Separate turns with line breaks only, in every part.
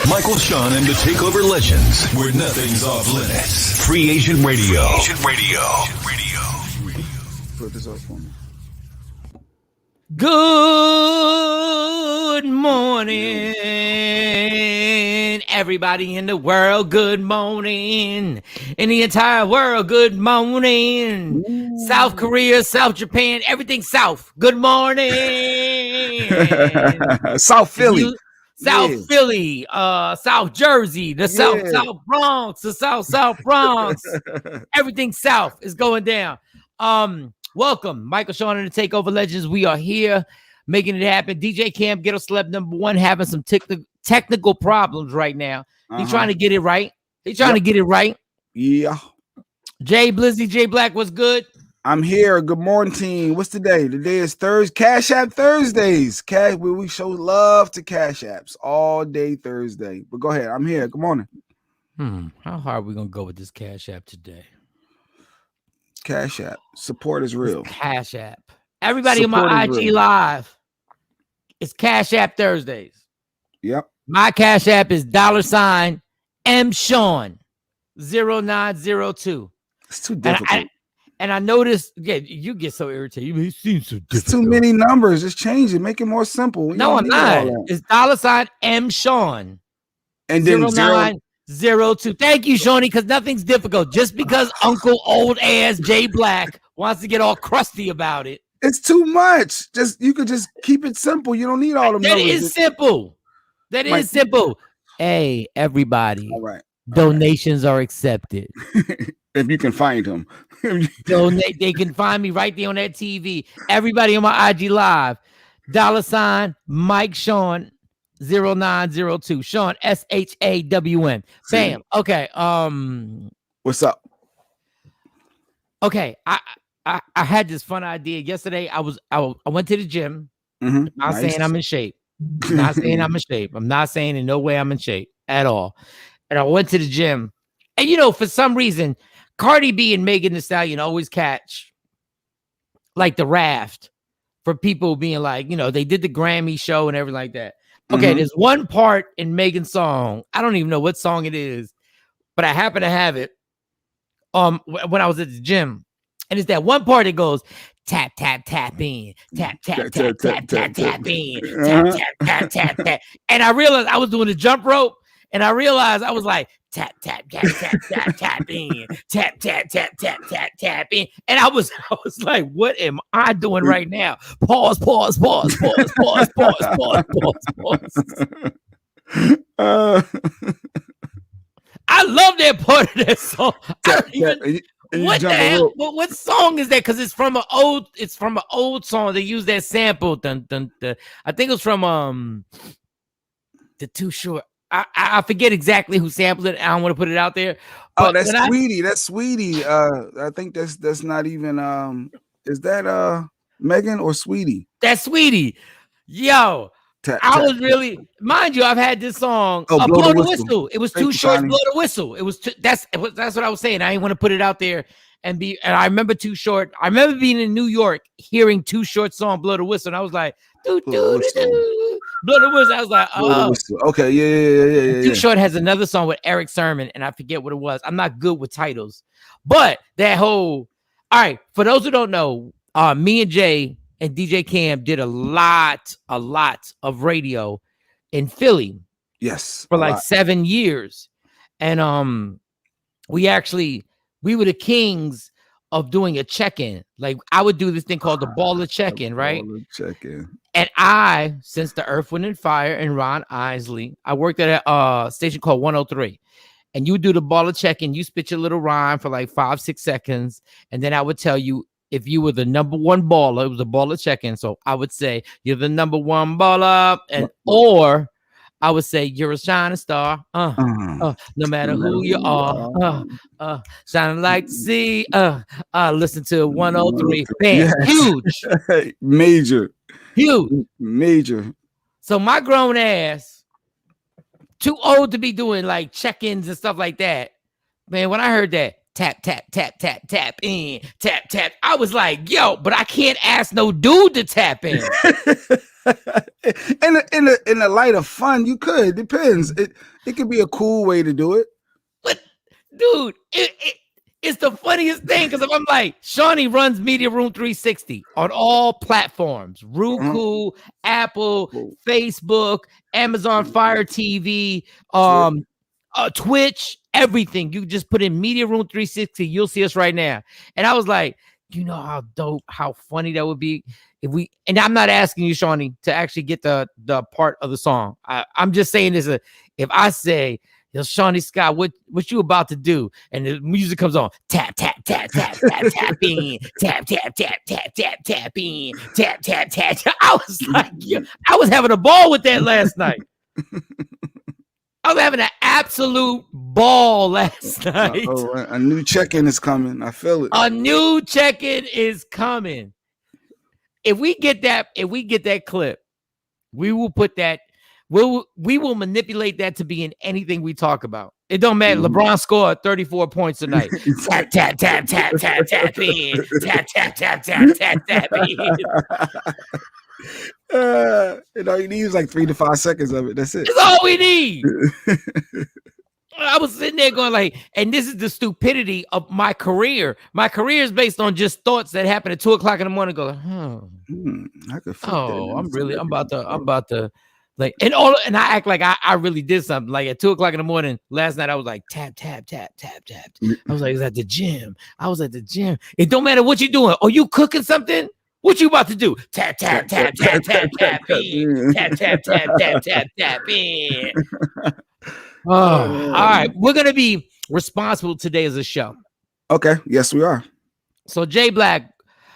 Michael, Shawn, and the TakeOver legends, where nothing's off limits. Free Agent Radio.
Put this up for me.
Good morning, everybody in the world. Good morning. In the entire world, good morning. Ooh. South Korea, South Japan, everything South. Good morning.
South Philly.
Philly, South Jersey, the South Bronx, the South Bronx. Everything South is going down. Welcome, Michael, Shawn, and the TakeOver legends. We are here making it happen. DJ Cam, Ghetto Celeb #1, having some technical problems right now. He's trying to get it right.
Yeah.
Jay Blizzy, Jay Black, what's good?
I'm here. Good morning, team. What's today? Today is Thursday. Cash App Thursdays. Where we show love to Cash Apps all day Thursday. But go ahead. I'm here. Good morning.
How hard are we gonna go with this Cash App today?
Cash App. Support is real.
Cash App. Everybody support on my IG Live. It's Cash App Thursdays.
Yep.
My Cash App is $MShawn 0902.
It's too difficult.
And I noticed, you get so irritated. It seems so difficult.
It's too many numbers. Just change it. Make it more simple.
No, I'm not. It's $MShawn
and then
0902. Thank you, Shawnee, because nothing's difficult. Just because Uncle old ass Jay Black wants to get all crusty about it.
It's too much. You could just keep it simple. You don't need all the numbers.
That is simple. Hey, everybody.
All right.
Donations are accepted.
If you can find them.
Donate. They can find me right there on that TV. Everybody on my IG Live. $Mike Shawn 0902. Shawn SHAWN. Bam. Okay.
What's up?
Okay. I had this fun idea yesterday. I went to the gym. I'm not saying I'm in shape. I'm not saying in no way I'm in shape at all. And I went to the gym. And for some reason, Cardi B and Megan Thee Stallion always catch like the raft for people being like, they did the Grammy show and everything like that. Okay, there's one part in Megan's song. I don't even know what song it is, but I happen to have it when I was at the gym. And it's that one part that goes tap, tap, tap in, tap, tap, tap, tap, tap, tap in, tap, tap, tap, tap, tap. And I realized I was doing a jump rope, and I realized I was like, tap, tap, tap, tap, tap, tap in, tap, tap, tap, tap, tap, tap in. And I was like, what am I doing right now? Pause. I love that part of that song. What the hell? What song is that? Because it's from an old song. They use that sample. Dun, dun, dun. I think it was from the Too Short. I forget exactly who sampled it. I don't want to put it out there.
That's Sweetie. That's Sweetie. I think that's not even is that Megan or Sweetie?
That's Sweetie. Yo. I was really, mind you, I've had this song,
Blow the
Whistle. It was Too Short, Blow the Whistle. That's what I was saying. I didn't want to put it out there and I remember Too Short. I remember being in New York, hearing Too Short song, Blow the Whistle. And I was like, Blow the Whistle. I was like, oh.
Okay, yeah.
Too Short has another song with Eric Sermon, and I forget what it was. I'm not good with titles. But all right, for those who don't know, me and Jay and DJ Cam did a lot of radio in Philly.
Yes.
For like 7 years. And we were the kings of doing a check-in. Like I would do this thing called the baller check-in, right?
Check-in.
And since the Earth, Wind and Fire and Ron Isley, I worked at a station called 103. And you do the baller check-in, you spit your little rhyme for like 5-6 seconds, and then I would tell you if you were the number one baller. It was a baller check-in. So I would say you're the number one baller, or I would say you're a shining star. No matter who you are, shining like the sea. Listen to 103. Bam, huge,
major.
So my grown ass, too old to be doing like check-ins and stuff like that. Man, when I heard that, tap, tap, tap, tap, tap in, tap, tap, I was like, yo, but I can't ask no dude to tap in.
in the light of fun, you could. Depends. It could be a cool way to do it.
But dude, it's the funniest thing because I'm like, Shawnee runs Media Room 360 on all platforms: Roku, Apple, Facebook, Amazon Fire TV, Twitch, everything. You just put in Media Room 360, you'll see us right now. And I was like, you know how dope, how funny that would be if we. And I'm not asking you, Shawnee, to actually get the part of the song. I'm just saying this: if I say, "Yo, Shawnee Scott, what you about to do?" and the music comes on, tap tap tap tap tap tap in, tap tap tap tap tap tap in, tap tap tap. I was like, I was having a ball with that last night. I was having an absolute ball last night.
A new check-in is coming. I feel it.
A new check-in is coming. If we get that clip, we will put that. We will manipulate that to be in anything we talk about. It don't matter. LeBron scored 34 points tonight. Tap tap tap tap tap tap in. Tap tap tap tap tap tap in.
All you need is like 3 to 5 seconds of it. That's it.
That's all we need. I was sitting there going like, and this is the stupidity of my career. My career is based on just thoughts that happen at 2:00 in the morning. Go,
I could.
I'm about to. Like and I act like I really did something. Like at 2:00 in the morning last night, I was like tap tap tap tap tap. I was like, I was at the gym. It don't matter what you're doing. Are you cooking something? What you about to do? Tap tap tap tap tap tap tap tap tap tap tap tap. Oh, all right. We're gonna be responsible today as a show.
Okay. Yes, we are.
So Jay Black.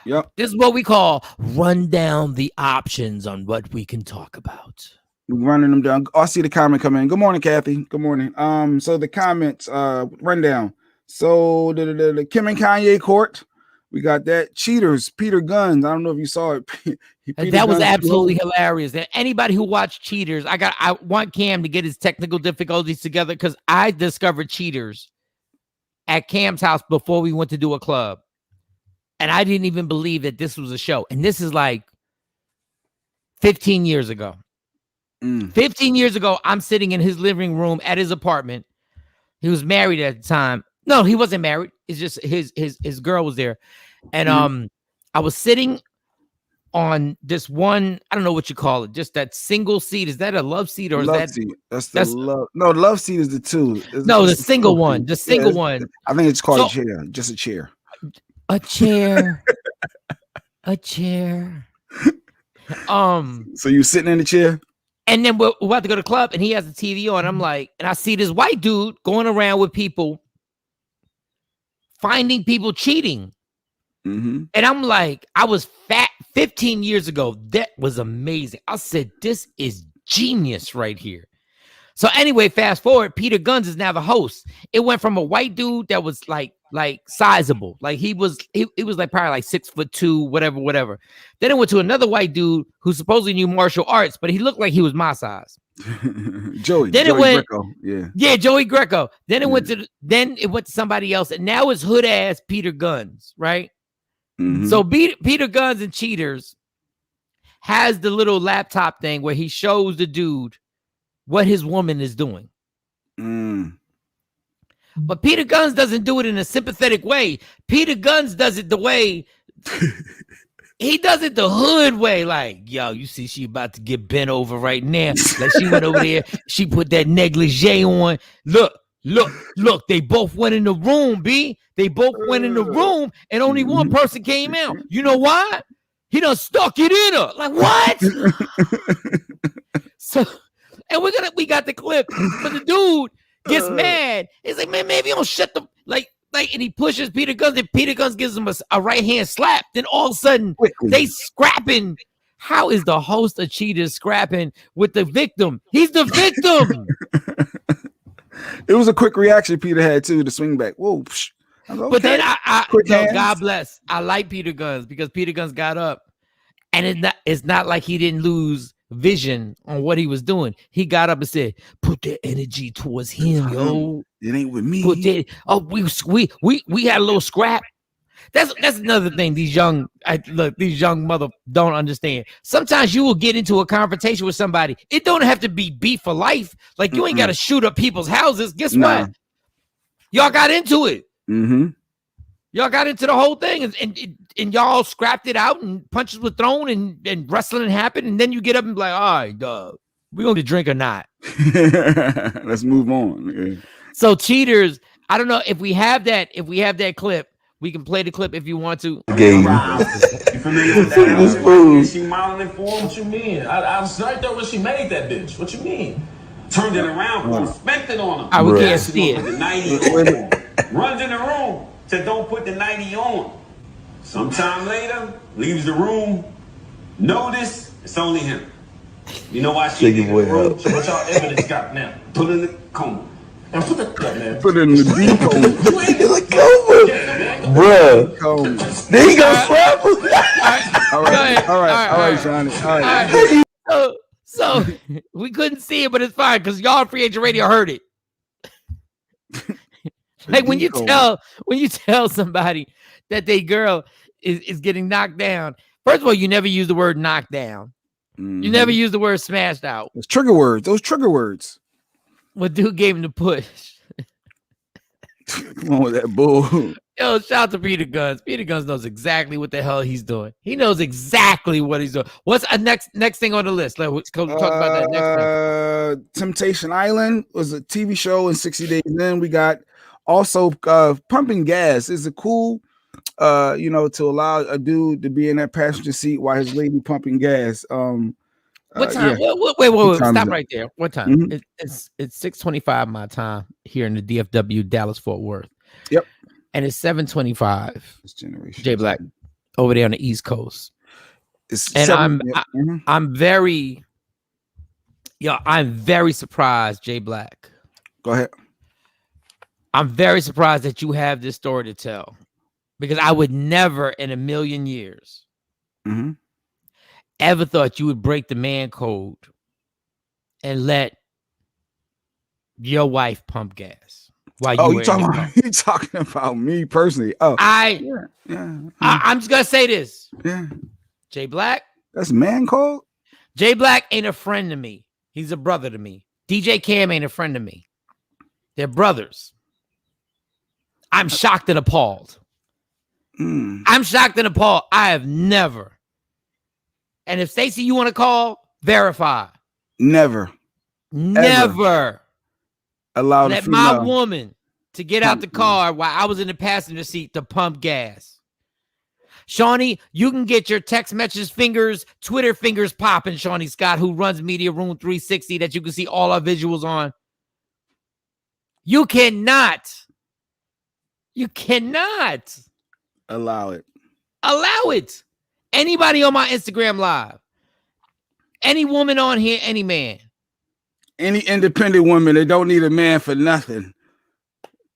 Yep.
This is what we call run down the options on what we can talk about.
Running them down. I see the comment come in. Good morning, Kathy. Good morning. So the comments rundown. So the Kim and Kanye court, we got that. Cheaters, Peter Guns. I don't know if you saw it.
That was absolutely hilarious. And anybody who watched Cheaters, I want Cam to get his technical difficulties together because I discovered Cheaters at Cam's house before we went to do a club. And I didn't even believe that this was a show. And this is like 15 years ago. 15 years ago, I'm sitting in his living room at his apartment. He was married at the time. No, he wasn't married. It's just his girl was there. And I was sitting on this one, I don't know what you call it, just that single seat. Is that a love seat or
love
is that
seat? That's love? No, love seat is the two.
The single one. The single one.
I think it's called a chair. Just a chair.
A chair. A chair.
So you sitting in the chair?
And then we're about to go to the club and he has the TV on. I'm like, and I see this white dude going around with people, finding people cheating. And I'm like, I was fat 15 years ago. That was amazing. I said, this is genius right here. So anyway, fast forward, Peter Guns is now the host. It went from a white dude that was like sizable. Like he was like probably like 6'2", whatever. Then it went to another white dude who supposedly knew martial arts, but he looked like he was my size.
Joey
Greco. Yeah, Joey Greco. Then it went to somebody else, and now it's hood ass Peter Guns, right? So Peter Guns and Cheaters has the little laptop thing where he shows the dude what his woman is doing. But Peter Guns doesn't do it in a sympathetic way. Peter Guns does it the way he does it the hood way. Like, yo, you see she about to get bent over right now. Like she went over there. She put that negligee on. Look, they both went in the room, B. They both went in the room and only one person came out. You know why? He done stuck it in her. Like, what? So, and we got the clip. But the dude gets mad. He's like, man, maybe you don't shut the like, and he pushes Peter Guns, and Peter Guns gives him a right hand slap. Then all of a sudden, they scrapping. How is the host of Cheaters scrapping with the victim? He's the victim.
It was a quick reaction Peter had too to swing back. Whoa. Okay.
But then God bless. I like Peter Guns because Peter Guns got up, and it's not like he didn't lose vision on what he was doing. He got up and said, "Put that energy towards him, yo.
It ain't with me."
We had a little scrap. That's another thing these young mother don't understand. Sometimes you will get into a confrontation with somebody. It don't have to be beef for life. Like you ain't got to shoot up people's houses. Guess what? Y'all got into it.
Mm-hmm.
Y'all got into the whole thing, and y'all scrapped it out, and punches were thrown, and wrestling happened, and then you get up and be like, all right, we going to drink or not?
Let's move on. Yeah.
So cheaters, I don't know if we have that. If we have that clip, we can play the clip if you want to.
Game. You familiar with that? She modeling for him? What you mean? I was right there when she made that bitch. What you mean? Turned it around for him, spent it on him.
We can't see it.
Put the 90 on. Runs in the room, said don't put the 90 on. Sometime later, leaves the room. Notice it's only him. You know why she did it? So what y'all evidence got now? Put in the coma. And put
in the deep coma.
Bruh.
There you go, slap. All right, Johnny. All right.
So we couldn't see it, but it's fine because y'all Free Agent Radio heard it. Like when you tell somebody that their girl is getting knocked down. First of all, you never use the word knocked down. Mm-hmm. You never use the word smashed out.
Those trigger words.
What dude gave him the push?
Come on with that bull.
Yo, shout out to Peter Guns. Peter Guns knows exactly what the hell he's doing. He knows exactly what he's doing. What's a next thing on the list? Let's talk about that next thing.
Temptation Island was a TV show in 60 Days In. We got also Pumping Gas is a cool to allow a dude to be in that passenger seat while his lady pumping gas.
What time?
Yeah.
Wait. Stop right there. What time? Mm-hmm. It's 6:25 my time here in the DFW, Dallas Fort Worth.
Yep.
And it's 7:25.
This generation.
J Black over there on the East Coast.
Mm-hmm.
I'm very surprised, J Black.
Go ahead.
I'm very surprised that you have this story to tell. Because I would never in a million years ever thought you would break the man code and let your wife pump gas while you
talking about me personally.
I'm just gonna say this.
Yeah.
J Black.
That's man code?
J Black ain't a friend to me. He's a brother to me. DJ Cam ain't a friend to me. They're brothers. I'm shocked and appalled. I'm shocked and appalled. I have never. And if Stacey, you want to call, verify.
Never
allowed let my woman to get out the car while I was in the passenger seat to pump gas. Shawnee, you can get your text message fingers, Twitter fingers popping, Shawnee Scott, who runs Media Room 360 that you can see all our visuals on. You cannot
allow
it. Anybody on my Instagram live, any woman on here, any man,
any independent woman that don't need a man for nothing,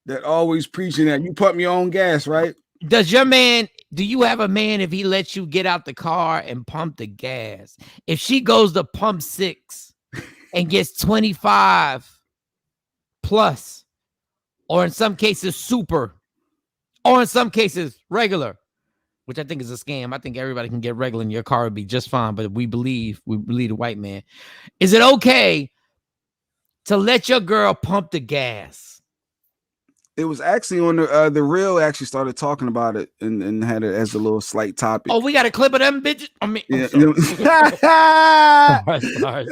that always preaching that you pump your own gas, right?
Do you have a man if he lets you get out the car and pump the gas? If she goes to pump 6 and gets 25 plus, or in some cases super, or in some cases regular, which I think is a scam. I think everybody can get regular and your car would be just fine, but we believe the white man. Is it okay to let your girl pump the gas?
It was actually on the Real actually started talking about it and had it as a little slight topic.
Oh, we got a clip of them bitches? I mean,
yeah.
sorry.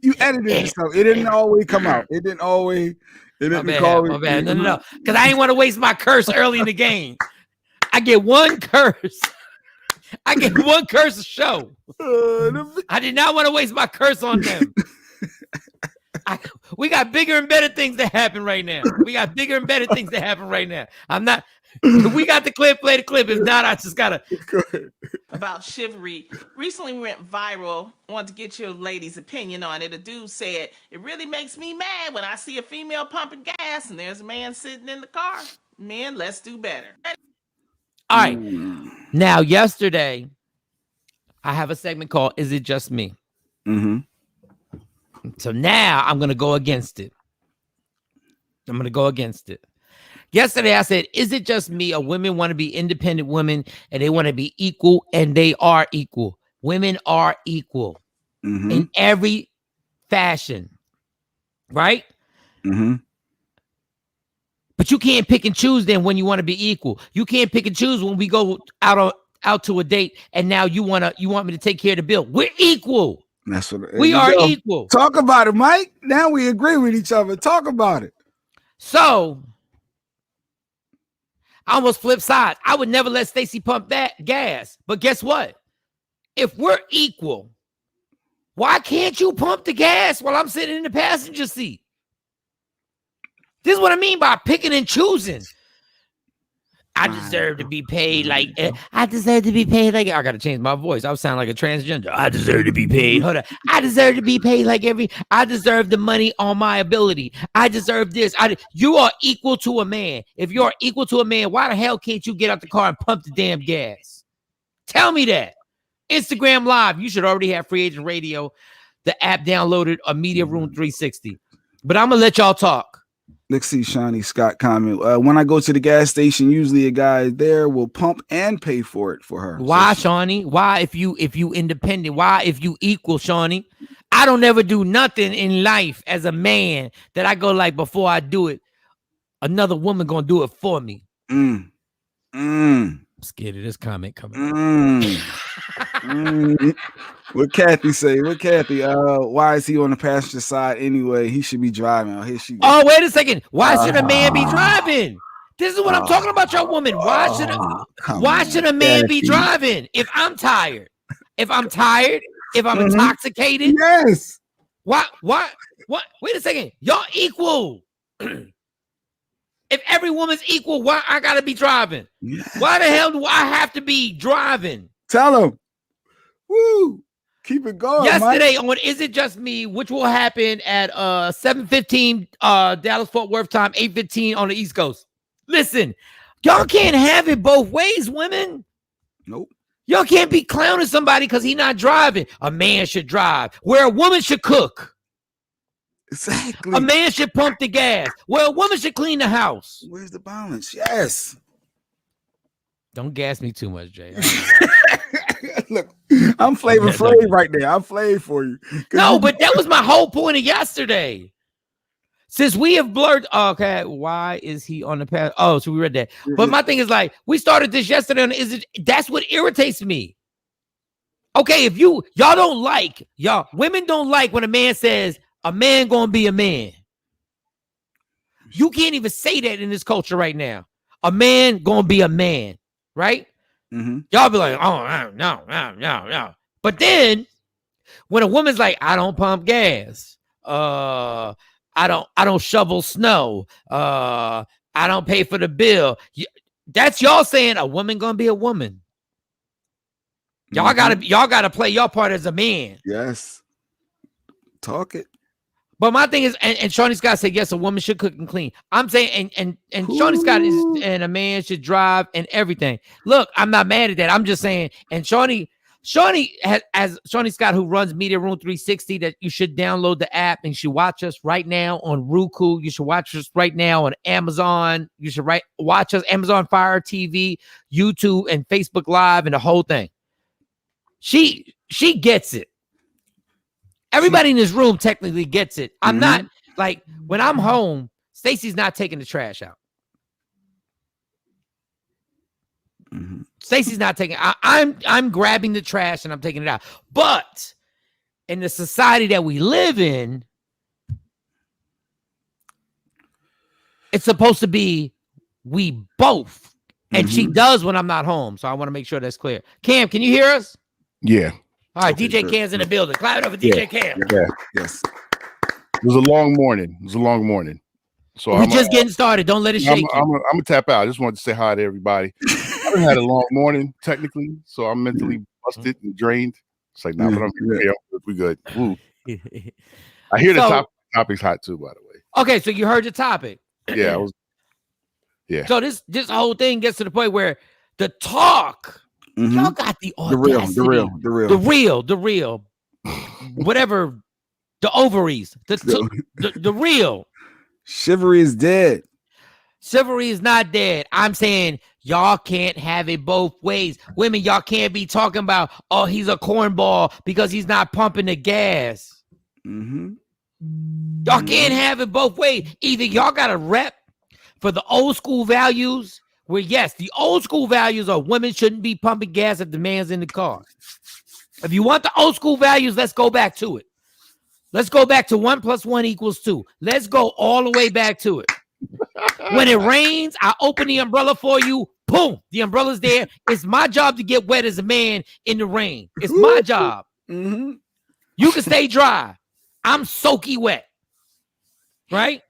You edited it, so it didn't always come out. It didn't always. It didn't
my bad. No. Because I didn't want to waste my curse early in the game. I get one curse. A show. I did not want to waste my curse on them. We got bigger and better things that happen right now. I'm not. If we got the clip, play the clip. If not, I just gotta.
About chivalry. Recently went viral. Want to get your lady's opinion on it. A dude said, it really makes me mad when I see a female pumping gas and there's a man sitting in the car. Men, let's do better.
All right. Now, yesterday, I have a segment called Is It Just Me?
Mm-hmm.
So now I'm going to go against it. Yesterday I said, is it just me or women want to be independent women and they want to be equal, and they are equal. Women are equal in every fashion, right? But you can't pick and choose then when you want to be equal. You can't pick and choose when we go out to a date and now you want me to take care of the bill. We're equal.
That's what
we are equal.
Talk about it, Mike. Now we agree with each other. Talk about it.
So I almost flip sides. I would never let Stacey pump that gas. But guess what? If we're equal, why can't you pump the gas while I'm sitting in the passenger seat? This is what I mean by picking and choosing. I deserve to be paid like I deserve to be paid like I gotta change my voice. I sound like a transgender. I deserve to be paid. Hold on. I deserve to be paid like I deserve the money on my ability. I deserve this. You are equal to a man. If you're equal to a man, why the hell can't you get out the car and pump the damn gas? Tell me that. Instagram Live. You should already have Free Agent Radio, the app downloaded, or Media Room 360. But I'm gonna let y'all talk.
Let's see Shawnee Scott comment. When I go to the gas station, usually a guy there will pump and pay for it for her.
Why, Shawnee? Why, if you independent? Why, if you equal, Shawnee? I don't ever do nothing in life as a man that I go like, before I do it, another woman gonna do it for me. I'm scared of this comment coming.
What Kathy say? Why is he on the passenger side anyway? He should be driving. Oh, here she goes.
Oh, wait a second. Why should a man be driving? This is what I'm talking about, your woman. Why should a man be driving? If I'm tired, if I'm intoxicated,
yes.
What? Wait a second. Y'all equal. If every woman's equal, why I gotta be driving? Yes. Why the hell do I have to be driving?
Tell him. Woo. Keep it going.
Yesterday
Mike.
on Is It Just Me, which will happen at 7:15 Dallas Fort Worth time, 8:15 on the East Coast. Listen, y'all can't have it both ways, women.
Nope.
Y'all can't be clowning somebody because he's not driving. A man should drive, where a woman should cook.
Exactly.
A man should pump the gas, where a woman should clean the house.
Where's the balance? Yes.
Don't gas me too much, Jay.
Look, I'm Flavor Flav right there. I'm Flav for you.
No, but that was my whole point of yesterday. Since we have blurred, okay, why is he on the path? Oh, so we read that. But my thing is like, we started this yesterday on that's what irritates me. Okay, if y'all don't like, women don't like when a man says a man gonna be a man. You can't even say that in this culture right now. A man gonna be a man, right? Y'all be like, oh, no. But then when a woman's like, I don't pump gas, I don't shovel snow, I don't pay for the bill. That's y'all saying a woman gonna be a woman. Y'all gotta play your part as a man.
Yes. Talk it.
But my thing is, and Shawnee Scott said, yes, a woman should cook and clean. I'm saying, and Shawnee Scott is, and a man should drive and everything. Look, I'm not mad at that. I'm just saying, and Shawnee has Shawnee Scott, who runs Media Room 360, that you should download the app and you should watch us right now on Roku. You should watch us right now on Amazon. You should watch us Amazon Fire TV, YouTube, and Facebook Live, and the whole thing. She gets it. Everybody in this room technically gets it. I'm not like, when I'm home, Stacey's not taking the trash out. Stacey's not taking. I'm grabbing the trash and I'm taking it out. But in the society that we live in, it's supposed to be we both. And she does when I'm not home. So I want to make sure that's clear. Cam, can you hear us?
Yeah.
All right, DJ Cam's in the building. Clap it up for DJ Cam.
Yeah.
Yes.
It was a long morning. So
we're just getting started. Don't let it shake.
I'm gonna tap out. I just wanted to say hi to everybody. I had a long morning technically, so I'm mentally busted and drained. It's like, but I'm here. We good. Woo. I hear the topic's hot too, by the way.
Okay, so you heard the topic.
Yeah,
So this whole thing gets to the point where the talk. Y'all got the audacity. The real. Whatever. The ovaries. The real.
Chivalry is dead.
Chivalry is not dead. I'm saying y'all can't have it both ways. Women, y'all can't be talking about, oh, he's a cornball because he's not pumping the gas.
Mm-hmm.
Y'all can't have it both ways. Either y'all got a rep for the old school values, where yes, the old school values are women shouldn't be pumping gas if the man's in the car. If you want the old school values, let's go back to it. Let's go back to 1 + 1 = 2. Let's go all the way back to it. When it rains, I open the umbrella for you. Boom, the umbrella's there. It's my job to get wet as a man in the rain. It's my job.
Mm-hmm.
You can stay dry. I'm soaky wet. Right?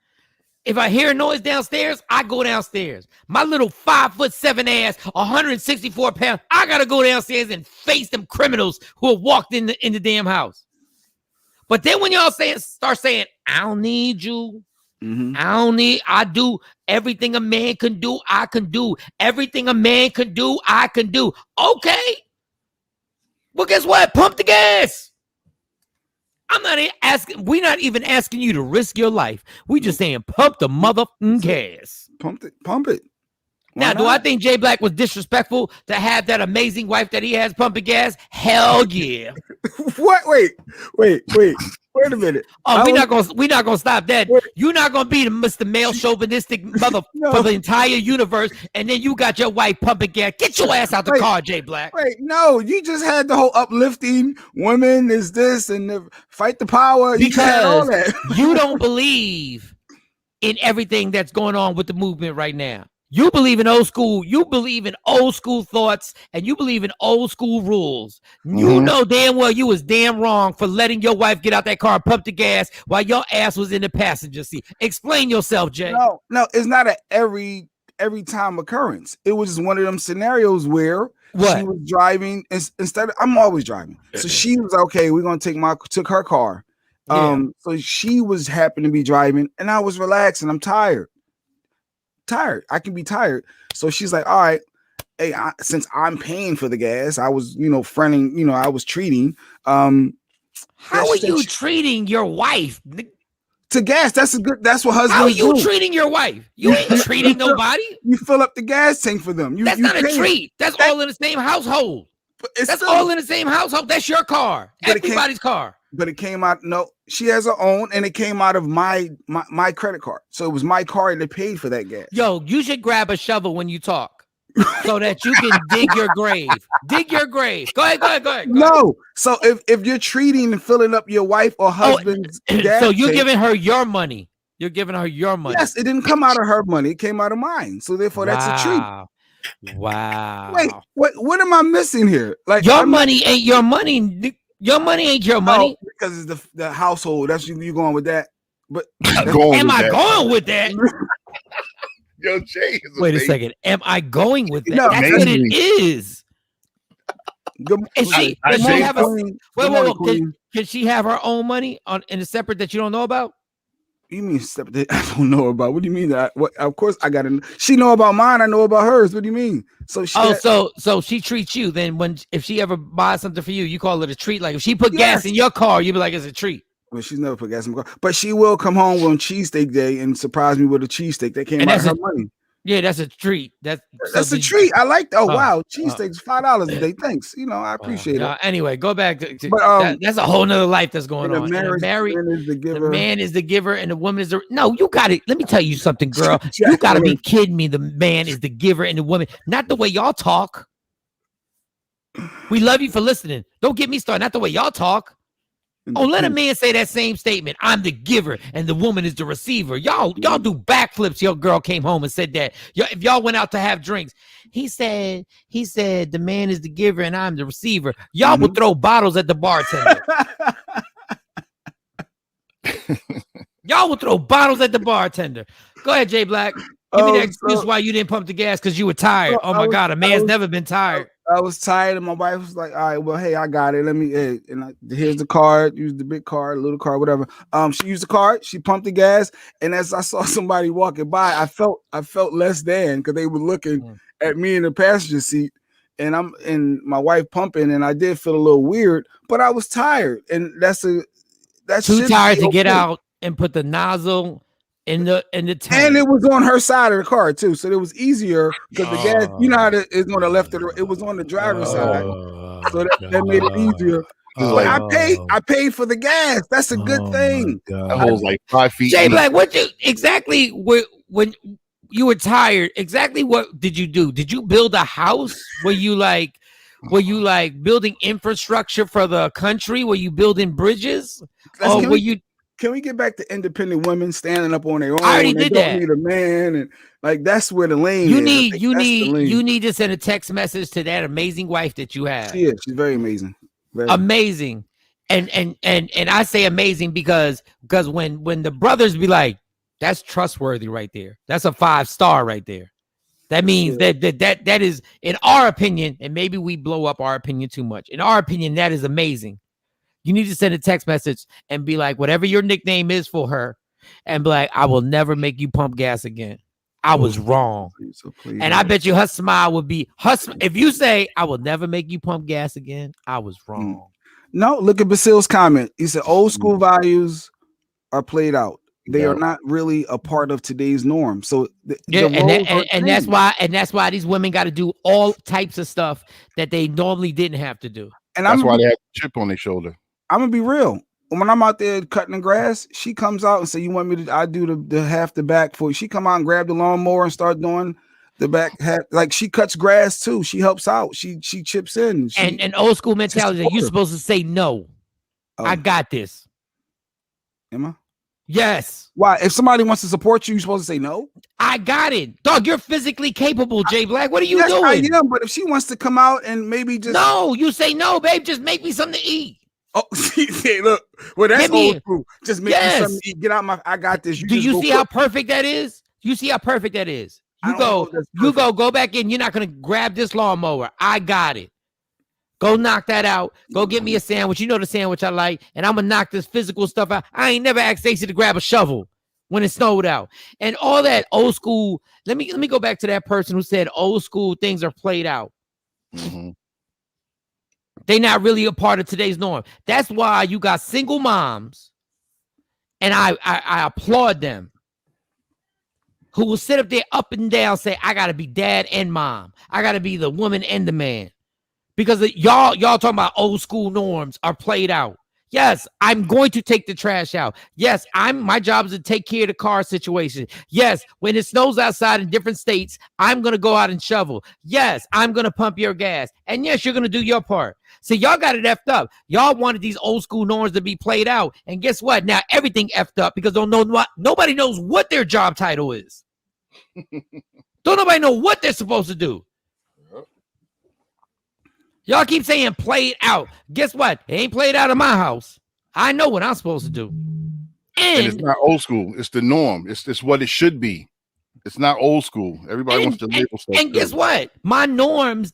If I hear a noise downstairs, I go downstairs. My little 5'7" ass, 164 pounds, I gotta go downstairs and face them criminals who have walked in the damn house. But then when y'all start saying, I don't need you.
Mm-hmm.
I do everything a man can do, I can do. Everything a man can do, I can do. Okay. Well, guess what? Pump the gas. We're not even asking you to risk your life. We just saying pump the motherfucking gas.
Pump it.
Now, do I think Jay Black was disrespectful to have that amazing wife that he has pumping gas? Hell yeah.
What? Wait a minute.
Oh, we're not gonna stop that. You're not gonna be the Mr. Male chauvinistic mother for the entire universe, and then you got your wife pumping gas. Get your ass out the car, Jay Black.
Wait, no, you just had the whole uplifting women is this and the fight the power.
Because
all that.
You don't believe in everything that's going on with the movement right now. You believe in old school. You believe in old school thoughts, and you believe in old school rules. You know damn well you was damn wrong for letting your wife get out that car and pump the gas while your ass was in the passenger seat. Explain yourself, Jay.
No, it's not a every time occurrence. It was just one of them scenarios where she was driving instead of, I'm always driving. So she was okay. We're gonna took her car. So she was happened to be driving, and I was relaxed, and I'm tired. I can be tired. So she's like, all right, hey, since I'm paying for the gas, I was, fronting, I was treating.
How are you treating your wife?
To gas, that's what husbands do.
How are you treating your wife? You ain't treating nobody.
You fill up the gas tank for them.
That's not a treat. That's all in the same household. That's all in the same household. That's your car. Everybody's car.
But it came out. No, she has her own, and it came out of my credit card. So it was my card that paid for that gas.
Yo, you should grab a shovel when you talk, so that you can dig your grave. Dig your grave. Go ahead.
No. So if you're treating and filling up your wife or husband's gas,
so you're giving her your money. You're giving her your money.
Yes, it didn't come out of her money. It came out of mine. So therefore, that's a treat.
Wow.
Wait, what am I missing here? Like
your money ain't your money. Your money ain't your money.
Because it's the household. That's you going with that. But
am I going with that?
Yo, Jay.
Wait a second. Am I going with that?
No,
that's what it is. Can she have her own money in a separate that you don't know about?
You mean separate? I don't know about. What do you mean that? What? Of course, I got to. She know about mine. I know about hers. What do you mean? So she treats you. Then if she ever buys something for you, you call it a treat. Like if she put gas in your car, you be like, it's a treat. Well, she's never put gas in my car, but she will come home on cheesesteak day and surprise me with a cheesesteak that came out of her money.
Yeah, that's a treat. That's
a treat. I like that. Oh, wow. Cheesesteaks, $5 a day. Thanks. I appreciate it.
Anyway, go back to that's a whole nother life that's going on. The man is the giver and the woman is the no, you got it. Let me tell you something, girl. You gotta be kidding me. The man is the giver and the woman, not the way y'all talk. We love you for listening. Don't get me started. Not the way y'all talk. Oh, let a man say that same statement. I'm the giver and the woman is the receiver. Y'all do backflips. Your girl came home and said that. If y'all went out to have drinks, he said the man is the giver and I'm the receiver. Y'all would throw bottles at the bartender. Y'all would throw bottles at the bartender. Go ahead, Jay Black. Give me that excuse why you didn't pump the gas because you were tired. Oh my God, a man's never been tired.
I was tired, and my wife was like, "All right, well, hey, I got it. Let me." Here's the card. Use the big card, little card, whatever. She used the card. She pumped the gas, and as I saw somebody walking by, I felt less than because they were looking at me in the passenger seat, and my wife pumping, and I did feel a little weird, but I was tired, and that's
too tired to get out and put the nozzle in the tank.
And it was on her side of the car too, so it was easier because the gas, you know how it's on the left of it was on the driver's side, so that made it easier. But I paid for the gas. That's a good thing.
That hole's like 5 feet.
Jay Black, what you exactly when you were tired? Exactly what did you do? Did you build a house? Were you like building infrastructure for the country? Were you building bridges?
Can we get back to independent women standing up on their own?
I already did that.
Need a man, and like that's where the lane
you
is.
You need to send a text message to that amazing wife that you have.
She's very amazing.
Amazing. And I say amazing because when the brothers be like, that's trustworthy right there. That's a 5-star right there. That means that is, in our opinion, and maybe we blow up our opinion too much. In our opinion, that is amazing. You need to send a text message and be like, whatever your nickname is for her, and be like, I will never make you pump gas again. I was wrong. Please, and I bet you her smile would be, if you say, I will never make you pump gas again, I was wrong.
No, look at Basil's comment. He said, old school values are played out. They are not really a part of today's norm. So
that's why these women got to do all types of stuff that they normally didn't have to do.
And
that's why they have a chip on their shoulder.
I'm gonna be real. When I'm out there cutting the grass, she comes out and say, "You want me to? I do the half the back for you." She come out and grab the lawnmower and start doing the back half. Like she cuts grass too. She helps out. She chips in.
And old school mentality that you're supposed to say no. I got this.
Am I?
Yes.
Why? If somebody wants to support you, you're supposed to say no?
I got it. Dog, you're physically capable, Jay Black. What are you doing?
I am, but if she wants to come out and maybe just...
No, you say no, babe. Just make me something to eat.
Oh, hey, look. Well, that's old school. Just make me something to eat. Get out I got this.
Do you see how perfect that is? You see how perfect that is? You go back in. You're not going to grab this lawnmower. I got it. Go knock that out. Go get me a sandwich. You know the sandwich I like. And I'm going to knock this physical stuff out. I ain't never asked Stacey to grab a shovel when it snowed out. And all that old school. Let me go back to that person who said old school things are played out.
Mm-hmm.
They're not really a part of today's norm. That's why you got single moms. And I applaud them. Who will sit up there up and down, say, I got to be dad and mom. I got to be the woman and the man. Because y'all talking about old school norms are played out. Yes, I'm going to take the trash out. Yes, my job is to take care of the car situation. Yes, when it snows outside in different states, I'm going to go out and shovel. Yes, I'm going to pump your gas. And yes, you're going to do your part. So y'all got it effed up. Y'all wanted these old school norms to be played out. And guess what? Now everything effed up because nobody knows what their job title is. Don't nobody know what they're supposed to do. Y'all keep saying played out. Guess what? It ain't played out in my house. I know what I'm supposed to do.
And it's not old school. It's the norm. It's what it should be. It's not old school. Everybody wants to label stuff.
And guess what? My norms,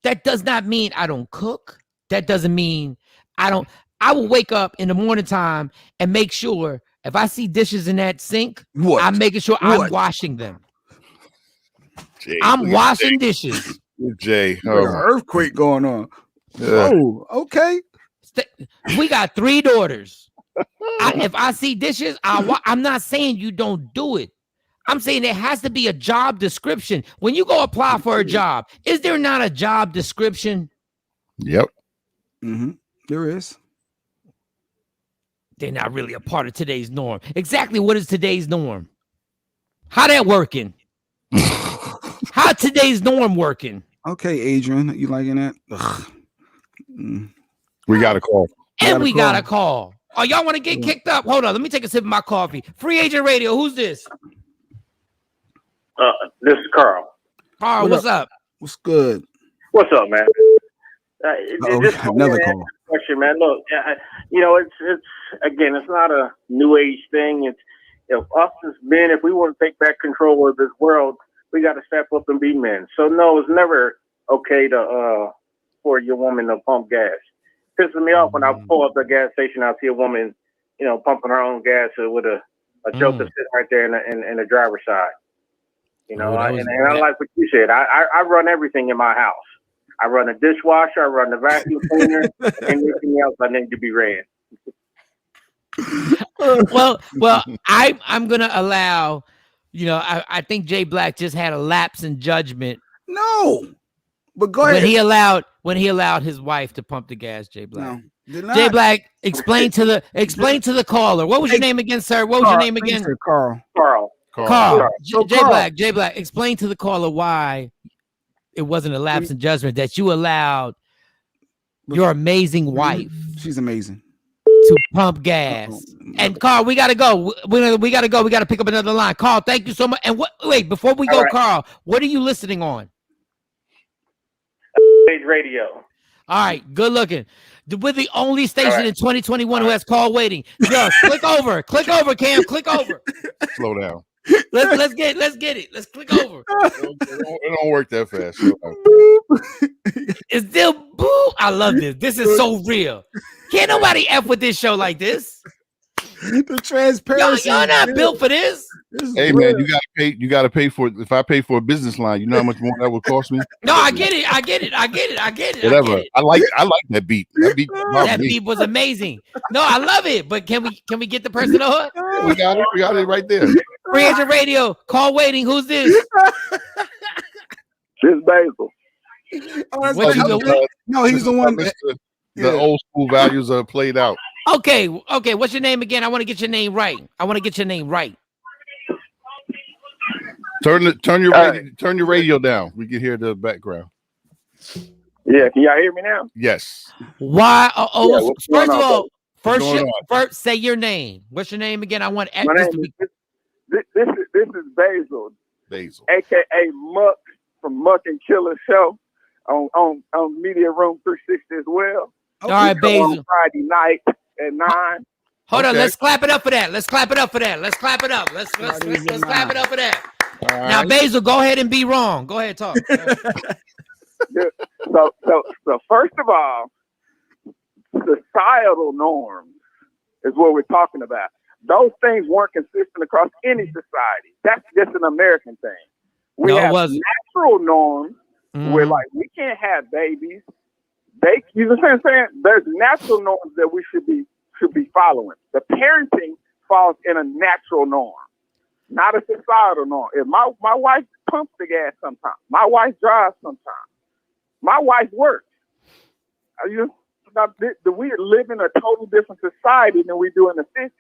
that does not mean I don't cook. That doesn't mean I will wake up in the morning time and make sure if I see dishes in that sink, I'm making sure I'm washing them.
Jay,
I'm washing dishes.
Jay,
an earthquake going on. Oh, okay.
We got 3 daughters. If I see dishes, I'm not saying you don't do it. I'm saying there has to be a job description. When you go apply for a job, is there not a job description?
Yep.
Mm-hmm. There is.
They're not really a part of today's norm. Exactly what is today's norm? How that working? How today's norm working?
Okay, Adrian, you liking that?
We got a call.
And we got a call. Oh, y'all want to get kicked up? Hold on, let me take a sip of my coffee. Free Agent Radio, who's this?
This is Carl.
Carl, what's up?
What's good?
What's up, man?
Another call.
Question, man. Look, it's again, it's not a new age thing. It's if us as men, if we want to take back control of this world, we got to step up and be men. So no, it's never okay to for your woman to pump gas. Pisses me off when I pull up the gas station, I see a woman, pumping her own gas with a joker sitting right there in the driver's side. And I like what you said. I run everything in my house. I run a dishwasher, I run the vacuum cleaner, and anything else I need to be ran.
Well, I'm gonna allow. You know, I think Jay Black just had a lapse in judgment.
No, but go ahead.
When he allowed his wife to pump the gas, Jay Black.
No,
Jay Black, explain to the caller. What was your name again, sir? What was your name again?
Carl.
Jay Black, explain to the caller why it wasn't a lapse in judgment that you allowed your amazing wife.
She's amazing.
To pump gas. And Carl, we gotta go. We gotta go. We gotta pick up another line. Carl, thank you so much. And wait, before we go, Carl, what are you listening on?
Radio.
All right, good looking. We're the only station in 2021 who has call waiting. Yo, click over, Cam, click over.
Slow down.
Let's get it. Let's click over.
It don't work that fast.
It's still boo. I love this. This is so real. Can't nobody F with this show like this.
The transparency.
Y'all not built for this.
Hey man, you gotta pay for it. If I pay for a business line, you know how much more that would cost me?
No, I get it.
Whatever. I like that beat. That
beat was amazing. No, I love it. But can we get the person on?
We got it right there.
Free Agent Radio, call waiting. Who's this?
This is Basil.
No, he's the one.
The old school values are played out.
Okay. What's your name again? I want to get your name right.
Turn your radio down. We can hear the background.
Yeah, can y'all hear me now?
Yes.
Why? First, say your name. What's your name again? I want.
My name this is Basil. AKA Muck from Muck and Killer Show on Media Room 360 as well.
All right, Basil.
On Friday night at 9.
Hold on, let's clap it up for that. Let's clap it up for that. Let's clap it up for that. Right. Now, Basil, go ahead and be wrong. Go ahead, talk.
So first of all, societal norms is what we're talking about. Those things weren't consistent across any society. That's just an American thing. We have natural norms where, like, we can't have babies. You know what I'm saying? There's natural norms that we should be following. The parenting falls in a natural norm, not a societal norm. If my wife pumps the gas sometimes, my wife drives sometimes, my wife works. We live in a total different society than we do in the 50s.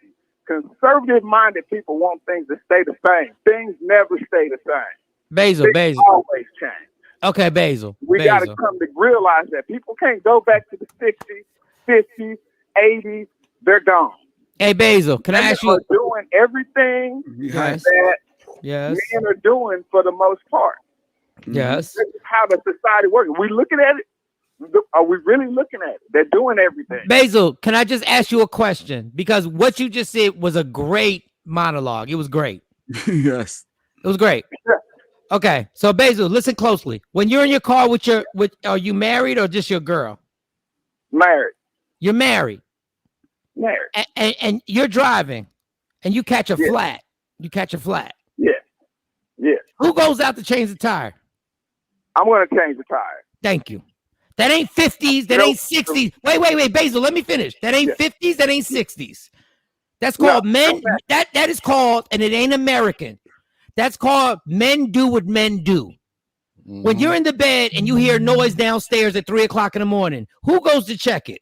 Conservative-minded people want things to stay the same. Things never stay the same.
Basil.
Always change.
Okay, Basil.
We got to come to realize that people can't go back to the 60s, 50s, 80s. They're gone.
Hey, Basil, can I ask you?
They're doing everything that men are doing for the most part.
Yes.
This is how the society works. We looking at it. Are we really looking at it? They're doing everything.
Basil, can I just ask you a question? Because what you just said was a great monologue. It was great.
Yes.
It was great. Okay, so Basil, listen closely. When you're in your car are you married or just your girl?
Married.
You're married.
Married.
And you're driving, and you catch a flat. You catch a flat.
Yeah. Yeah.
Who goes out to change the tire?
I'm going to change the tire.
Thank you. That ain't 50s. That ain't 60s. Wait, Basil, let me finish. That ain't 50s. That ain't 60s. That's called men. That is called, and it ain't American. That's called men do what men do. When you're in the bed and you hear noise downstairs at 3:00 in the morning, who goes to check it?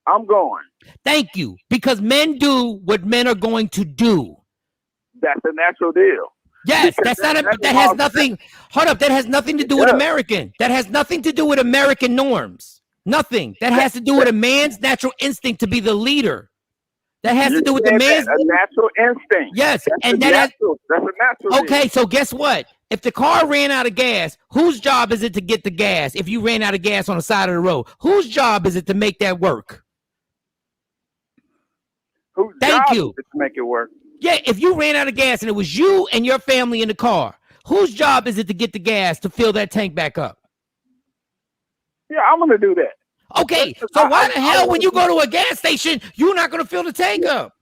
I'm going.
Thank you. Because men do what men are going to do.
That's a natural deal.
Yes, that has nothing. Hold up, that has nothing to do with American. That has nothing to do with American norms. Nothing. That has to do with a man's natural instinct to be the leader. That has to do with the man's
natural instinct.
Yes,
that's a natural.
Okay, so guess what? If the car ran out of gas, whose job is it to get the gas? If you ran out of gas on the side of the road, whose job is it to make that work? Thank you.
To make it work.
Yeah, if you ran out of gas and it was you and your family in the car, whose job is it to get the gas to fill that tank back up?
Yeah, I'm going to do that.
Okay, so why the hell when you go to a gas station, you're not going to fill the tank up?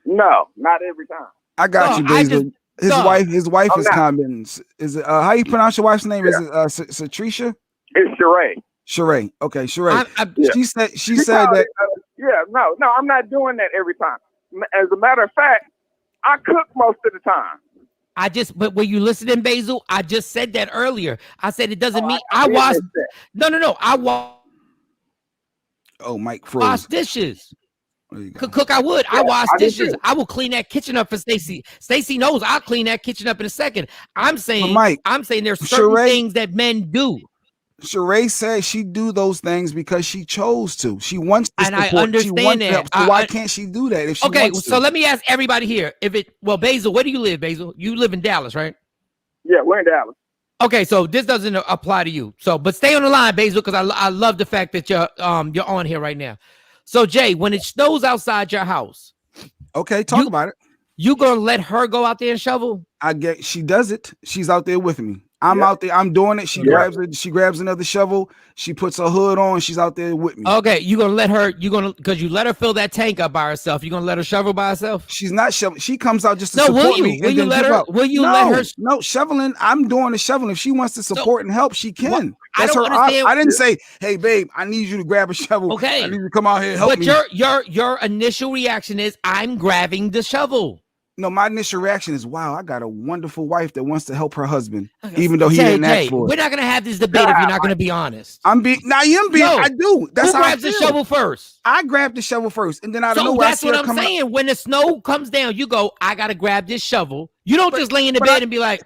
No, not every time.
I got you, Basil. His wife is commenting. Is it how you pronounce your wife's name? Is it Satricia?
It's Sheree.
Sheree. Okay, Sheree. She said that
Yeah, no, I'm not doing that every time. As a matter of fact, I cook most of the time.
But were you listening, Basil? I just said that earlier. I said it doesn't mean I wash. No. I wash.
Oh, Mike froze.
Wash dishes. Cook, I would. I wash dishes. I will clean that kitchen up for Stacy. Stacy knows I'll clean that kitchen up in a second. I'm saying there's certain things that men do.
Sheree said she do those things because she chose to. She wants to support.
I understand that.
Help, so why can't she do that if she wants to?
So let me ask everybody here. Basil, where do you live, Basil? You live in Dallas, right?
Yeah, we're in Dallas.
Okay, so this doesn't apply to you. But stay on the line, Basil, because I love the fact that you're on here right now. So Jay, when it snows outside your house,
okay, talk about it.
You gonna let her go out there and shovel?
She does it. She's out there with me. I'm out there. I'm doing it. She grabs it. She grabs another shovel. She puts her hood on. She's out there with me.
Okay, you gonna let her? Because you let her fill that tank up by herself. You gonna let her shovel by herself?
She's not shoveling. She comes out just to support me.
Will you let her? Will you let her?
No, shoveling. I'm doing the shoveling. If she wants to support and help, she can.
That's her.
I didn't say, "Hey, babe, I need you to grab a shovel."
Okay,
I need you to come out here and help me.
But your initial reaction is, "I'm grabbing the shovel."
No, my initial reaction is, wow, I got a wonderful wife that wants to help her husband, even though he didn't ask for it.
We're not going to have this debate if you're not going to be honest.
I am being. I do. That's
who grabs the shovel first?
I grabbed the shovel first, and then I don't know.
That's what I'm saying. When the snow comes down, you go, I got to grab this shovel. You don't just lay in the bed and be like,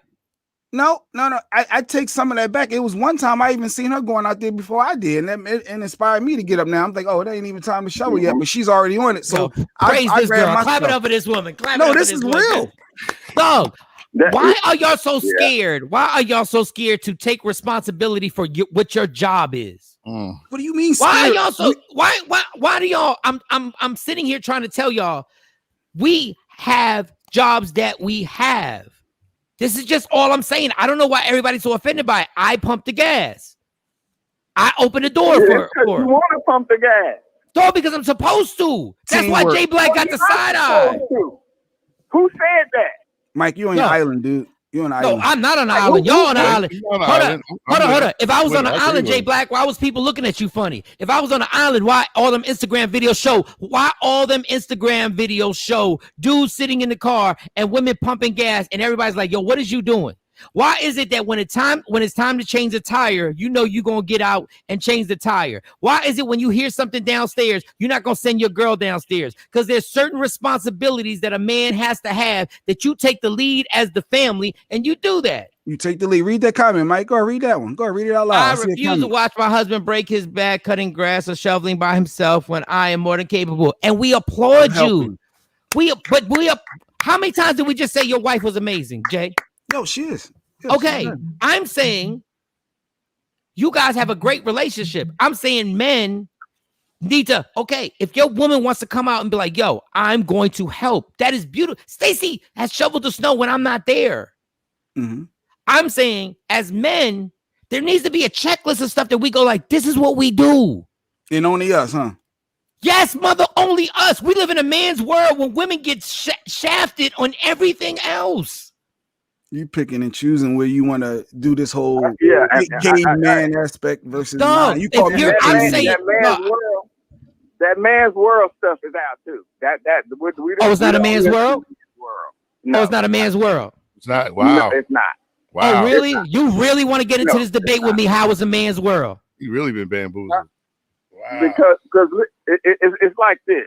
no. I take some of that back. It was one time I even seen her going out there before I did, and it inspired me to get up now. I'm like, oh, it ain't even time to shovel yet, but she's already on it. So
praise this girl. Clap it up for this woman.
This is real.
Dog, why are y'all so scared? Why are y'all so scared to take responsibility for what your job is?
What do you mean?
Why are y'all so? Why do y'all? I'm sitting here trying to tell y'all, we have jobs that we have. This is just all I'm saying. I don't know why everybody's so offended by it. I pump the gas. I open the door for
you want to pump the gas.
Dog, because I'm supposed to. That's why Jay Black got the side eye.
Who said that?
Mike, you on your island, dude. You on the island.
No, I'm not on the island. You're on the island. Hold on. If I was on the island, Jay Black, why was people looking at you funny? If I was on the island, why all them Instagram videos show dudes sitting in the car and women pumping gas and everybody's like, yo, what is you doing? Why is it that when it's time to change the tire, you know you're going to get out and change the tire? Why is it when you hear something downstairs, you're not going to send your girl downstairs? Because there's certain responsibilities that a man has to have that you take the lead as the family, and you do that.
You take the lead. Read that comment, Mike. Go read that one. Go read it out loud.
I refuse to watch my husband break his back cutting grass or shoveling by himself when I am more than capable. And we applaud you. How many times did we just say your wife was amazing, Jay?
No, she is. Yes,
okay, I'm saying you guys have a great relationship. I'm saying men need to, if your woman wants to come out and be like, yo, I'm going to help. That is beautiful. Stacy has shoveled the snow when I'm not there.
Mm-hmm.
I'm saying as men, there needs to be a checklist of stuff that we go like, this is what we do.
And only us, huh?
Yes, mother, only us. We live in a man's world where women get shafted on everything else.
You picking and choosing where you want to do this whole gay man aspect versus
that man's world stuff is out too.
It's not a man's world. No, it's not a man's world.
It's not. Wow,
no, it's not.
Wow.
Oh, really? You really want to get into this debate with me? How is a man's world?
You really been bamboozled. Wow.
Because it's like this.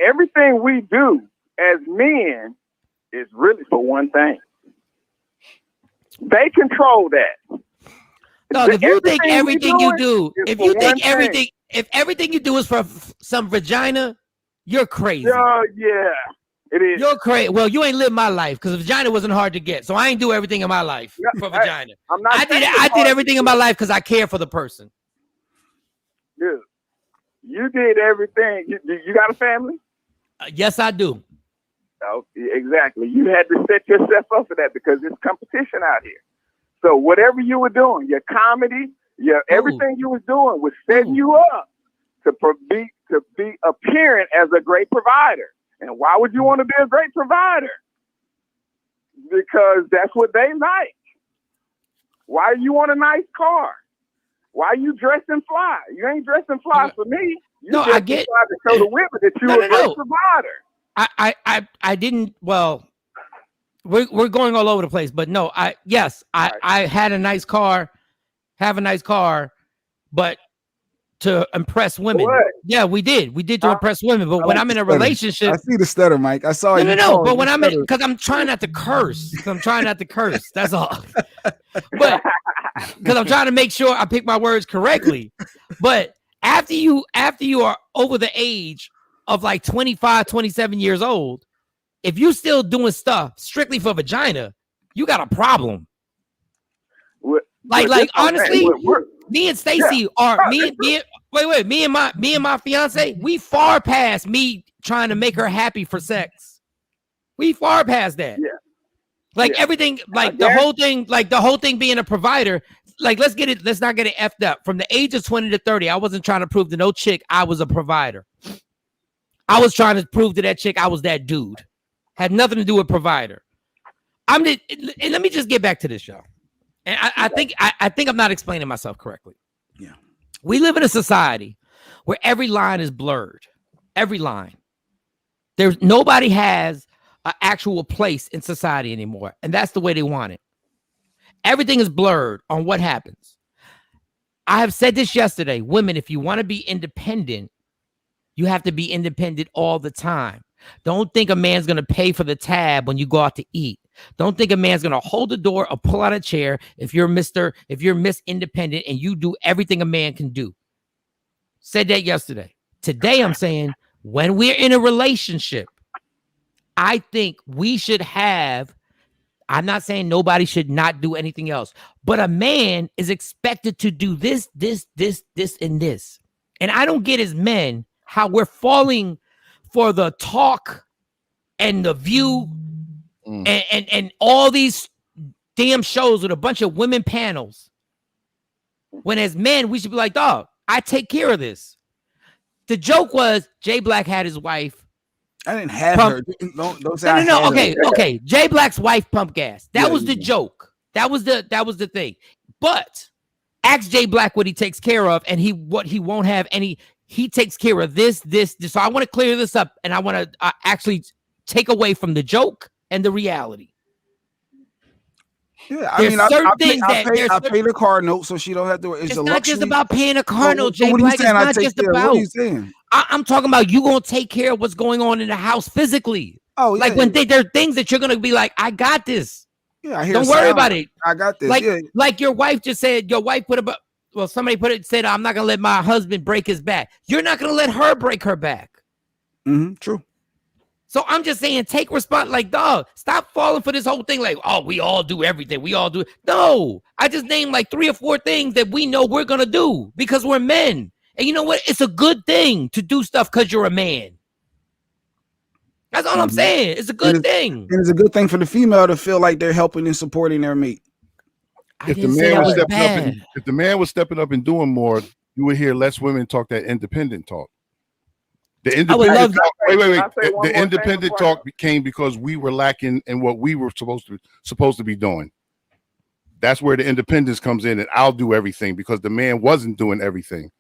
Everything we do as men is really for one thing. They control that.
No, if you think everything you do, if everything you do is for some vagina, you're crazy.
Oh yeah, it is.
You're crazy. Well, you ain't lived my life because vagina wasn't hard to get, so I ain't do everything in my life for vagina. I did everything in my life because I care for the person.
Dude, you did everything. You got a family?
Yes, I do.
Oh, exactly. You had to set yourself up for that because there's competition out here. So whatever you were doing, your comedy, everything you was doing was setting you up to be appearing as a great provider. And why would you want to be a great provider? Because that's what they like. Why you want a nice car? Why you dressing fly? You ain't dressing fly for me. You just tried to show the women that you were a great provider.
I didn't. Well, we're going all over the place, but no, I had a nice car, have a nice car, but to impress women. What? Yeah, we did to impress women. But when I'm in a relationship,
I see the stutter, Mike. I saw you.
No. But when I'm in, because I'm trying not to curse. That's all. But because I'm trying to make sure I pick my words correctly. But after you are over the age of like 25, 27 years old, if you still doing stuff strictly for vagina, you got a problem. Like honestly, me and Stacy are me and my fiance, we far past me trying to make her happy for sex. We far past that. Yeah. Like everything, like the whole thing being a provider. Like let's not get it effed up. From the age of 20 to 30, I wasn't trying to prove to no chick I was a provider. I was trying to prove to that chick I was that dude. Had nothing to do with provider. And let me just get back to this, y'all. And I think I'm not explaining myself correctly.
Yeah.
We live in a society where every line is blurred. Every line. Nobody has an actual place in society anymore. And that's the way they want it. Everything is blurred on what happens. I have said this yesterday. Women, if you want to be independent, you have to be independent all the time. Don't think a man's going to pay for the tab when you go out to eat. Don't think a man's going to hold the door or pull out a chair if you're Miss Independent and you do everything a man can do. Said that yesterday. Today, I'm saying when we're in a relationship, I think we should have, I'm not saying nobody should not do anything else, but a man is expected to do this, and this. And I don't get as men how we're falling for the talk and the view and all these damn shows with a bunch of women panels. When as men, we should be like, dog, I take care of this. The joke was Jay Black had his wife.
I didn't have her. Don't say
no. Okay. Jay Black's wife pumped gas. That was the joke. That was the thing. But ask Jay Black what he takes care of and what he won't have any. He takes care of this. So I want to clear this up and I want to actually take away from the joke and the reality.
Yeah, I mean, I pay the car note so she don't have to.
It's not just about paying a car note, Jay
Black.
It's not just about. What are you saying? I'm talking about you gonna take care of what's going on in the house physically. Oh, yeah. Like when there are things that you're gonna be like, I got this.
Yeah, I hear.
Don't worry about it.
I got this.
Like your wife just said. Your wife somebody said, I'm not gonna let my husband break his back. You're not gonna let her break her back.
True.
So I'm just saying, take response. Like, dog, stop falling for this whole thing. Like, oh, we all do everything. We all do. No, I just named like 3 or 4 things that we know we're going to do because we're men. And you know what? It's a good thing to do stuff because you're a man. That's all I'm saying. It's a good thing.
And it's a good thing for the female to feel like they're helping and supporting their mate.
If the man was stepping up and doing more, you would hear less women talk that independent talk. The independent talk, The independent talk came because we were lacking in what we were supposed to be doing. That's where the independence comes in, and I'll do everything because the man wasn't doing everything.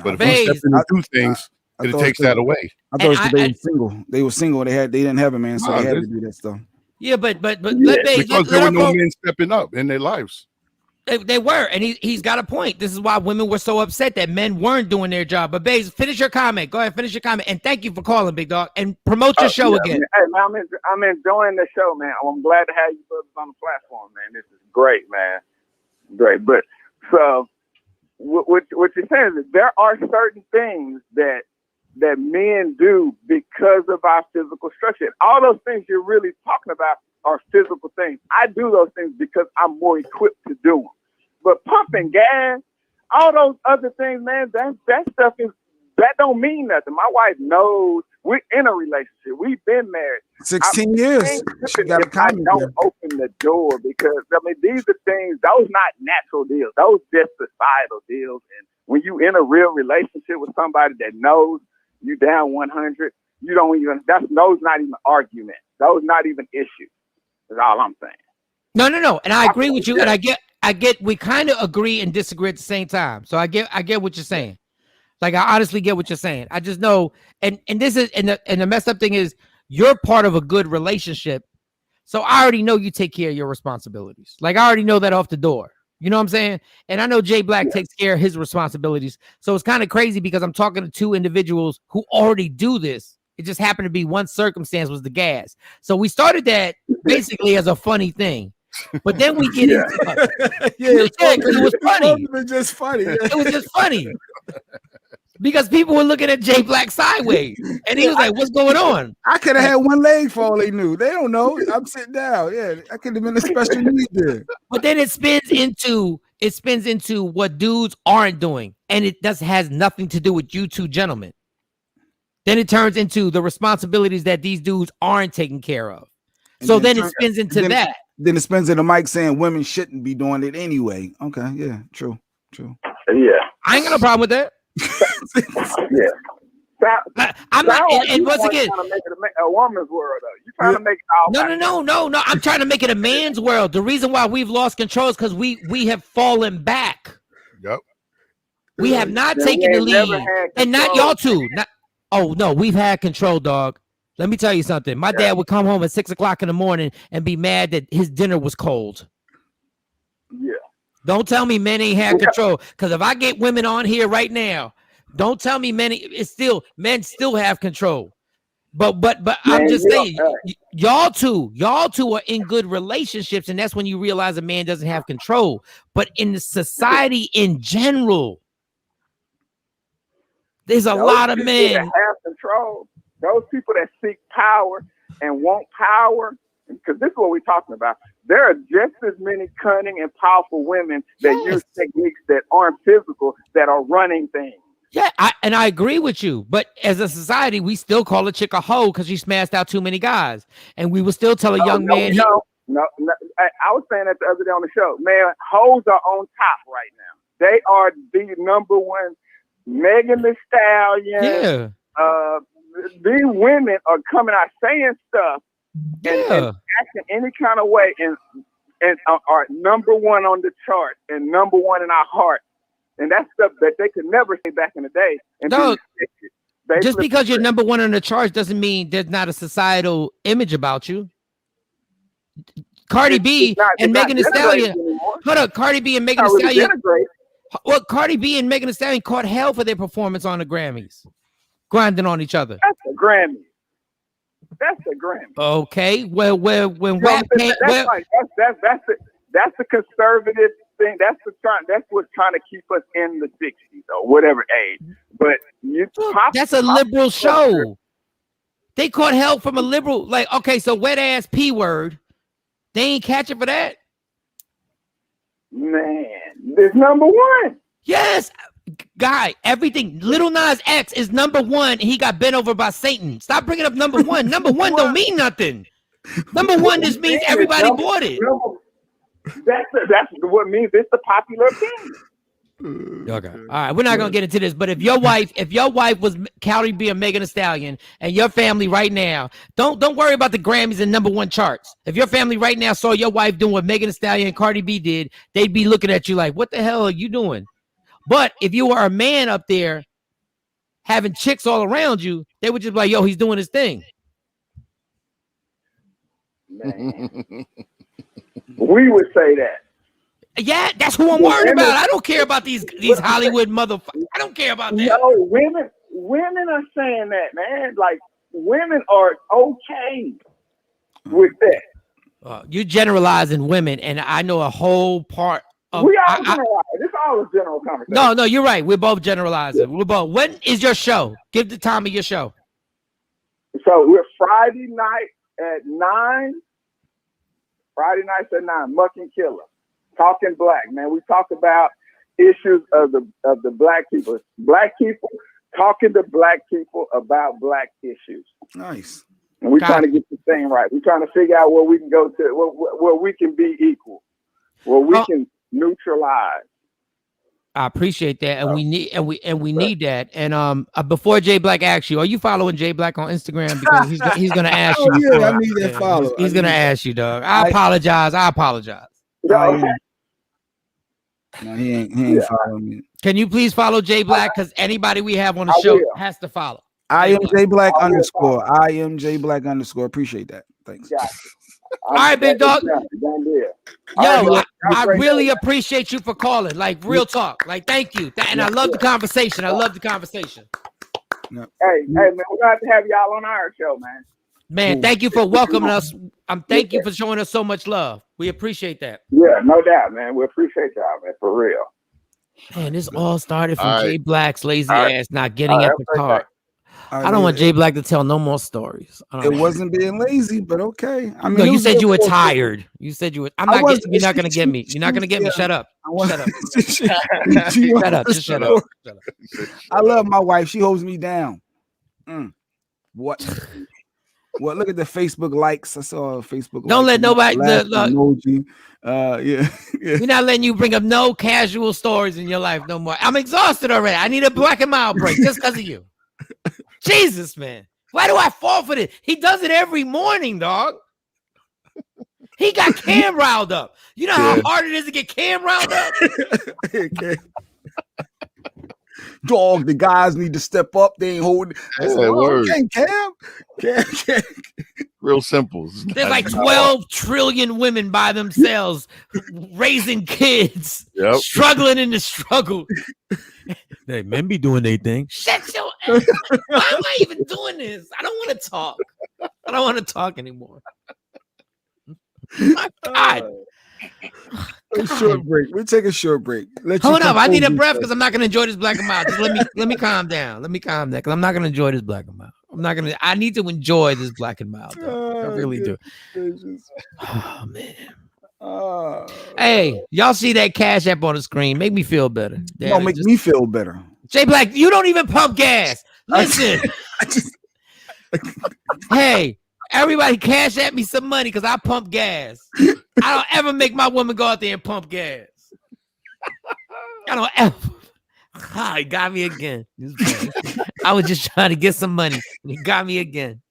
But if we step in and do things, it takes that away.
I thought they were single. They were single. They didn't have a man, so they had to do that stuff.
Yeah, but
because there were no men stepping up in their lives.
They were, and he's got a point. This is why women were so upset that men weren't doing their job. But Baze, finish your comment. Go ahead, finish your comment, and thank you for calling, big dog, and promote your show again.
Hey, man, I'm enjoying the show, man. I'm glad to have you brothers on the platform, man. This is great, man. Great, but so what you're saying is that there are certain things that men do because of our physical structure. All those things you're really talking about are physical things. I do those things because I'm more equipped to do them. But pumping gas, all those other things, man, that stuff that don't mean nothing. My wife knows we're in a relationship. We've been married
16 years. She got
I don't open the door because these are things. Those not natural deals. Those just societal deals. And when you in a real relationship with somebody that knows you down 100, you don't even. Those not even arguments. Those not even issues. Is all I'm saying.
No. And I agree with you. And I get we kind of agree and disagree at the same time. So I get what you're saying. Like, I honestly get what you're saying. I just know, and this is, and the messed up thing is, you're part of a good relationship. So I already know you take care of your responsibilities. Like, I already know that off the door. You know what I'm saying? And I know Jay Black takes care of his responsibilities. So it's kind of crazy because I'm talking to two individuals who already do this. It just happened to be one circumstance was the gas. So we started that basically as a funny thing. But then we get into because it was funny.
Just funny.
It was just funny. Because people were looking at Jay Black sideways. And he was like, what's going on?
I could have had one leg for all they knew. They don't know. I'm sitting down. Yeah, I could have been a special need there.
But then it spins into what dudes aren't doing. And it has nothing to do with you two gentlemen. Then it turns into the responsibilities that these dudes aren't taking care of. And so then it spins into that.
Then it spins into Mike saying women shouldn't be doing it anyway. Okay, yeah, true.
Yeah.
I ain't got no problem with that. I'm not, and once again,
trying to make it a woman's world, though. You're trying to make it all.
No. I'm trying to make it a man's world. The reason why we've lost control is because we have fallen back.
Yep.
We have not taken the lead, and not y'all two. We've had control, dog. Let me tell you something. My dad would come home at 6 o'clock in the morning and be mad that his dinner was cold.
Yeah.
Don't tell me men ain't had control. Because if I get women on here right now, don't tell me men still have control. But I'm just saying, y'all two are in good relationships, and that's when you realize a man doesn't have control. But in the society in general, there's a lot of men
that have control. Those people that seek power and want power, because this is what we're talking about. There are just as many cunning and powerful women that use techniques that aren't physical that are running things.
Yeah, I agree with you. But as a society, we still call a chick a hoe because she smashed out too many guys. And we will still tell a young man.
No. I was saying that the other day on the show. Man, hoes are on top right now. They are the number one. Megan Thee Stallion.
Yeah.
These women are coming out saying stuff and acting any kind of way and are number one on the chart and number one in our heart. And that's stuff that they could never say back in the day. And
just because you're number one on the charts doesn't mean there's not a societal image about you. Cardi B and Megan Thee Stallion. Hold up, Cardi B and Megan Thee Stallion. Well, Cardi B and Megan Thee Stallion caught hell for their performance on the Grammys, grinding on each other.
That's a Grammy.
Okay, when WAP came,
that's the conservative thing. That's what's trying to keep us in the 60s or whatever age. But
that's a liberal show. They caught hell from a liberal. Like, okay, so wet ass P word. They ain't catching for that.
Man, there's number one.
Yes, guy. Everything. Lil Nas X is number one, and he got bent over by Satan. Stop bringing up number one. Number one don't mean nothing. Number one just means everybody bought it.
That's what means it's the popular opinion.
Okay. All right. We're not gonna get into this, but if your wife was Cardi B and Megan Thee Stallion, and your family right now, don't worry about the Grammys and number one charts. If your family right now saw your wife doing what Megan Thee Stallion and Cardi B did, they'd be looking at you like, "What the hell are you doing?" But if you were a man up there having chicks all around you, they would just be like, "Yo, he's doing his thing."
Man. We would say that.
Yeah, that's who I'm worried about. I don't care about these Hollywood motherfuckers. I don't care about that.
No, women are saying that, man. Like, women are okay with that.
You're generalizing women, and I know a whole part of.
We all generalize. It's all a general conversation.
No, you're right. We're both generalizing. We're both. When is your show? Give the time of your show.
So we're Friday night at 9. Friday nights at 9. Muck and Killer. Talking Black, man. We talk about issues of the black people. Black people talking to black people about black issues.
Nice.
And we're trying to get the thing right. We're trying to figure out where we can go to, where we can be equal, where we can neutralize.
I appreciate that, and we need that. And before Jay Black asks you, are you following Jay Black on Instagram? Because he's gonna ask you.
Yeah, I need that follow.
He's gonna ask you, dog. I apologize.
Yeah.
No, he ain't following me.
Can you please follow Jay Black? Because anybody we have on the show has to follow.
I am Jay Black underscore. I am Jay Black underscore. Appreciate that. Thanks.
All right, big dog. Yo, I really appreciate you for calling. Like real talk. Like thank you. And I love the conversation.
Hey, man, we're glad to have y'all on our show, man.
Man, thank you for welcoming us. Thank you for showing us so much love. We appreciate that.
Yeah, no doubt, man. We appreciate y'all, man, for real.
Man, this all started from Jay Black's lazy ass not getting at the car. I don't want Jay Black to tell no more stories.
It wasn't being lazy, but okay. I mean,
no, you said you were tired. You said you were. You're not gonna get me. You're not gonna get me. Shut up. Shut up. Shut up. Just shut up.
I love my wife. She holds me down. What? Well, look at the Facebook likes. I saw a Facebook.
Don't let nobody.
Emoji. Yeah.
We're not letting you bring up no casual stories in your life no more. I'm exhausted already. I need a Black and Mild break just because of you. Jesus, man. Why do I fall for this? He does it every morning, dog. He got Cam riled up. You know how hard it is to get Cam riled up?
Dog, the guys need to step up. They ain't holding. Cam.
Real simple.
There's like 12 trillion women by themselves raising kids, struggling in the struggle. Hey, men be doing their thing. Shut your ass. Why am I even doing this? I don't want to talk. I don't want to talk anymore. My God.
A short break. We'll take a short break.
Hold up. I need a breath because I'm not going to enjoy this Black and Mild. Just let me calm down. Let me calm down because I'm not going to enjoy this Black and Mild. I need to enjoy this Black and Mild. I really do. Oh, man. Hey, y'all see that Cash App on the screen? Make me feel better.
Don't make me feel better.
Jay Black, you don't even pump gas. Listen. Hey, everybody Cash App me some money because I pump gas. I don't ever make my woman go out there and pump gas. I don't ever. He got me again. I was just trying to get some money. And he got me again.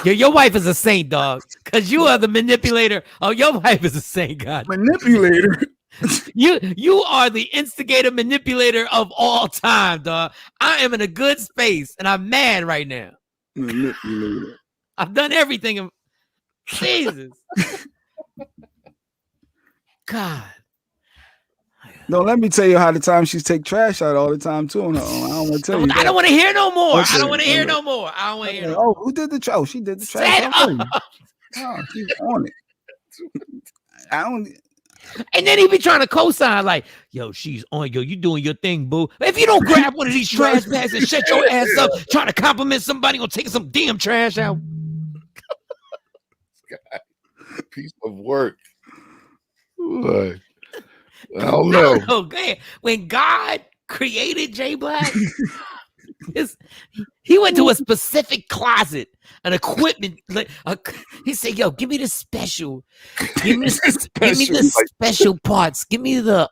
Your wife is a saint, dog. Because you are the manipulator. Oh, your wife is a saint, God.
Manipulator.
You are the instigator manipulator of all time, dog. I am in a good space, and I'm mad right now.
Manipulator.
I've done everything. Jesus. God.
No, let me tell you how the time she's take trash out all the time too. No, I don't want to tell you.
I don't want to hear no more. Okay. I don't want to hear no more. I don't want to hear.
Oh, who did the trash? Oh, she did the trash. Oh, she's on it. I don't.
And then he be trying to co-sign like, yo, she's on. Yo, you doing your thing, boo. If you don't grab one of these trash bags and shut your ass up, trying to compliment somebody or taking some damn trash out.
Piece of work. I don't know.
When God created Jay Black, he went to a specific closet, an equipment. He said, "Yo, give me the special, give me the special parts. Give me the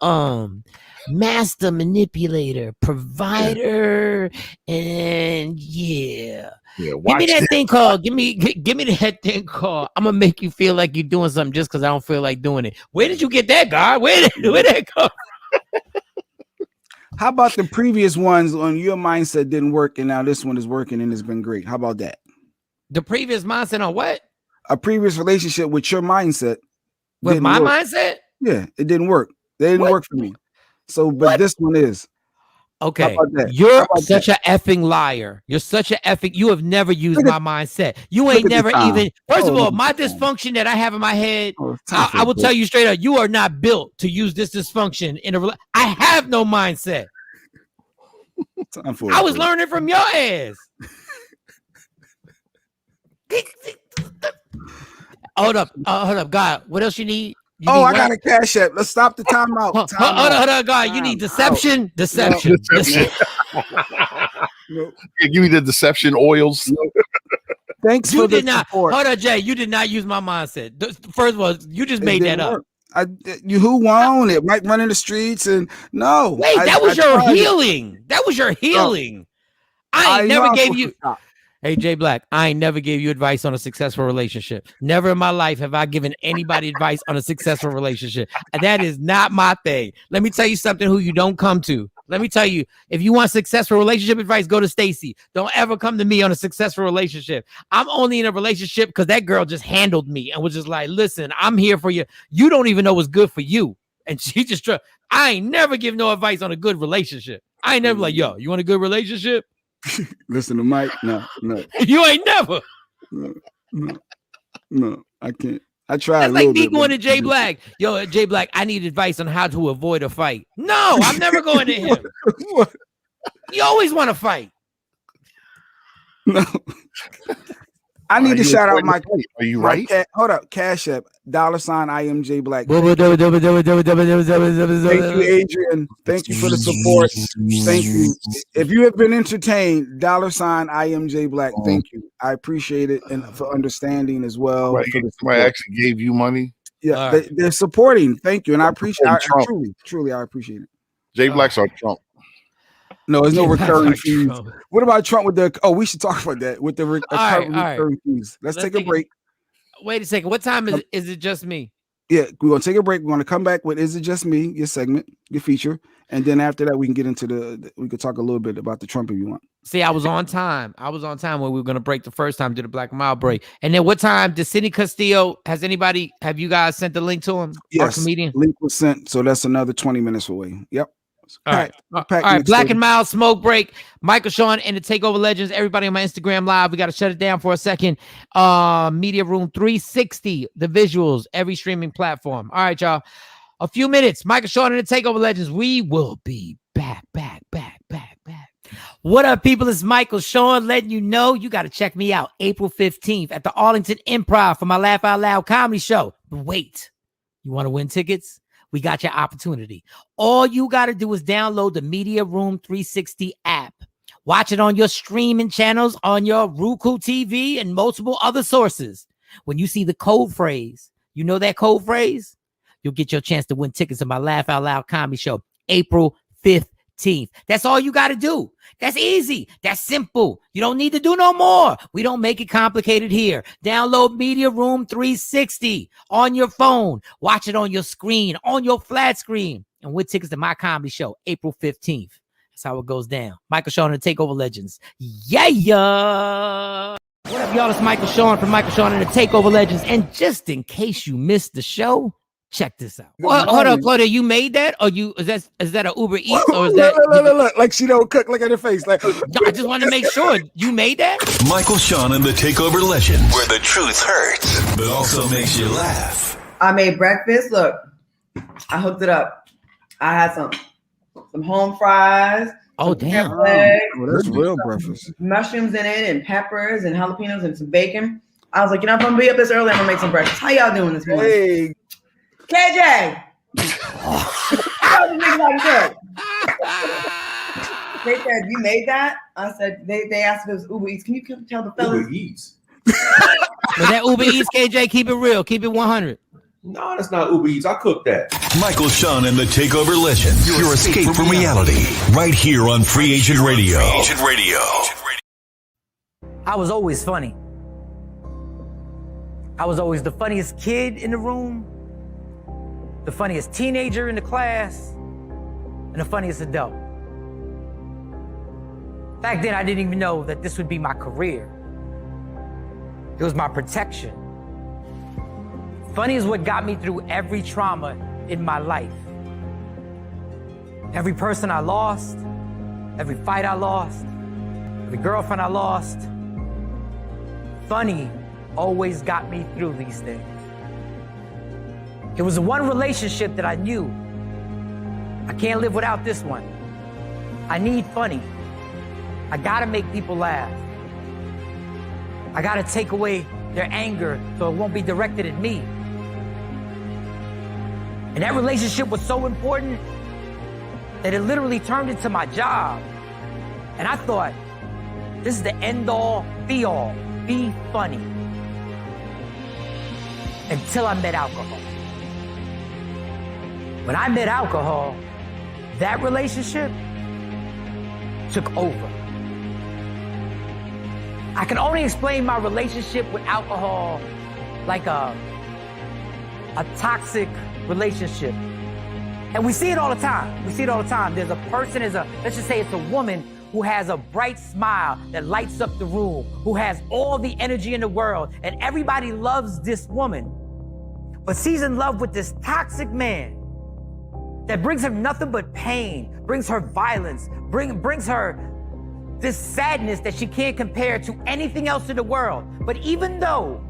master manipulator, provider, and give me that thing called. Give me that thing called. I'm gonna make you feel like you're doing something just because I don't feel like doing it. Where did you get that, God? Where did that go?
How about the previous ones on your mindset didn't work, and now this one is working and it's been great? How about that?
The previous mindset on what?
A previous relationship with your mindset.
With my mindset?
Yeah, it didn't work. They didn't work for me. So, but this one is.
Okay, you're such an effing liar. You're such an effing. You have never used my mindset. You ain't never even. First of all, my dysfunction that I have in my head, I will tell you straight up. You are not built to use this dysfunction in a. I have no mindset. I was learning from your ass. Hold up, God. What else you need?
I got a Cash App. Let's stop the timeout.
Hold on, God. You need deception. Deception.
No. Give me the deception oils.
No. Thanks
you
for
did
the
not.
support.
Hold on, Jay. You did not use my mindset. First of all, you just made that up.
Who won it? Might run in the streets and no.
Wait, that was your healing. That was your healing. I ain't never gave you. Hey, Jay Black, I ain't never gave you advice on a successful relationship. Never in my life have I given anybody advice on a successful relationship. And that is not my thing. Let me tell you something who you don't come to. Let me tell you, if you want successful relationship advice, go to Stacy. Don't ever come to me on a successful relationship. I'm only in a relationship because that girl just handled me and was just like, listen, I'm here for you. You don't even know what's good for you. And she just, I ain't never give no advice on a good relationship. I ain't never like, yo, you want a good relationship?
Listen to Mike. No.
You ain't never.
No, I can't. I tried.
That's like me going to Jay Black. Yo, Jay Black, I need advice on how to avoid a fight. No, I'm never going to him.
What?
You always want to fight.
No. I need to shout out my.
Are you right?
Hold up, Cash App $ I am Jay Black. Thank you, Adrian. Thank you for the support. Thank you. If you have been entertained, $ I am Jay Black. Thank you. I appreciate it and for understanding as well.
Somebody actually gave you money.
Yeah, they're supporting. Thank you, and I appreciate. I truly, I appreciate it.
Jay Black's our Trump.
No, there's no recurring fees. What about Trump with the? Oh, we should talk about that with the recurring fees. Let's take a break.
Wait a second. What time is it? Just me?
Yeah, we're gonna take a break. We're gonna come back with "Is It Just Me?" Your segment, your feature, and then after that, we can get into we could talk a little bit about the Trump if you want.
See, I was on time. when we were gonna break the first time, do the Black Mile break, and then what time did Sidney Castillo? Have you guys sent the link to him?
Yes,
our comedian
link was sent, so that's another 20 minutes away. Yep.
All right. Black and Mild smoke break. Michael Shawn and the TakeOver Legends. Everybody on my Instagram live. We got to shut it down for a second. Media Room 360. The visuals. Every streaming platform. All right, y'all. A few minutes. Michael Shawn and the TakeOver Legends. We will be back. What up, people? It's Michael Shawn letting you know you got to check me out April 15th at the Arlington Improv for my Laugh Out Loud comedy show. But wait, you want to win tickets? We got your opportunity. All you got to do is download the Media Room 360 app. Watch it on your streaming channels, on your Roku TV, and multiple other sources. When you see the code phrase, you know that code phrase? You'll get your chance to win tickets to my Laugh Out Loud comedy show, April 15th. That's all you got to do. That's easy. That's simple. You don't need to do no more. We don't make it complicated here. Download Media Room 360 on your phone. Watch it on your screen, on your flat screen. And win tickets to my comedy show, April 15th. That's how it goes down. Michael Shawn and the TakeOver Legends. Yeah. What up, y'all? It's Michael Shawn from Michael Shawn and the TakeOver Legends. And just in case you missed the show, check this out. Well, hold up, Claudia. You made that, or is that an Uber Eats, or is that?
Look, like she don't cook. Look at her face. Like
I just want to make sure you made that.
Michael Shawn and the TakeOver Legends, where the truth hurts, but also makes you laugh.
I made breakfast. Look, I hooked it up. I had some home fries.
Oh damn!
Well, that's real breakfast.
Mushrooms in it, and peppers, and jalapenos, and some bacon. I was like, if I'm gonna be up this early, I'm gonna make some breakfast. How y'all doing this morning?
Hey.
KJ! They said, you made that? I said, they asked if it was Uber Eats. Can you tell the fellas?
Uber Eats.
Was that Uber Eats, KJ? Keep it real. Keep it 100.
No, that's not Uber Eats. I cooked that.
Michael Shawn and the TakeOver Legends. Your escape from reality. Right here on Free Agent Radio.
I was always funny. I was always the funniest kid in the room, the funniest teenager in the class, and the funniest adult. Back then, I didn't even know that this would be my career. It was my protection. Funny is what got me through every trauma in my life. Every person I lost, every fight I lost, every girlfriend I lost. Funny always got me through these things. It was the one relationship that I knew I can't live without this one. I need funny. I gotta make people laugh. I gotta take away their anger so it won't be directed at me. And that relationship was so important that it literally turned into my job. And I thought, this is the end all, be all, be funny. Until I met alcohol. When I met alcohol, that relationship took over. I can only explain my relationship with alcohol like a toxic relationship. And we see it all the time. We see it all the time. There's a person, let's just say it's a woman who has a bright smile that lights up the room, who has all the energy in the world, and everybody loves this woman. But she's in love with this toxic man that brings her nothing but pain, brings her violence, brings her this sadness that she can't compare to anything else in the world. But even though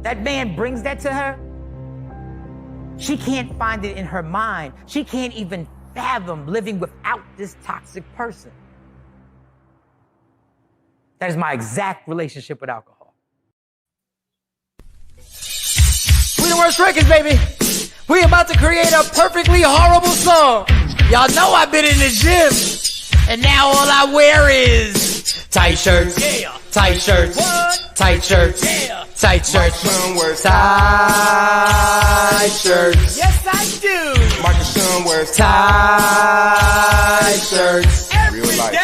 that man brings that to her, she can't find it in her mind. She can't even fathom living without this toxic person. That is my exact relationship with alcohol.
We the worst records, baby. We about to create a perfectly horrible song. Y'all know I've been in the gym, and now all I wear is tight shirts, tight shirts, tight shirts, tight shirts, tight shirts. Yes, I do.
Michael Shawn wears
tight shirts every day.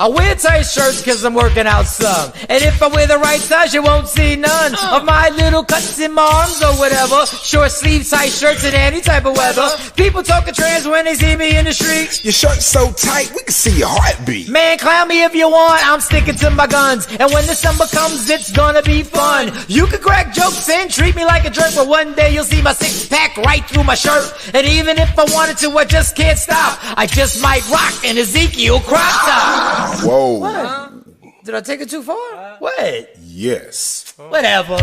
I wear tight shirts because I'm working out some. And if I wear the right size, you won't see none of my little cuts in my arms or whatever. Short sleeve tight shirts in any type of weather. People talking trans when they see me in the street.
Your shirt's so tight, we can see your heartbeat.
Man, clown me if you want, I'm sticking to my guns. And when the summer comes, it's gonna be fun. You can crack jokes and treat me like a jerk, but one day you'll see my six-pack right through my shirt. And even if I wanted to, I just can't stop. I just might rock an Ezekiel crop top.
Whoa.
What? Did I take it too far? What?
Yes.
Whatever.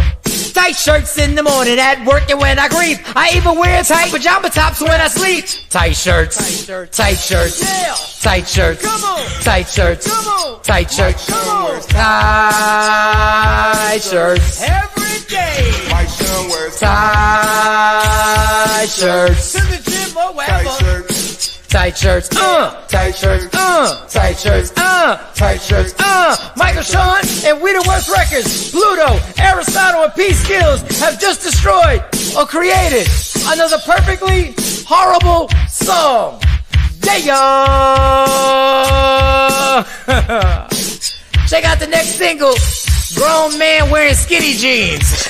Tight shirts in the morning at work and when I grieve. I even wear tight pajama tops when I sleep. Tight shirts. Tight shirts. Yeah. Tight shirts. Come on. Tight shirts. Come on. Tight shirts. Come on. Tight shirts. Every day.
Mike Shawn wears
tight shirts. To the gym or wherever.
tight shirts.
Tight shirts, tight shirts, tight shirts, tight shirts, Michael Shawn and We the Worst Records, Pluto, Aristotle, and P Skills have just destroyed or created another perfectly horrible song. Yeah! Check out the next single, Grown Man Wearing Skinny Jeans.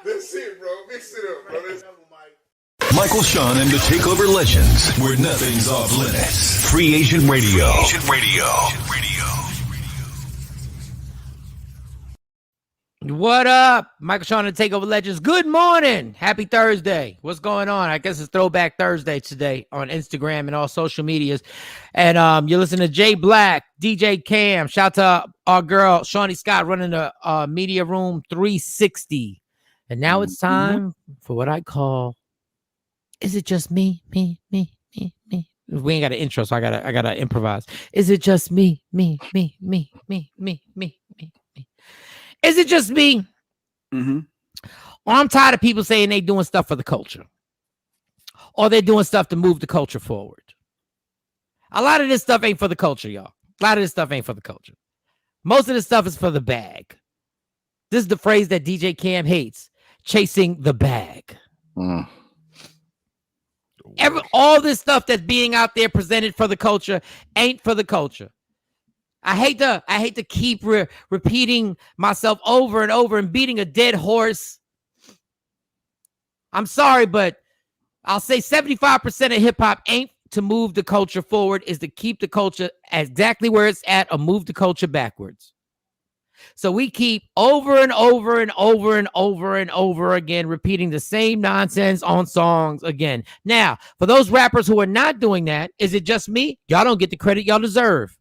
That's it, bro. Mix it up, bro.
Michael Shawn and the TakeOver Legends, where nothing's off limits. Free Agent Radio. Free Agent Radio.
What up? Michael Shawn and the TakeOver Legends. Good morning. Happy Thursday. What's going on? I guess it's Throwback Thursday today on Instagram and all social medias. And you're listening to Jay Black, DJ Cam. Shout out to our girl, Shawnee Scott, running the Media Room 360. And now it's time for what I call, is it just me? Me. We ain't got an intro, so I gotta improvise. Is it just me? Me. Is it just me?
Mm-hmm.
Or I'm tired of people saying they doing stuff for the culture. Or they're doing stuff to move the culture forward. A lot of this stuff ain't for the culture, y'all. A lot of this stuff ain't for the culture. Most of this stuff is for the bag. This is the phrase that DJ Cam hates. Chasing the bag. All this stuff that's being out there presented for the culture ain't for the culture. I hate to keep repeating myself over and over and beating a dead horse. I'm sorry, but I'll say 75% of hip hop ain't to move the culture forward, is to keep the culture exactly where it's at or move the culture backwards. So we keep over and over and over and over and over again repeating the same nonsense on songs again. Now, for those rappers who are not doing that, is it just me? Y'all don't get the credit y'all deserve.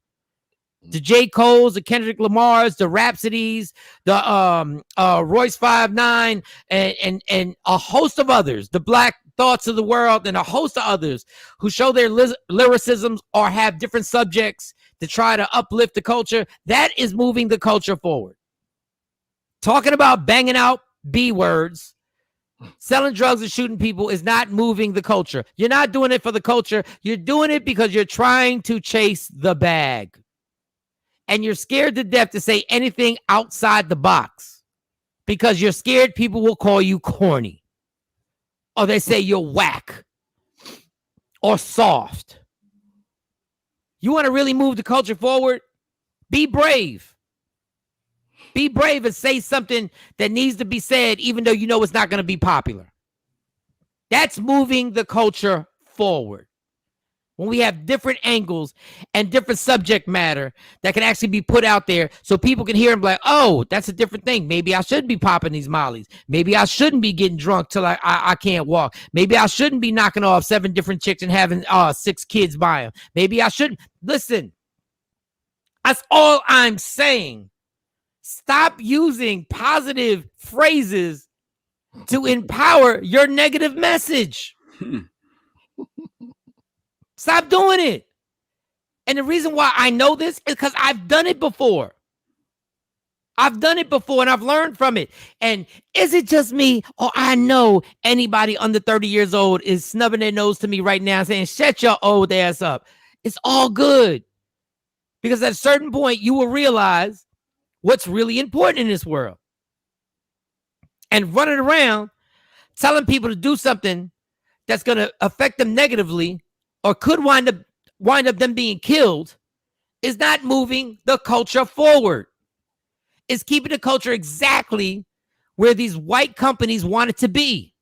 The J. Cole's, the Kendrick Lamar's, the Rhapsodies, the Royce 5'9", and a host of others, the Black Thoughts of the world, and a host of others who show their lyricisms or have different subjects to try to uplift the culture. That is moving the culture forward. Talking about banging out B words, selling drugs and shooting people is not moving the culture. You're not doing it for the culture. You're doing it because you're trying to chase the bag. And you're scared to death to say anything outside the box because you're scared people will call you corny or they say you're whack. or soft. You want to really move the culture forward? Be brave. Be brave and say something that needs to be said, even though you know it's not going to be popular. That's moving the culture forward. When we have different angles and different subject matter that can actually be put out there so people can hear and be like, oh, that's a different thing. Maybe I shouldn't be popping these mollies. Maybe I shouldn't be getting drunk till I can't walk. Maybe I shouldn't be knocking off 7 different chicks and having 6 kids by them. Maybe I shouldn't. Listen, that's all I'm saying. Stop using positive phrases to empower your negative message. Stop doing it. And the reason why I know this is because I've done it before. I've done it before and I've learned from it. And is it just me, or I know anybody under 30 years old is snubbing their nose to me right now saying, shut your old ass up. It's all good. Because at a certain point, you will realize what's really important in this world. And running around telling people to do something that's going to affect them negatively or could wind up them being killed is not moving the culture forward. It's keeping the culture exactly where these white companies want it to be.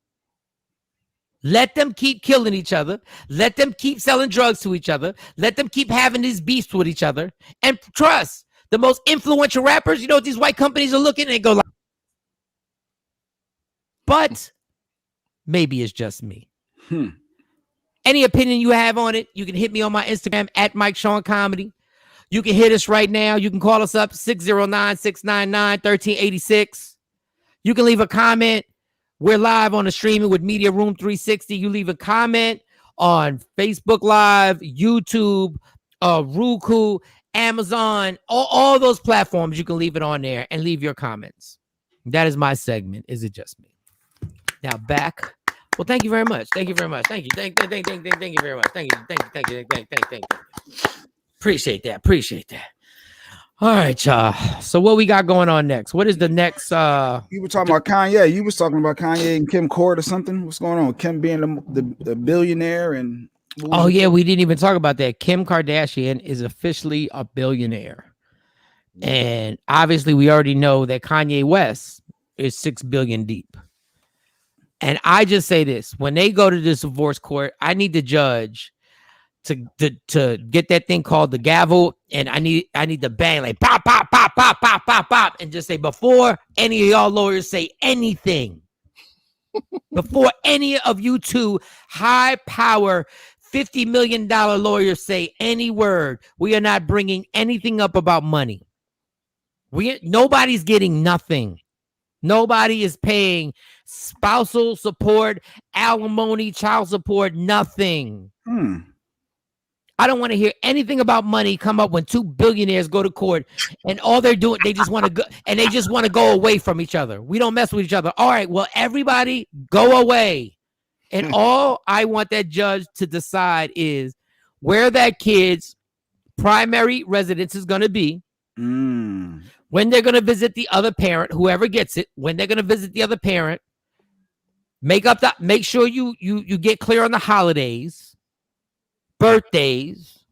Let them keep killing each other. Let them keep selling drugs to each other. Let them keep having these beefs with each other. And trust, the most influential rappers, you know what these white companies are looking and they go like, but maybe it's just me. Any opinion you have on it, you can hit me on my Instagram at Mike Shawn Comedy. You can hit us right now. You can call us up 609-699-1386. You can leave a comment. We're live on the streaming with Media Room 360. You leave a comment on Facebook Live, YouTube, Roku, Amazon, all those platforms. You can leave it on there and leave your comments. That is my segment. Is it just me? Now back. Well, thank you very much. Thank you very much. Thank you. Thank you very much. Thank you. Appreciate that. All right, y'all. So what we got going on next? What is the next?
You were talking about Kanye. You was talking about Kanye and Kim Court or something. What's going on? Kim being the billionaire and.
Oh yeah, we didn't even talk about that. Kim Kardashian is officially a billionaire, and obviously we already know that Kanye West is $6 billion deep. And I just say this: when they go to this divorce court, I need the judge to get that thing called the gavel, and I need the bang, like pop, pop, pop, pop, pop, pop, pop, and just say, before any of y'all lawyers say anything, before any of you two high power $50 million lawyers say any word, we are not bringing anything up about money. Nobody's getting nothing. Nobody is paying spousal support, alimony, child support, nothing. I don't want to hear anything about money come up when 2 billionaires go to court and all they're doing, they just want to go and they just want to go away from each other. We don't mess with each other. All right, well, everybody go away. And all I want that judge to decide is where that kid's primary residence is going to be. When they're going to visit the other parent, whoever gets it, when they're going to visit the other parent, make sure you get clear on the holidays, birthdays,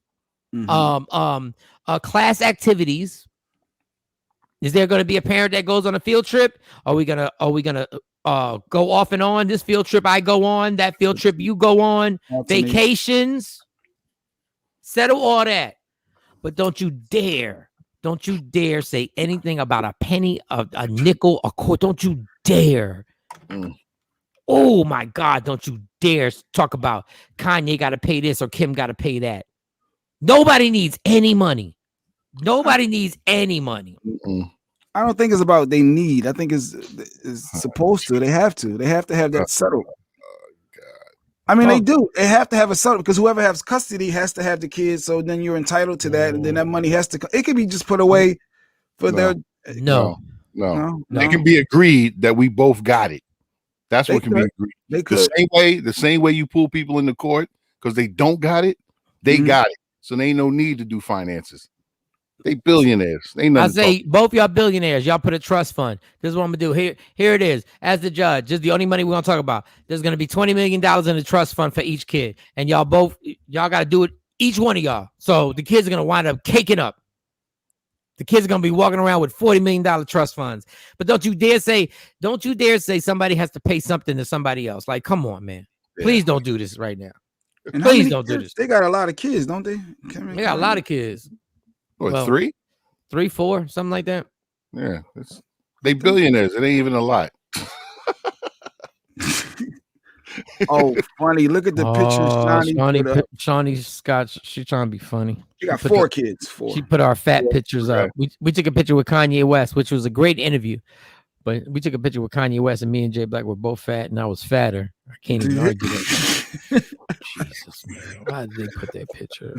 class activities. Is there going to be a parent that goes on a field trip? Are we gonna go off and on? This field trip I go on, that field trip you go on, vacations, settle all that. But don't you dare say anything about a penny, a nickel, a quarter. Don't you dare. Oh my God, don't you dare talk about Kanye got to pay this or Kim got to pay that. Nobody needs any money. Nobody needs any money.
I don't think it's about they need. I think it's supposed to. They have to. They have to have that settled. I mean, they do. They have to have a settled because whoever has custody has to have the kids. So then you're entitled to that, and then that money has to. It can be just put away for their.
No. It can be agreed that we both got it. That's what can be agreed.
They could.
The same way you pull people into court because they don't got it, they got it. So there ain't no need to do finances. They billionaires. Ain't
I
nothing.
say both y'all billionaires. Y'all put a trust fund. This is what I'm gonna do. Here it is. As the judge, this is the only money we're gonna talk about. There's gonna be $20 million in the trust fund for each kid, and y'all gotta do it. Each one of y'all. So the kids are gonna wind up caking up. The kids are gonna be walking around with $40 million trust funds. But don't you dare say somebody has to pay something to somebody else. Like, come on, man. Yeah. Please don't do this right now.
And
please don't do this.
They got a lot of kids, don't they?
They got a lot of kids.
What, 3?
3, 4, something like that.
Yeah, they billionaires. It ain't even a lot.
Oh, funny! Look at the pictures.
Shawnee Scott. She's trying to be funny.
She got 4 kids. 4.
She put our fat pictures up. We took a picture with Kanye West, which was a great interview. But we took a picture with Kanye West, and me and Jay Black were both fat, and I was fatter. I can't even argue that. Jesus, man! Why did they put that picture?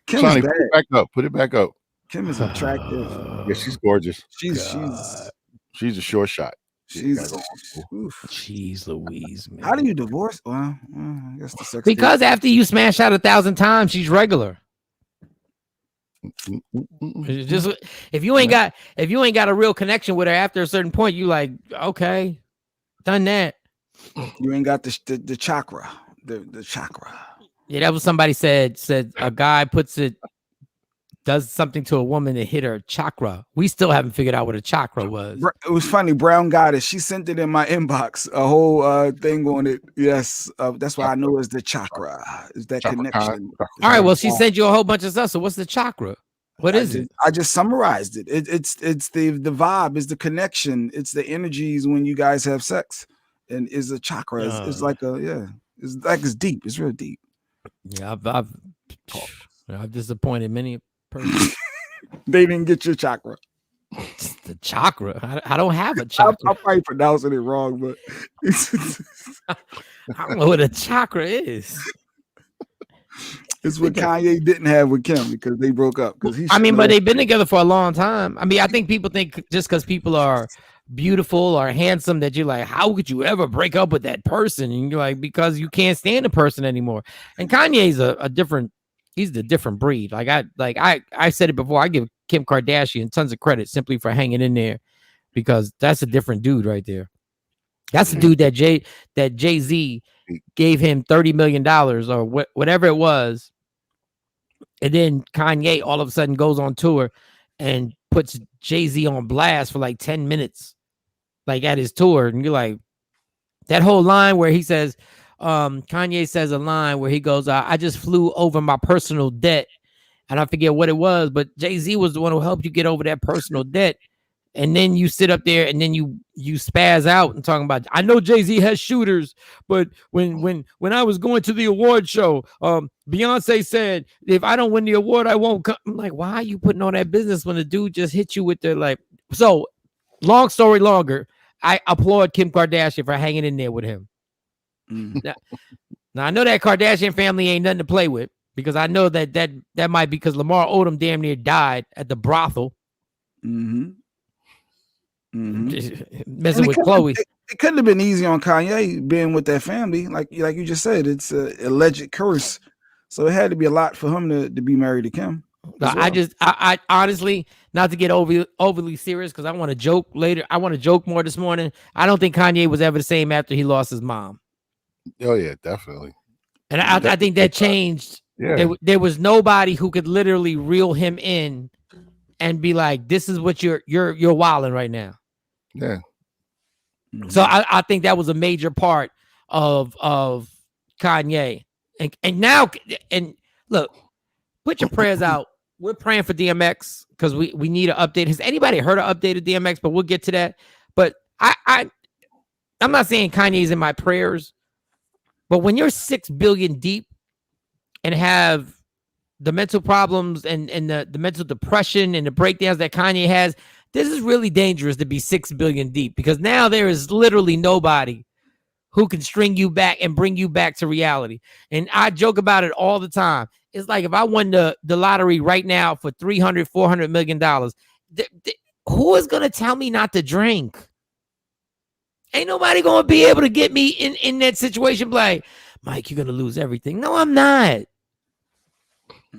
Shawnee, put it back up. Put it back up.
Kim is attractive.
Yeah, she's gorgeous.
She's
a sure shot.
Jeez Louise, man.
How do you divorce? Well, I guess the sex.
Because after you smash out 1,000 times, she's regular. Just if you ain't got a real connection with her after a certain point, you like, okay, done that.
You ain't got the chakra. The chakra.
Yeah, that was somebody said a guy does something to a woman that hit her chakra. We still haven't figured out what a chakra was.
It was funny. Brown Goddess. She sent it in my inbox. A whole thing on it. Yes, that's why I know it's the chakra. Is that connection?
All right. Well, she sent you a whole bunch of stuff. So what's the chakra? What is it?
I just summarized it. It's the vibe. Is the connection. It's the energies when you guys have sex, and is the chakra. It's like it's deep. It's real deep.
Yeah, I've disappointed many.
They didn't get your chakra.
The chakra. I don't have a chakra.
I'm probably pronouncing it wrong, but
I don't know what a chakra is.
It's what Kanye didn't have with Kim because they broke up. But
they've been together for a long time. I mean, I think people think just because people are beautiful or handsome that you're like, how could you ever break up with that person? And you're like, because you can't stand the person anymore. And Kanye's a different. He's the different breed. I said it before. I give Kim Kardashian tons of credit simply for hanging in there because that's a different dude right there. That's the dude that Jay-Z gave him $30 million or whatever it was. And then Kanye all of a sudden goes on tour and puts Jay-Z on blast for like 10 minutes, like at his tour. And you're like, that whole line where he says, Kanye says a line where he goes, I just flew over my personal debt. And I forget what it was, but Jay-Z was the one who helped you get over that personal debt. And then you sit up there and then you spaz out and talking about, I know Jay-Z has shooters, but when I was going to the award show, Beyonce said, if I don't win the award, I won't come. I'm like, why are you putting on that business when the dude just hit you with the like? So long story longer, I applaud Kim Kardashian for hanging in there with him. Now I know that Kardashian family ain't nothing to play with because I know that might be because Lamar Odom damn near died at the brothel. Messing with Chloe.
It couldn't have been easy on Kanye being with that family. Like you just said, it's an alleged curse. So it had to be a lot for him to be married to Kim.
Well. I honestly, not to get overly serious because I want to joke later. I want to joke more this morning. I don't think Kanye was ever the same after he lost his mom.
Oh yeah, definitely.
And I think that changed. Yeah. There was nobody who could literally reel him in and be like, "This is what you're wilding right now."
Yeah.
So I think that was a major part of Kanye. And now look, put your prayers out. We're praying for DMX because we need an update. Has anybody heard of updated DMX? But we'll get to that. But I'm not saying Kanye's in my prayers. But when you're 6 billion deep and have the mental problems and the mental depression and the breakdowns that Kanye has, this is really dangerous to be 6 billion deep because now there is literally nobody who can string you back and bring you back to reality. And I joke about it all the time. It's like if I won the lottery right now for $300-400 million, who is going to tell me not to drink? Ain't nobody going to be able to get me in that situation. Like, Mike, you're going to lose everything. No, I'm not.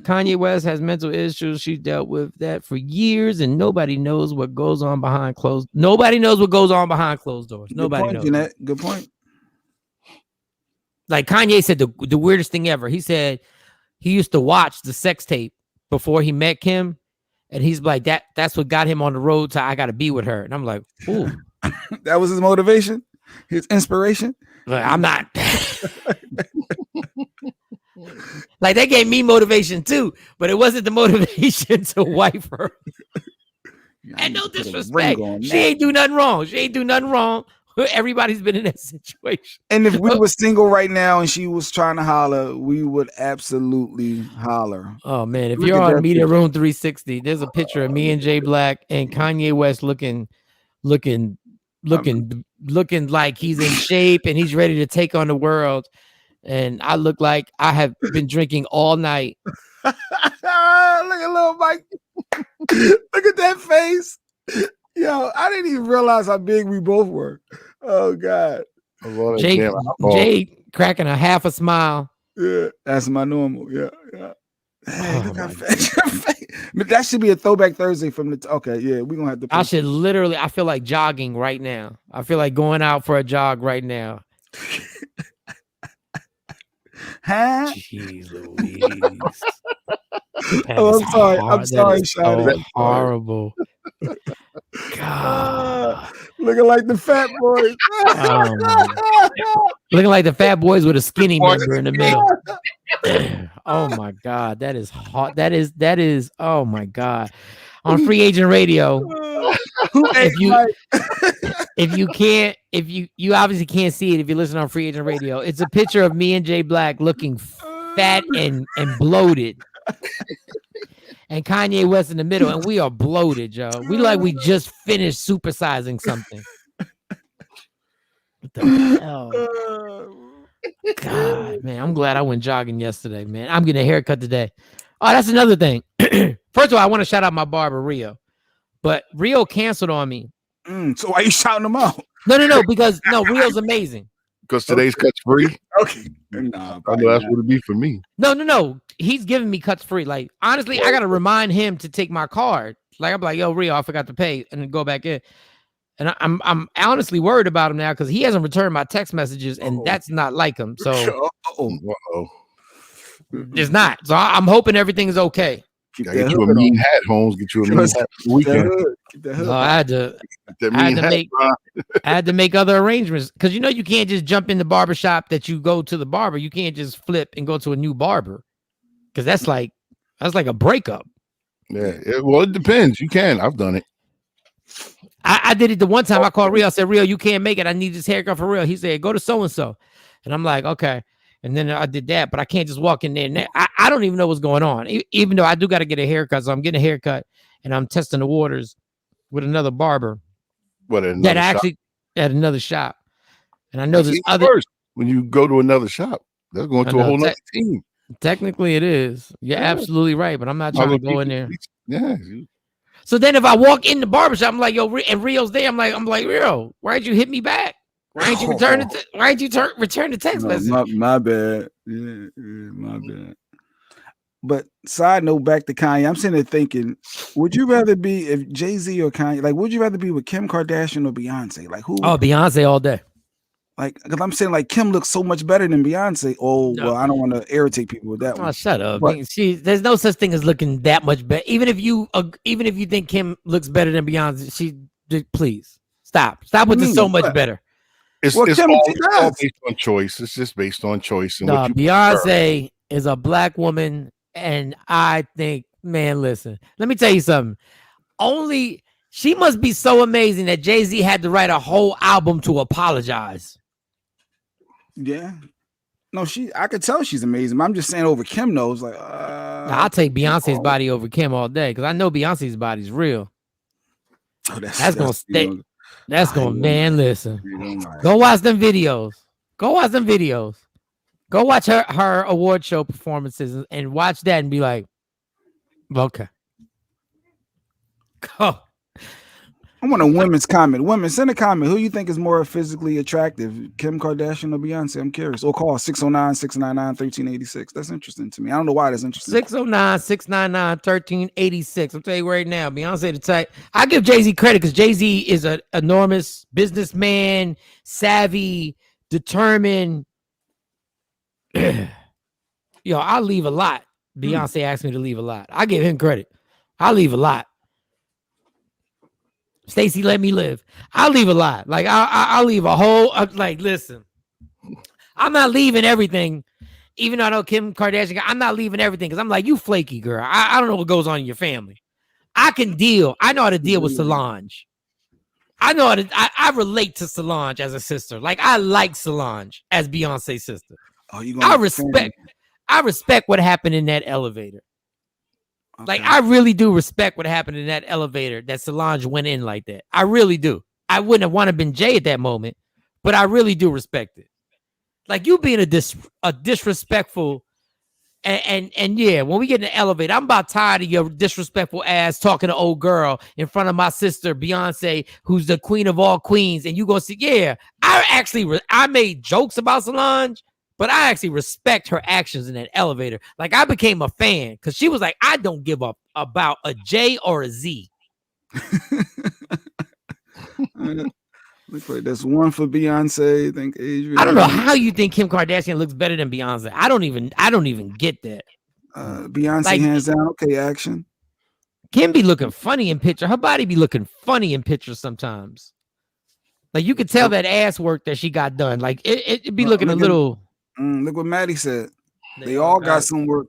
Kanye West has mental issues. She dealt with that for years, and nobody knows what goes on behind closed. Nobody knows what goes on behind closed doors. Nobody knows.
Jeanette. Good point.
Like Kanye said, the weirdest thing ever. He said he used to watch the sex tape before he met Kim, and he's like, that's what got him on the road to I gotta be with her. And I'm like, ooh.
That was his motivation, his inspiration.
Like, I'm not. Like that gave me motivation too, but it wasn't the motivation to wife her. And no disrespect, she ain't do nothing wrong. She ain't do nothing wrong. Everybody's been in that situation.
And if we were single right now and she was trying to holler, we would absolutely holler.
Oh man, if you're on Media Room 360, there's a picture of me and Jay Black and Kanye West looking like he's in shape and he's ready to take on the world. And I look like I have been drinking all night.
Look at little Mike. Look at that face. Yo, I didn't even realize how big we both were. Oh God.
Jay cracking a half a smile.
Yeah, that's my normal. Yeah. Hey, look how fat. But that should be a throwback Thursday from the okay. Yeah, we're gonna have to.
I feel like jogging right now. I feel like going out for a jog right now.
Huh?
Jeez Louise.
Oh, I'm sorry, Shawn.
So horrible. God.
Looking like the fat boys.
Looking like the fat boys with a skinny member in the middle. Oh my God. That is hot. That is, oh my God. On Free Agent Radio. If you obviously can't see it if you listen on Free Agent Radio, it's a picture of me and Jay Black looking fat and bloated. And Kanye West in the middle, and we are bloated, yo. We just finished supersizing something. What the hell? God, man, I'm glad I went jogging yesterday, man. I'm getting a haircut today. Oh, that's another thing. First of all, I want to shout out my barber, Rio. But Rio canceled on me.
So why are you shouting him out?
No, because Rio's amazing.
Because today's cut's free.
Okay. Nah,
I know that's what it'd be for me.
No. He's giving me cuts free. Like, honestly, I gotta remind him to take my card. Like, I'm like, yo, Rio, I forgot to pay, and then go back in. And I'm honestly worried about him now because he hasn't returned my text messages, and that's not like him. So it's not. So I'm hoping everything is okay.
Get you a mean hat, Holmes. Get you a mean hat weekend.
I had to make other arrangements because you can't just jump in the barber shop that you go to the barber. You can't just flip and go to a new barber because that's like a breakup.
Yeah, well, it depends. You can. I've done it.
I did it the one time. I called Rio. I said, Rio, you can't make it. I need this haircut for real. He said, go to so and so, and I'm like, okay. And then I did that, but I can't just walk in there. And I don't even know what's going on, even though I do got to get a haircut. So I'm getting a haircut and I'm testing the waters with another barber. At another shop. And I know there's other. First,
when you go to another shop, they're going to a whole nother team.
Technically, it is. You're absolutely right, but I'm not trying to go in there.
Yeah.
So then if I walk in the barbershop, I'm like, yo, and Rio's there. I'm like, Rio, why'd you hit me back? Why didn't you return it? Why did you return the text message?
My bad. Yeah, my bad. But side note, back to Kanye, I'm sitting there thinking, would you rather be if Jay-Z or Kanye? Like, would you rather be with Kim Kardashian or Beyonce? Like, who?
Oh, Beyonce all day.
Like, because I'm saying like Kim looks so much better than Beyonce. Oh, no. Well, I don't want to irritate people with that one.
Shut up. But, there's no such thing as looking that much better. Even if you think Kim looks better than Beyonce, please stop with the so much better.
It's all based on choice. It's just based on choice. And
Beyonce is a black woman, and I think, man, listen. Let me tell you something. She must be so amazing that Jay-Z had to write a whole album to apologize.
Yeah. No, I could tell she's amazing. I'm just saying over Kim knows. Like,
I'll take Beyonce's body over Kim all day because I know Beyonce's body's real.
Oh,
that's gonna stay. That's going, man, listen. Go watch them videos. Go watch her award show performances and watch that and be like, okay. Go.
I want a women's comment. Women, send a comment. Who you think is more physically attractive, Kim Kardashian or Beyonce? I'm curious. Or call 609-699-1386. That's interesting to me. I don't know why that's interesting.
609-699-1386. I'm telling you right now, Beyonce the type. I give Jay-Z credit because Jay-Z is an enormous businessman, savvy, determined. Yo, I leave a lot. Beyonce asked me to leave a lot. I give him credit. I leave a lot. Stacey, let me live. I'll leave a lot. Like I'll leave a whole. Like, listen, I'm not leaving everything. Even though I know Kim Kardashian, I'm not leaving everything because I'm like, you flaky girl. I don't know what goes on in your family. I can deal. I know how to deal with Solange. I know how to. I relate to Solange as a sister. Like I like Solange as Beyonce's sister.
Oh, you
I respect what happened in that elevator. Okay. Like, I really do respect what happened in that elevator that Solange went in like that. I really do. I wouldn't have wanted to been Jay at that moment, but I really do respect it. Like, you being a disrespectful, and yeah, when we get in the elevator, I'm about tired of your disrespectful ass talking to old girl in front of my sister, Beyonce, who's the queen of all queens, and you gonna see, yeah, I made jokes about Solange, but I actually respect her actions in that elevator. Like, I became a fan because she was like, I don't give up about a J or a Z.
Looks like that's one for Beyonce. I think Adrian.
I don't know how you think Kim Kardashian looks better than Beyonce. I don't even get that.
Beyonce, like, hands down. Okay, action.
Kim be looking funny in picture. Her body be looking funny in pictures sometimes. Like, you could tell that ass work that she got done. Like, it be looking a little.
Look what Maddie said. They all got some work.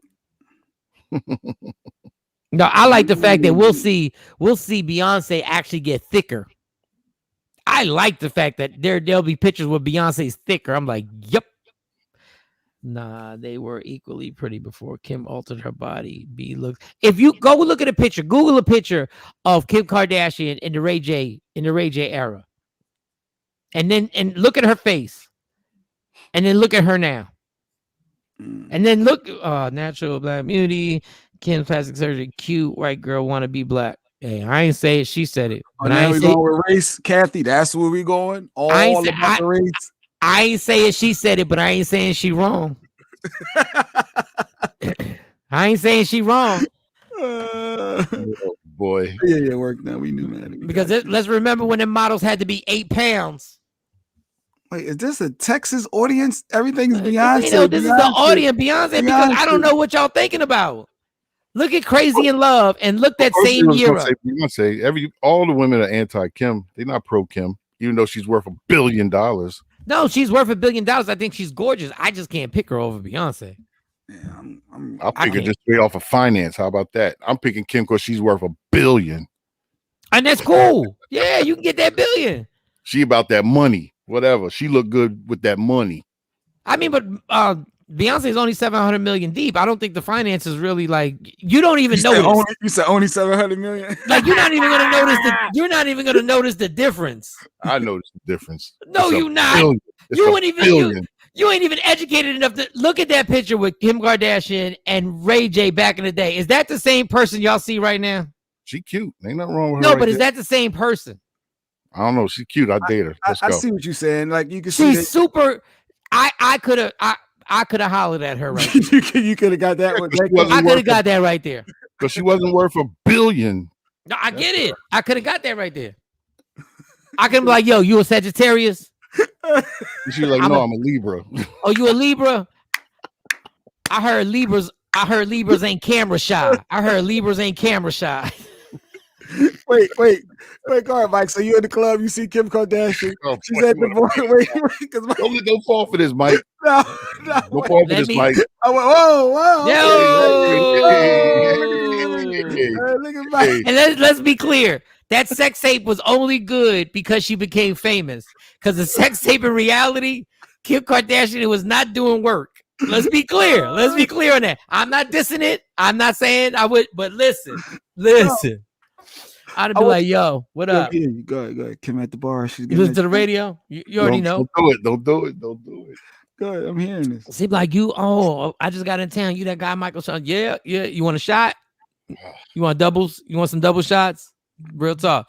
No, I like the fact that we'll see Beyonce actually get thicker. I like the fact that there'll be pictures where Beyonce's thicker. I'm like, yep. Nah, they were equally pretty before Kim altered her body. If you go look at a picture, Google a picture of Kim Kardashian in the Ray J era, and look at her face. And then look at her now. And then look, natural black beauty, Kim's plastic surgery, cute white girl want to be black. Hey, I ain't say it, she said it.
But now we going with race, Kathy. That's where we going. All about the race.
I ain't say it, she said it, but I ain't saying she wrong. I ain't saying she wrong.
Oh boy.
Yeah, work now. We knew that.
Because let's remember when the models had to be 8 pounds.
Wait, is this a Texas audience? Everything's Beyonce.
You know, this is the audience, Beyonce, because I don't know what y'all thinking about. Look at Crazy in Love and look that same year.
Beyonce, all the women are anti-Kim. They're not pro-Kim, even though she's worth $1 billion.
No, she's worth $1 billion. I think she's gorgeous. I just can't pick her over Beyonce.
Yeah,
I'll pick her just straight off of finance. How about that? I'm picking Kim because she's worth $1 billion.
And that's cool. Yeah, you can get that $1 billion.
She about that money. Whatever. She looked good with that money.
I mean, but Beyonce is only 700 million deep. I don't think the finance is really like, you don't even notice.
You said only 700 million.
Like, you're not even gonna notice the difference.
I noticed the difference.
No, you not. You ain't even educated enough to look at that picture with Kim Kardashian and Ray J back in the day. Is that the same person y'all see right now?
She cute. Ain't nothing wrong with her.
No, but is that the same person?
I don't know. She's cute. I date her.
I see what you're saying. Like, you can see
she's super. I could have hollered at her right
there. you could have got that one.
I could have got that right there.
Because she wasn't worth $1 billion.
No, I get it. I could have got that right there. I could be like, yo, you a Sagittarius?
She's like, no, I'm a Libra.
Oh, you a Libra? I heard Libras ain't camera shy.
Wait, go ahead, Mike. So you in the club, you see Kim Kardashian. She's at the board. Wait,
don't fall for this, Mike.
No.
Don't fall for this, Mike.
Whoa.
Look at Mike. And let's be clear. That sex tape was only good because she became famous. Because the sex tape in reality, Kim Kardashian was not doing work. Let's be clear. Let's be clear on that. I'm not dissing it. I'm not saying I would, but listen. I'd be like, yo, what up?
Go ahead. Kim at the bar. She's
you listen to the radio? You already know.
Don't do it.
Go ahead. I'm hearing this.
See, like I just got in town. You that guy, Michael Shawn. Yeah. You want a shot? You want doubles? You want some double shots? Real talk.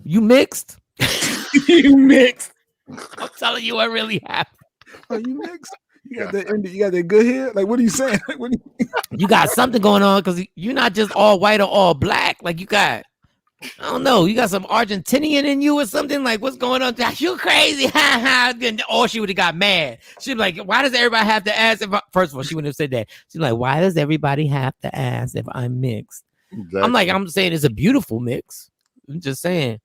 You mixed?
You mixed.
I'm telling you, I really have.
Oh, you mixed? You got that good hair? Like, what are you saying? Like, what
you got something going on because you're not just all white or all black. Like you got, I don't know, you got some Argentinian in you or something. Like, what's going on? You crazy? Ha ha. Or she would have got mad. She'd be like, why does everybody have to ask if first of all, she wouldn't have said that. She's like, why does everybody have to ask if I'm mixed? Exactly. I'm saying it's a beautiful mix. I'm just saying,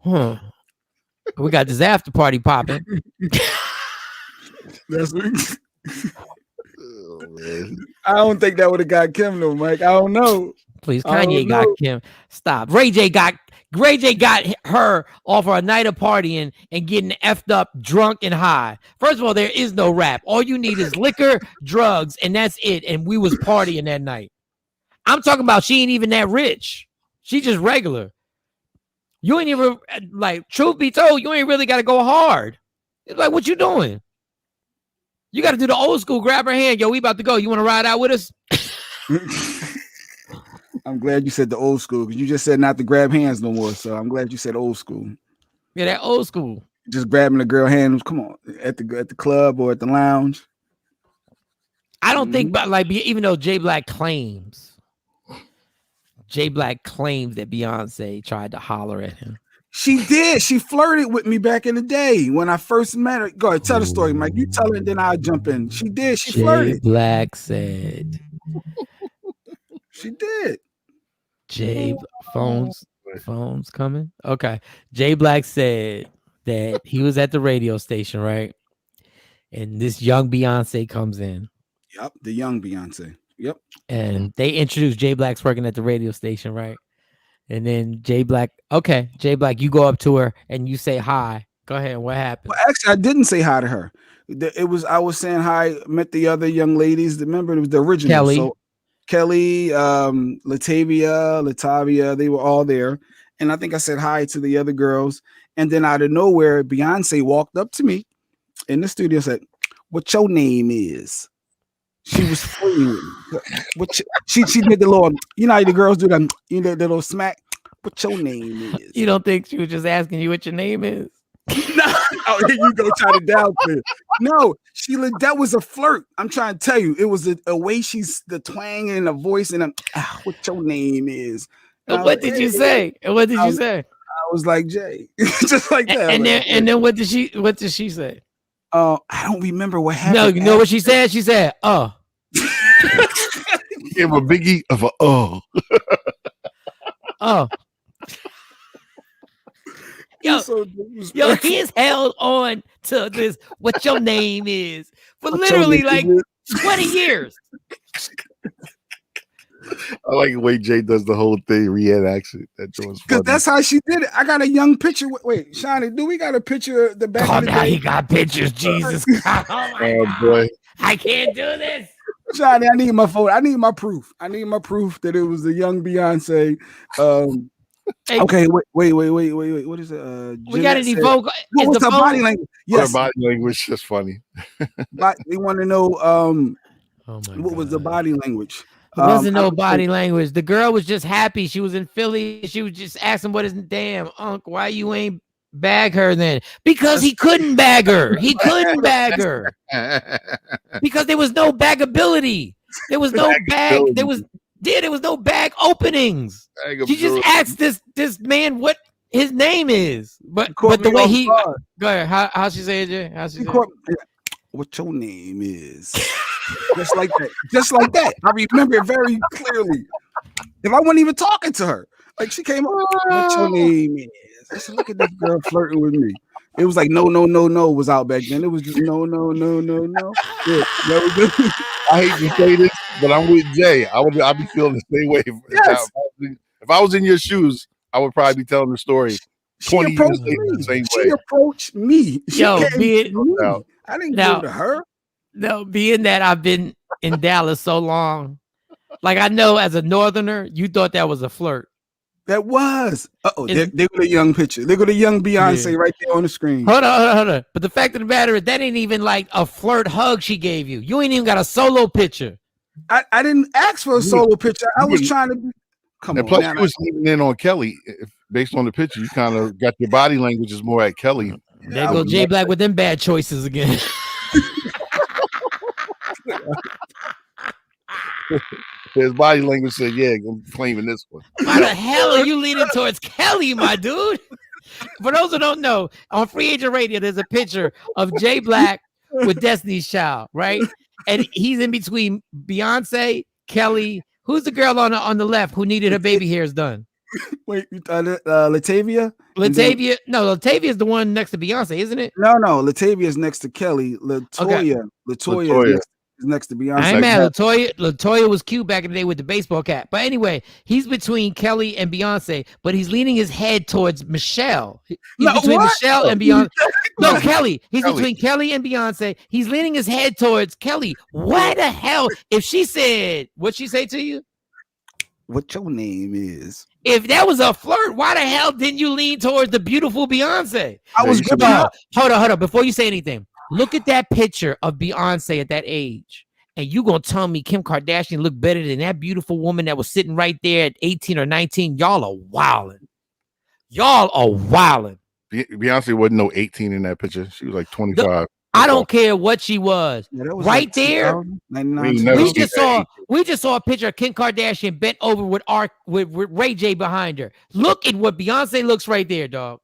we got this after party popping.
That's what I don't think that would have got Kim though, Mike. I don't know.
Please, Kanye got Kim. Stop. Ray J got her off for a night of partying and getting effed up, drunk and high. First of all, there is no rap. All you need is liquor, drugs, and that's it. And we was partying that night. I'm talking about she ain't even that rich. She just regular. You ain't even, like, truth be told, you ain't really got to go hard. It's like, what you doing? You got to do the old school, grab her hand. Yo, we about to go. You want to ride out with us?
I'm glad you said the old school because you just said not to grab hands no more. So I'm glad you said old school.
Yeah, that old school.
Just grabbing the girl hand. Come on, at the club or at the lounge.
I don't think, but like, even though J Black claims that Beyonce tried to holler at him.
She did. She flirted with me back in the day when I first met her. Go ahead, tell the story, Mike. You tell it, then I'll jump in. She did. She flirted.
J Black said.
She did.
Phones coming. Okay. J Black said that he was at the radio station, right? And this young Beyonce comes in.
Yep, the young Beyonce. Yep.
And they introduced J Black's working at the radio station, right? And then J Black, you go up to her and you say hi. Go ahead. What happened?
Well, actually, I didn't say hi to her. I was saying hi, met the other young ladies. Remember, it was the original.
Kelly.
So Kelly, Latavia, they were all there. And I think I said hi to the other girls. And then out of nowhere, Beyonce walked up to me in the studio and said, "What your name is?" She was flirting with me. She did the little, you know how the girls do that, you know, the little smack. What your name is?
You don't think she was just asking you what your name is?
No, oh, here you go try to downplay it. No, that was a flirt. I'm trying to tell you, it was a way she's the twang and the voice and what your name is.
What did you say? What did you say?
I was like, Jay, just like that.
And then what did she say?
I don't remember what happened.
No, you know what she said? She said, "Oh."
Give a biggie of a oh.
Yo, he is held on to this. What your name is for literally like 20 years.
I like the way Jay does the whole thing, reenacts it. That joint's funny.
Because that's how she did it. I got a young picture. Wait, Shawnee, do we got a picture of the back of the
now
day?
he got pictures. Jesus Christ. Oh my God.
Boy.
I can't do this.
Shawnee, I need my photo. I need my proof. I need my proof that it was the young Beyonce. Okay, wait. What is it?
We got to evoke.
What was the body language? Yes,
her body language is funny.
But they want to know
what
was the body language?
It wasn't no body language. The girl was just happy. She was in Philly. She was just asking, "What is damn Unc? Why you ain't bag her then?" Because he couldn't bag her. He couldn't bag her because there was no bagability. There was no bag. There was no bag openings. She just asked this man what his name is, but the way he go ahead. How she say it, Jay? How she say it?
What your name is? Just like that. I remember it very clearly. If I wasn't even talking to her, like she came up, what your name is? I said, look at this girl flirting with me. It was like no was out back then. It was just no. Yeah,
I hate to say this, but I'm with Jay. I'd be feeling the same way.
Yes.
If I was in your shoes, I would probably be telling the story 20 years later the same way.
She approached me. I didn't go to her.
No, being that I've been in Dallas so long, like I know as a northerner, you thought that was a flirt.
That was. There go the young picture. There go the young Beyonce right there on the screen.
Hold on. But the fact of the matter is that ain't even like a flirt hug she gave you. You ain't even got a solo picture.
I didn't ask for a solo picture. I was trying to be. Come on.
Plus, you was leaning in on Kelly. based on the picture, you kind of got your body language is more at Kelly.
There go Jay Black with them bad choices again.
His body language said, "Yeah, I'm claiming this one."
Why the hell are you leaning towards Kelly, my dude? For those who don't know, on Free Agent Radio, there's a picture of Jay Black with Destiny's Child, right? And he's in between Beyonce, Kelly. Who's the girl on the left who needed her baby hairs done?
Wait, Latavia?
Latavia? No, Latavia is the one next to Beyonce, isn't it?
No, Latavia is next to Kelly. Latoya is next to Beyonce.
I ain't mad. Latoya was cute back in the day with the baseball cap. But anyway, he's between Kelly and Beyonce, but he's leaning his head towards Michelle. He's between Michelle and Beyonce. No, Kelly. He's between Kelly and Beyonce. He's leaning his head towards Kelly. Why the hell? If she said, what'd she say to you?
What your name is?
If that was a flirt, why the hell didn't you lean towards the beautiful Beyonce?
I was good.
Hold on. Before you say anything, look at that picture of Beyonce at that age. And you gonna tell me Kim Kardashian looked better than that beautiful woman that was sitting right there at 18 or 19? Y'all are wilding.
Beyonce wasn't no 18 in that picture. She was like 25.
I don't care what she was.
Was
right
like
there. We just saw a picture of Kim Kardashian bent over with Ray J behind her. Look at what Beyonce looks right there, dog.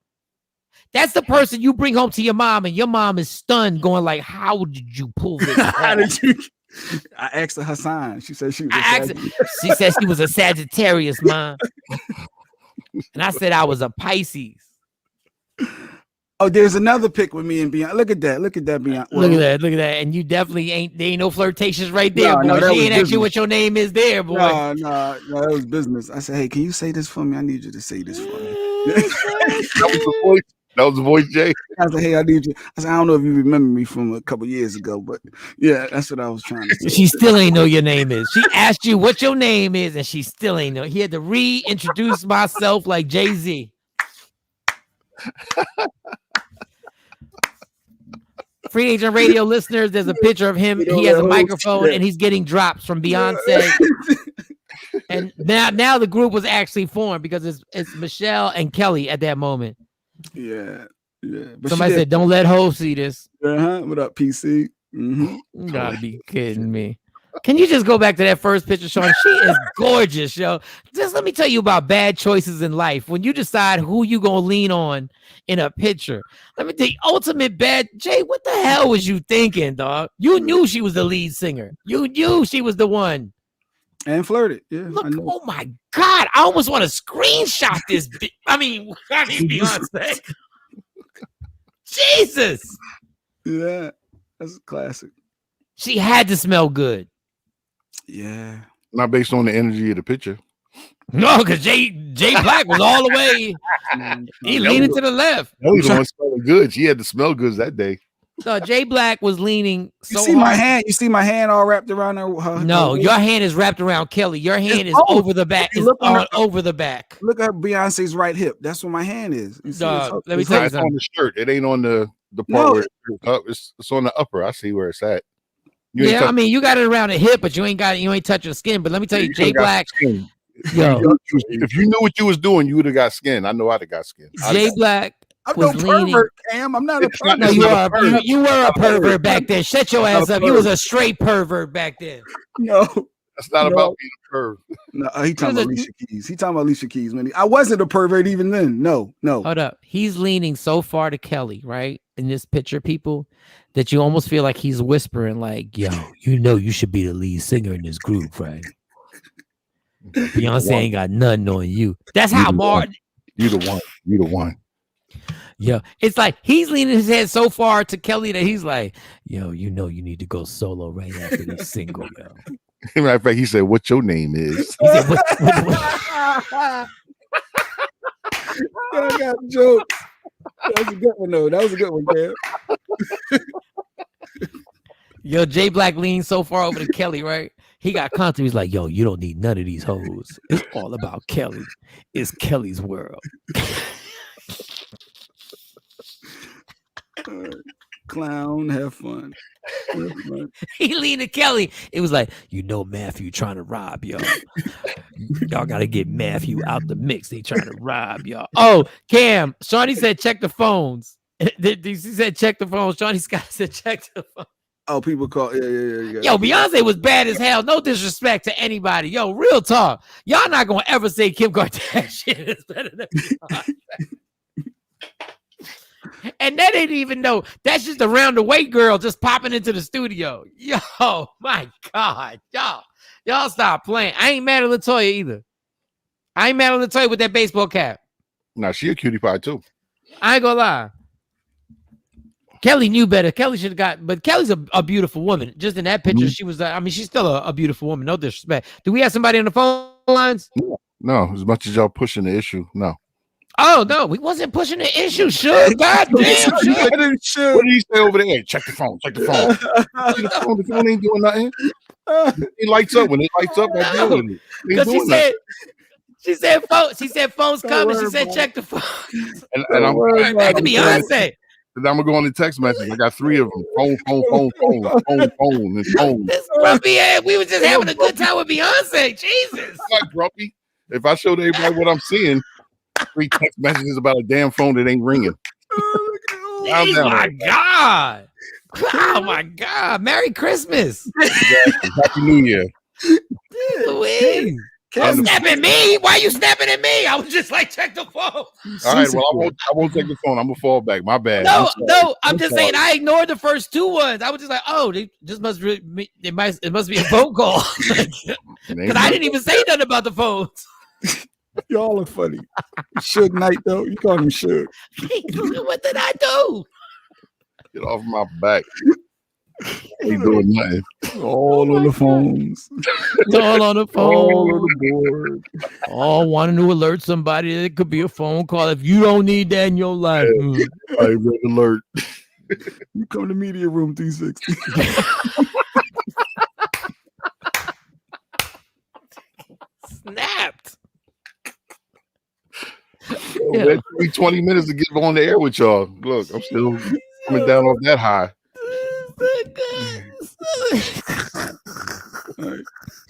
That's the person you bring home to your mom, and your mom is stunned, going like, "How did you pull this off?"
I asked her sign. She said she was.
She said she was a Sagittarius, Mom. And I said I was a Pisces.
Oh, there's another pic with me and Beyonce. Look at that, Beyonce.
Look at that. And you definitely ain't no flirtations right there, boy.
No,
she ain't asked you what your name is there, boy.
No, that was business. I said, hey, can you say this for me? I need you to say this for me.
That was the voice, Jay.
I said, hey, I need you. I said, I don't know if you remember me from a couple years ago, but yeah, that's what I was trying to say.
She still ain't know your name is. She asked you what your name is, and she still ain't know. He had to reintroduce myself like Jay-Z. Free Agent Radio listeners, there's a picture of him. He has a microphone and he's getting drops from Beyonce. And now the group was actually formed because it's Michelle and Kelly at that moment.
Yeah. But
somebody said, "Don't let Ho see this."
What up, PC?
You gotta be kidding me. Can you just go back to that first picture, Shawn? She is gorgeous, yo. Just let me tell you about bad choices in life. When you decide who you gonna lean on in a picture, let me tell you, ultimate bad. Jay, what the hell was you thinking, dog? You knew she was the lead singer. You knew she was the one.
And flirted. Yeah.
Look, oh my God. I almost want to screenshot this. I mean, Beyonce. Jesus.
Yeah. That's a classic.
She had to smell good.
Yeah.
Not based on the energy of the picture.
No, because Jay Black was all the way. He leaning to the left.
That was the one smelling good. She had to smell good that day.
So Jay Black was leaning.
You see my hand? You see my hand all wrapped around her?
No, your hand is wrapped around Kelly. Your hand is over the back. It's over the back.
Look at Beyonce's right hip. That's where my hand is.
Let me tell you
something. On the shirt. It ain't on the part where it's on the upper. I see where it's at.
Yeah, I mean, you got it around the hip, but you ain't touching the skin. But let me tell you, Jay Black.
Yo, if you knew what you was doing, you would have got skin. I know I'd have got skin.
Jay Black.
I'm no pervert, Cam. I'm not a pervert.
No, you were a pervert back then. Shut your ass up. You was a straight pervert back then.
No,
that's not about being a perv.
No, he talking about Alicia Keys. He talking about Alicia Keys, man. I wasn't a pervert even then. No.
Hold up. He's leaning so far to Kelly, right? In this picture, people, that you almost feel like he's whispering, like, "Yo, you know, you should be the lead singer in this group, right? Beyonce ain't got nothing on you." That's how Martin.
You the one.
Yeah, it's like he's leaning his head so far to Kelly that he's like, "Yo, you know, you need to go solo right after this single, yo."
Matter of fact, he said, "What your name is?"
He said, what?
I got jokes. That was a good one, though. That was a good one, man.
Yo, Jay Black leaned so far over to Kelly, right? He got content. He's like, "Yo, you don't need none of these hoes. It's all about Kelly. It's Kelly's world."
Clown, have fun.
He leaned to Kelly. It was like, Matthew trying to rob y'all. Y'all got to get Matthew out the mix. They trying to rob y'all. Oh, Cam, Shawnee said check the phones. He said check the phones. Shawnee Scott said check the phone.
Oh, people call. Yeah.
Yo, Beyonce was bad as hell. No disrespect to anybody. Yo, real talk. Y'all not going to ever say Kim Kardashian is better than Beyonce. And they didn't even know. That's just a round the way girl just popping into the studio. Yo, my God. Y'all stop playing. I ain't mad at LaToya either. I ain't mad at LaToya with that baseball cap.
Nah, she a cutie pie too.
I ain't gonna lie. Kelly knew better. Kelly should have got, but Kelly's a beautiful woman. Just in that picture, she was, she's still a beautiful woman. No disrespect. Do we have somebody on the phone lines?
No, as much as y'all pushing the issue, no.
Oh, no, we wasn't pushing the issue, sure. God damn, sure.
What did he say over there? Check the phone. The phone ain't doing nothing. It lights up. When it lights up, I deal with it.
Because she said phones coming. She said check the phone.
And I'm
back to Beyonce.
And I'm gonna go on the text message. I got 3 of them. Phone, and phone.
This grumpy ass. We were just having a good time with Beyonce. Jesus.
I'm not grumpy. If I showed everybody what I'm seeing, 3 text messages about a damn phone that ain't ringing.
Oh my God. Oh my God. Merry Christmas.
Exactly. Happy New Year.
Louise. Snap at me? Why are you snapping at me? I was just like, check the phone.
All right, well, I won't take the phone. I'm gonna fall back. My bad.
No, I'm just saying I ignored the first 2 ones. I was just like, oh, it must be a phone call. Because I didn't even say nothing about the phones.
Y'all are funny. Suge Knight, though. You call him Suge.
What did I do?
Get off my back. Ain't doing nothing.
All on the phones.
All on the phone.
All on the board.
All wanting to alert somebody that it could be a phone call. If you don't need that in your life.
I red alert.
You come to media room 360.
Snapped.
It took me 20 minutes to get on the air with y'all. Look, I'm still coming down off that high.
Right.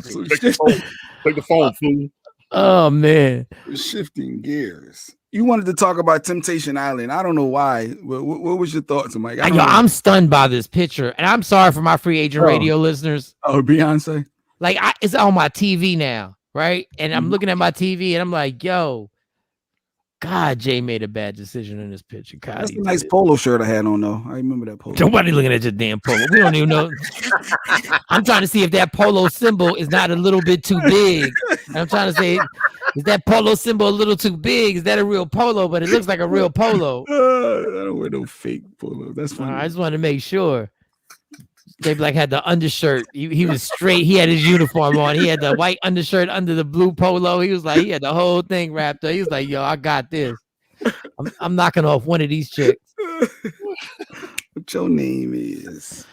So
take the phone, fool.
Oh man,
shifting gears. You wanted to talk about Temptation Island. I don't know why. What was your thoughts, Mike?
I'm stunned by this picture, and I'm sorry for my free agent radio listeners.
Oh, Beyonce.
Like it's on my TV now, right? And I'm looking at my TV, and I'm like, yo. God, Jay made a bad decision in this picture. God,
that's a nice polo shirt I had on, though. I remember that polo.
Nobody looking at your damn polo. We don't even know. I'm trying to see if that polo symbol is not a little bit too big. And I'm trying to say, is that polo symbol a little too big? Is that a real polo? But it looks like a real polo.
I don't wear no fake polo. That's fine.
I just want to make sure. Jay Black had the undershirt. He was straight. He had his uniform on. He had the white undershirt under the blue polo. He was like, he had the whole thing wrapped up. He was like, yo, I got this. I'm knocking off one of these chicks.
What your name is?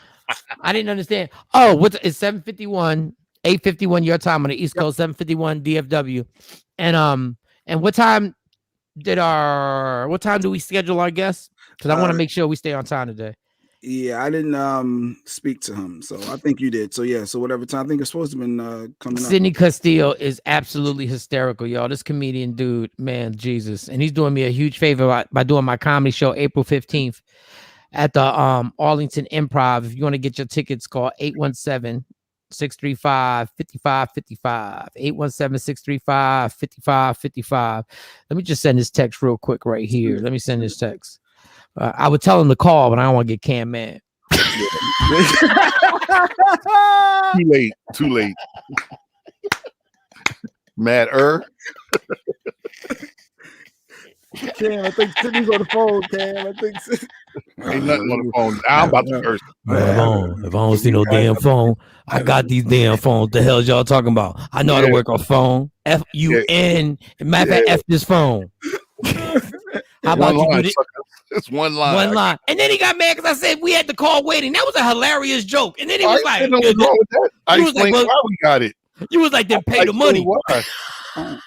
I didn't understand. Oh, it's 7:51, 8:51 your time on the East Coast, 7:51 DFW. And what time do we schedule our guests? Because I want to make sure we stay on time today.
Yeah, I didn't speak to him, so I think you did. So yeah, so whatever time I think it's supposed to have been coming up.
Sidney Castillo is absolutely hysterical, y'all. This comedian dude, man, Jesus, and he's doing me a huge favor by doing my comedy show April 15th at the Arlington Improv. If you want to get your tickets, call 817-635-5555. 817-635-5555. Let me just send this text real quick right here. Let me send this text. I would tell him to call, but I don't want to get Cam mad.
Too late. Mad-er.
Cam, I think Sydney's on the phone, Cam. I think
ain't nothing on the phone. I'm about to curse.
If I don't see no damn phone, I got these damn phones. The hell y'all talking about? I know how to work a phone. F-U-N. Matter of fact, F this phone. How about you do this?
It's one line.
One line. And then he got mad because I said we had the call waiting. That was a hilarious joke. And then he was like,
I explained why we got it.
You was like, then pay the money.
I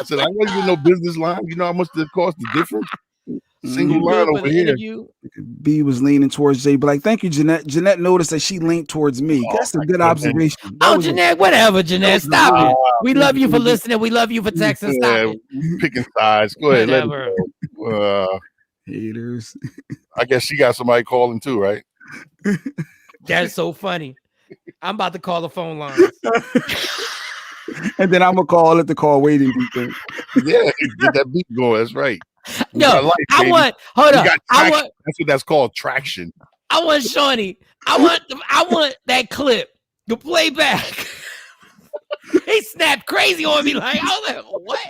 said, I wasn't getting no business line. You know how much it cost the difference? Single line over here.
Interview.
B was leaning towards Jay Black. Thank you, Jeanette. Jeanette noticed that she leaned towards me. That's a good observation.
Jeanette, whatever, Jeanette. Stop it. We love you for listening. We love you for texting. Stop it.
Picking sides. Go ahead. Whatever. Let it go.
Haters.
I guess she got somebody calling too, right?
That's so funny. I'm about to call the phone line.
And then I'm gonna call it the call waiting thing.
Yeah, get that beat going. That's right.
No, I want. Hold up. I want.
That's what that's called, traction.
I want Shawnee. I want that clip to play back. He snapped crazy on me. Like I was like, what?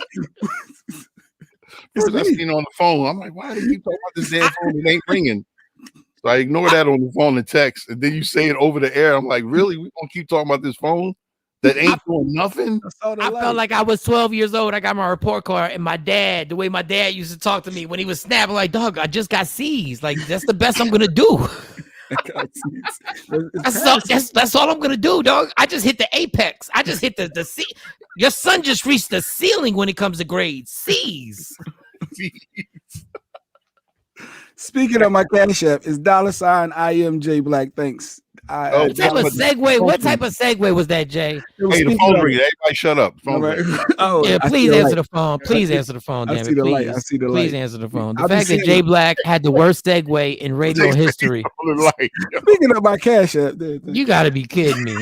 First I seen it on the phone. I'm like, why do you talk about this damn phone? It ain't ringing. So I ignore that on the phone and text, and then you say it over the air. I'm like, really? We gonna keep talking about this phone that ain't doing nothing?
I felt like I was 12 years old. I got my report card, and my dad, the way my dad used to talk to me when he was snapping, like, dog, I just got C's. Like, that's the best I'm gonna do. That's all I'm gonna do, dog. I just hit the apex. I just hit the C. Your son just reached the ceiling when it comes to grades. C's.
Speaking of my Cash App, is $IMJ Black. Thanks.
What type of segue was that, Jay?
Hey, the phone ringing. Everybody shut up.
Yeah, please answer the phone. Please answer the phone, damn it. Please.
I see the light.
Please answer the phone. The fact that Jay Black had the worst segue in radio history.
Speaking of my Cash App,
you got to be kidding me.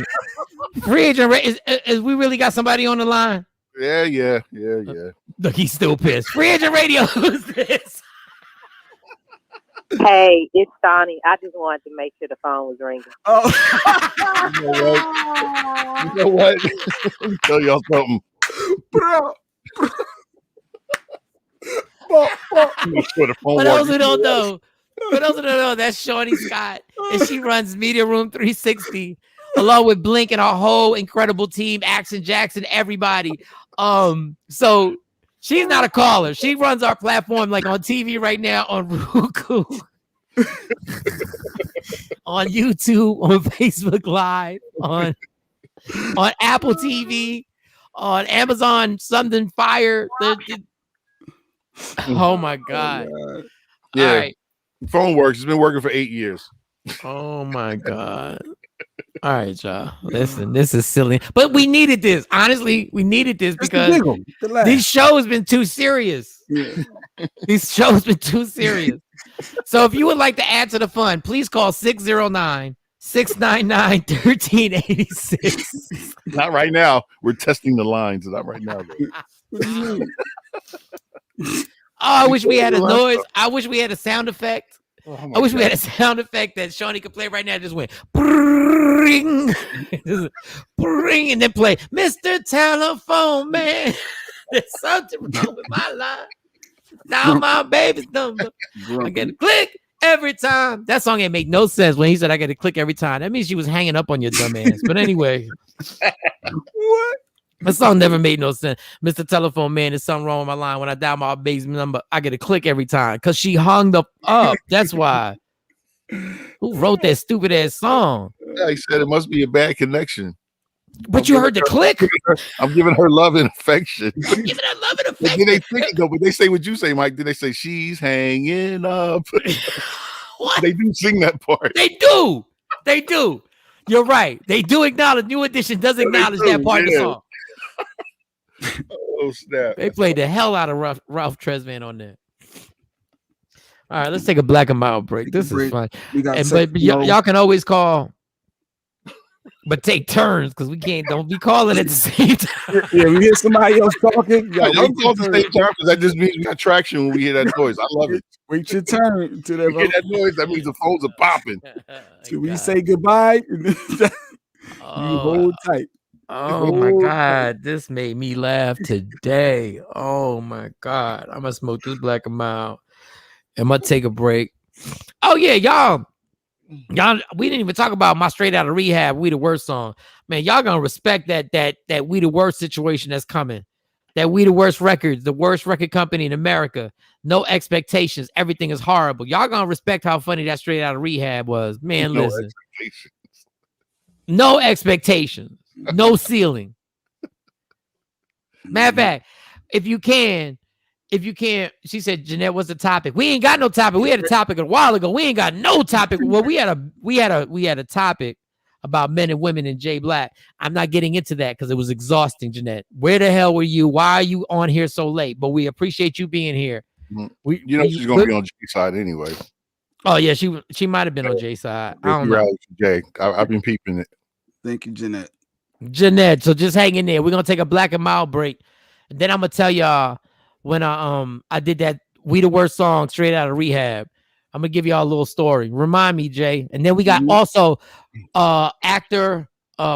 Free agent, is we really got somebody on the line?
Yeah.
Look, he's still pissed. Free agent radio. Who's this?
Hey, it's Donnie. I just wanted to make sure the phone was ringing.
Oh,
you know what? Let me tell y'all something,
bro.
For those who don't know, that's Shawnee Scott, and she runs Media Room 360 along with Blink and our whole incredible team, Action Jackson, everybody. So she's not a caller. She runs our platform like on TV right now, on Roku, on YouTube, on Facebook Live, on Apple TV, on Amazon something Fire. Oh my God.
Yeah.
All right.
Phone works. It's been working for 8 years.
Oh my God. All right, y'all. Listen, this is silly, but we needed this. Honestly, we needed this because these shows been too serious.
Yeah.
These shows been too serious. So if you would like to add to the fun, please call 609-699-1386.
Not right now. We're testing the lines. Not right now.
Oh, I wish we had a noise. I wish we had a sound effect. I wish we had a sound effect that Shawnee could play right now. Just went bring, bring, and then play Mr. Telephone Man. There's something wrong with my life. Now my baby's number. I get a click every time. That song ain't make no sense when he said I get a click every time. That means she was hanging up on your dumb ass. But anyway,
what?
That song never made no sense. Mr. Telephone Man, there's something wrong with my line. When I dial my baby's number, I get a click every time because she hung up. That's why. Who wrote that stupid ass song?
Yeah, he said it must be a bad connection.
But you heard the click?
I'm giving her love and affection.
Giving her love and affection.
Did they think it though? But they say what you say, Mike. Did they say she's hanging up?
What?
They do sing that part.
They do. They do. You're right. They do acknowledge. New Edition does acknowledge that part of the song.
Oh snap!
They played the hell out of Ralph Tresvant on that. All right, let's take a black and mild break. This is fun. But y'all can always call, but take turns because we don't be calling at the same time.
Yeah, we hear somebody else talking.
Don't call at the same time because that just means we got traction when we hear that noise. I love it.
Wait your turn to
hear that noise. That means the phones are popping.
Till we say goodbye, you hold tight.
Oh my God, this made me laugh today. Oh my God, I'm gonna smoke this black and mild. I'm gonna take a break. Oh yeah, y'all, we didn't even talk about my Straight Out of Rehab, We the Worst song. Man, y'all gonna respect that We the Worst situation that's coming. That We the Worst Records, the worst record company in America. No expectations. Everything is horrible. Y'all gonna respect how funny that Straight Out of Rehab was. Man, listen. No expectations. No ceiling. Matter of fact, if you can, if you can't, she said, Jeanette, what's the topic? We ain't got no topic. We had a topic a while ago. We ain't got no topic. Well, we had a topic about men and women in J Black. I'm not getting into that because it was exhausting, Jeanette. Where the hell were you? Why are you on here so late? But we appreciate you being here.
She's gonna be on Jay's side anyway.
Oh yeah, she might have been on Jay's side. I don't know.
Jay, I've been peeping it.
Thank you, Jeanette.
Jeanette, so just hang in there. We're gonna take a Black and Mild break, and then I'm gonna tell y'all when I did that We the Worst song straight out of rehab. I'm gonna give y'all a little story. Remind me, Jay. And then we got also actor,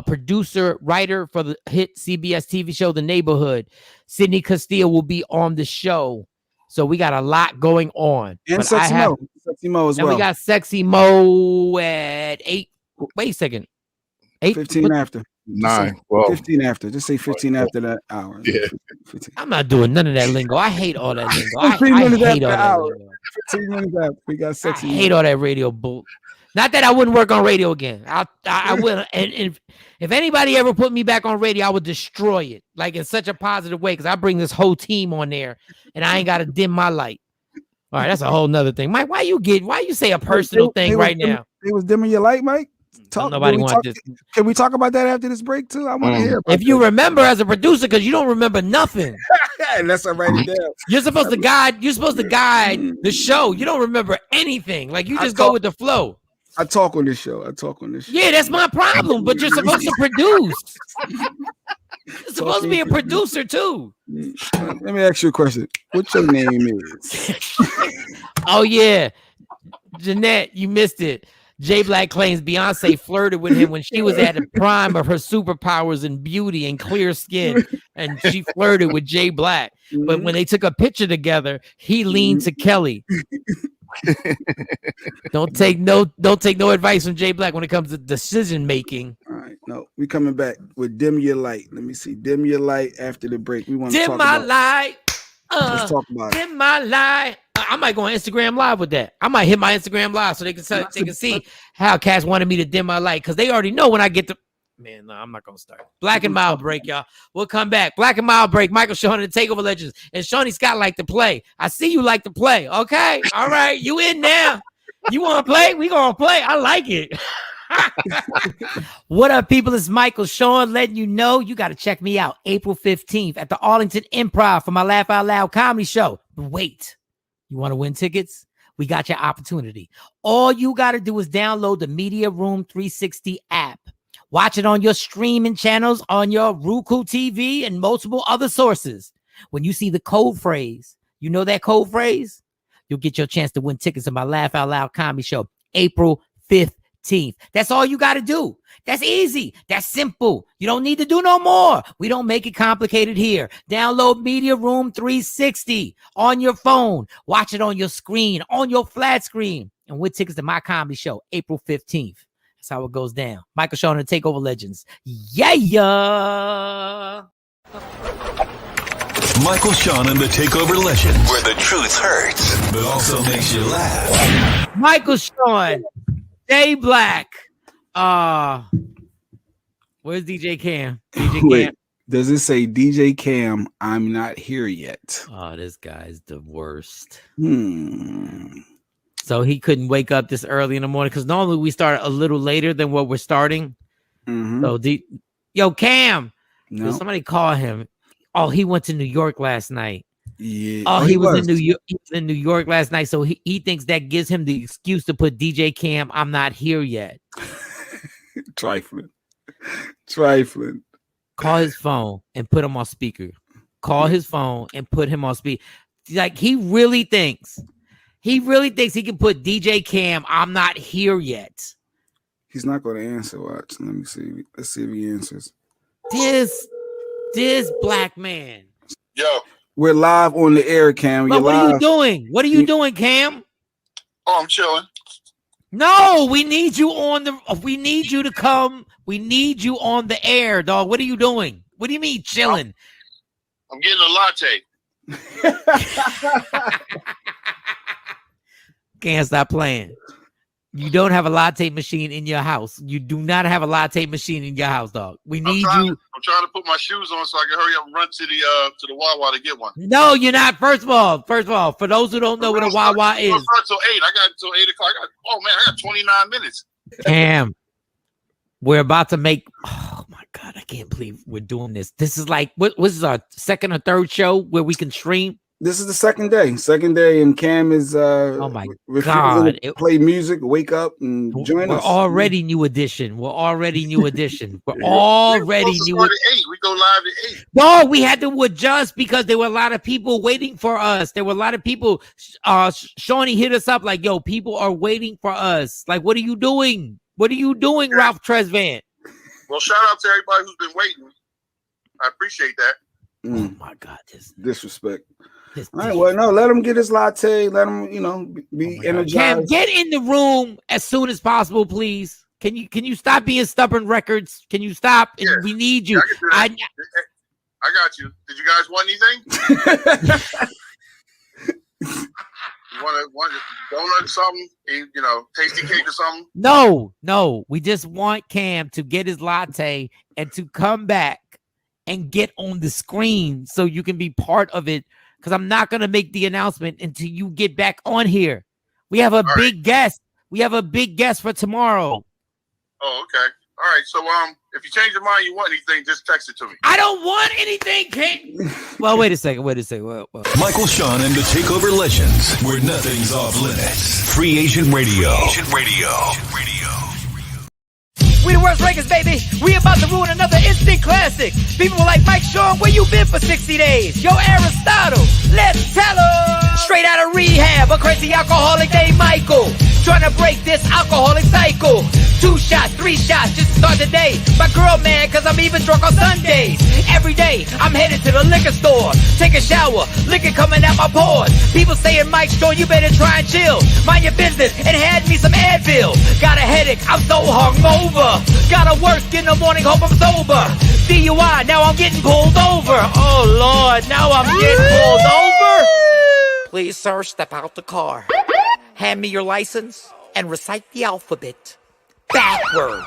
producer, writer for the hit CBS TV show The Neighborhood. Sidney Castile will be on the show. So we got a lot going on.
And Sexy Mo as well.
And we got Sexy Mo at 8. Wait a second.
15 after.
9.
15 after. Just say 15 after that hour.
Yeah.
15.
I'm not doing none of that lingo. I hate all that lingo. I
15 minutes
hate
after
all that
hour.
lingo.
15 minutes after. We got Sexy
I hate all that radio bull. Not that I wouldn't work on radio again. I will. And if anybody ever put me back on radio, I would destroy it, like in such a positive way, because I bring this whole team on there, and I ain't got to dim my light. All right, that's a whole nother thing. Mike, why you say a personal thing right now?
It was dimming your light, Mike.
Nobody wants this.
Can we talk about that after this break too? I want to hear.
If you remember as a producer, because you don't remember nothing.
Let's write it down.
You're supposed to guide the show. You don't remember anything. Like you just go with the flow.
I talk on this show.
Yeah, that's my problem. But you're supposed to produce. You're supposed to be a producer too.
Let me ask you a question. What your name is?
Oh yeah, Jeanette, you missed it. J Black claims Beyonce flirted with him when she was at the prime of her superpowers and beauty and clear skin, and she flirted with J Black. But when they took a picture together, he leaned to Kelly. Don't take no advice from J Black when it comes to decision making.
All right, no, we coming back with Dim Your Light. Let me see. Dim Your Light after the break. We want to
dim my light.
Let's talk about it.
Dim my light. I might go on Instagram Live with that. I might hit my Instagram Live so they can see how cats wanted me to dim my light, because they already know when I get to. Man, no, I'm not gonna start. Black and Mild break, y'all. We'll come back. Black and Mild break. Michael Shawn and the TakeOver Legends. And Shawnee Scott like to play. I see you like to play. Okay, all right. You in now? You want to play? We gonna play. I like it. What up, people? It's Michael Shawn letting you know you got to check me out April 15th at the Arlington Improv for my Laugh Out Loud comedy show. But wait, you want to win tickets? We got your opportunity. All you got to do is download the Media Room 360 app. Watch it on your streaming channels, on your Roku TV, and multiple other sources. When you see the code phrase, you know that code phrase? You'll get your chance to win tickets to my Laugh Out Loud comedy show April 15th. That's all you got to do. That's easy. That's simple. You don't need to do no more. We don't make it complicated here. Download Media Room 360 on your phone. Watch it on your screen, on your flat screen, and win tickets to my comedy show April 15th. That's how it goes down. Michael Shawn and the TakeOver Legends. Yeah.
Michael Shawn and the TakeOver Legends, where the truth hurts, but also makes you laugh.
Michael Shawn, J Black. Where's DJ Cam?
Wait, does it say DJ Cam? I'm not here yet.
Oh, this guy's the worst. So he couldn't wake up this early in the morning because normally we start a little later than what we're starting. So yo, Cam,
no.
Somebody call him. Oh, he went to New York last night.
Yeah.
Oh, he was in New York. He was in New York last night, so he thinks that gives him the excuse to put DJ Cam. I'm not here yet.
Trifling.
Call his phone and put him on speaker. Call his phone and put him on speaker. Like he really thinks he can put DJ Cam. I'm not here yet.
He's not going to answer. Watch. Let me see. Let's see if he answers.
This black man.
Yo.
We're live on the air, Cam.
But what are you doing? What are you doing, Cam?
Oh, I'm chilling.
No, we need you we need you to come. We need you on the air, dog. What are you doing? What do you mean chilling?
I'm getting a latte.
Can't stop playing. You don't have a latte machine in your house. You do not have a latte machine in your house, dog. We need you.
I'm trying to put my shoes on so I can hurry up and run to the Wawa to get one.
No, you're not. First of all, for those who don't know what a Wawa is.
Until 8. I got until 8 o'clock. I got 29 minutes.
Damn. We're about to make. Oh my God! I can't believe we're doing this. This is like what is our second or third show where we can stream.
This is the second day, and Cam is
oh my God,
play music, wake up and join us.
We're already new edition. We're already new edition. We're already new.
At 8. We go live at 8.
No, we had to adjust because there were a lot of people waiting for us. There were a lot of people. Shawnee hit us up like, "Yo, people are waiting for us. Like, what are you doing? What are you doing, Ralph Tresvant?"
Well, shout out to everybody who's been waiting. I appreciate that.
Oh my God, this
disrespect. All right, well, no, let him get his latte. Let him, be energized.
Cam, get in the room as soon as possible, please. Can you stop being stubborn, Records? Can you stop?
Yeah.
We need you.
I got you. Did you guys want anything? want a donut or something? Tasty cake or something?
No. We just want Cam to get his latte and to come back and get on the screen so you can be part of it. Because I'm not going to make the announcement until you get back on here. We have a big guest. We have a big guest for tomorrow.
Oh, okay. All right. So, if you change your mind, you want anything, just text it to me.
I don't want anything, King. Well, wait a second. Well.
Michael Shawn and the TakeOver Legends, where nothing's off limits. Free Agent Radio.
We the worst records, baby. We about to ruin another instant classic. People were like, Mike Shawn, where you been for 60 days? Yo, Aristotle, let's tell her. Straight out of rehab, a crazy alcoholic named Michael. Trying to break this alcoholic cycle. 2 shots, 3 shots, just to start the day. My girl mad, cause I'm even drunk on Sundays. Every day, I'm headed to the liquor store. Take a shower, liquor coming out my pores. People saying, Mike Shawn, you better try and chill. Mind your business, and had me some Advil. Got a headache, I'm so hungover. Gotta work in the morning, hope I'm sober. DUI, now I'm getting pulled over. Oh Lord, now I'm getting pulled over. Please, sir, step out the car. Hand me your license and recite the alphabet backwards.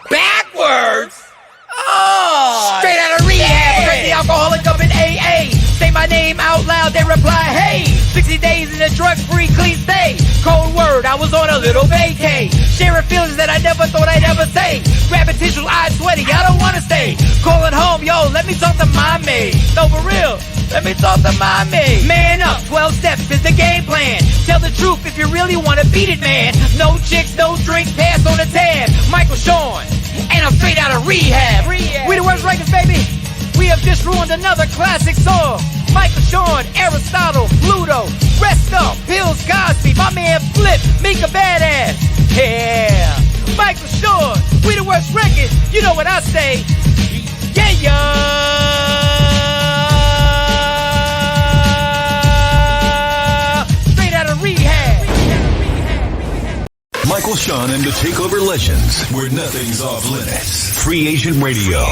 Backwards? Oh! Straight out of rehab, crazy alcoholic up in AA. Say my name out loud, they reply, hey. 60 days in a drug-free clean state. Cold word, I was on a little vacay. Sharing feelings that I never thought I'd ever say. Grabbing tissue, eyes sweaty, I don't wanna stay. Calling home, yo, let me talk to my maid. No, for real, let me talk to my maid. Man up, 12 steps is the game plan. Tell the truth if you really wanna beat it, man. No chicks, no drink, pass on the tab. Michael Shawn, and I'm straight out of rehab. We the worst records, baby. We have just ruined another classic song. Michael Shawn, Aristotle, Pluto, Rest Up, Pills, Cosby, my man Flip, Mika Badass. Yeah, Michael Shawn, we the worst records. You know what I say? Yeah. Straight out of rehab.
Michael Shawn and the TakeOver Legends, where nothing's off limits. Free Agent Radio.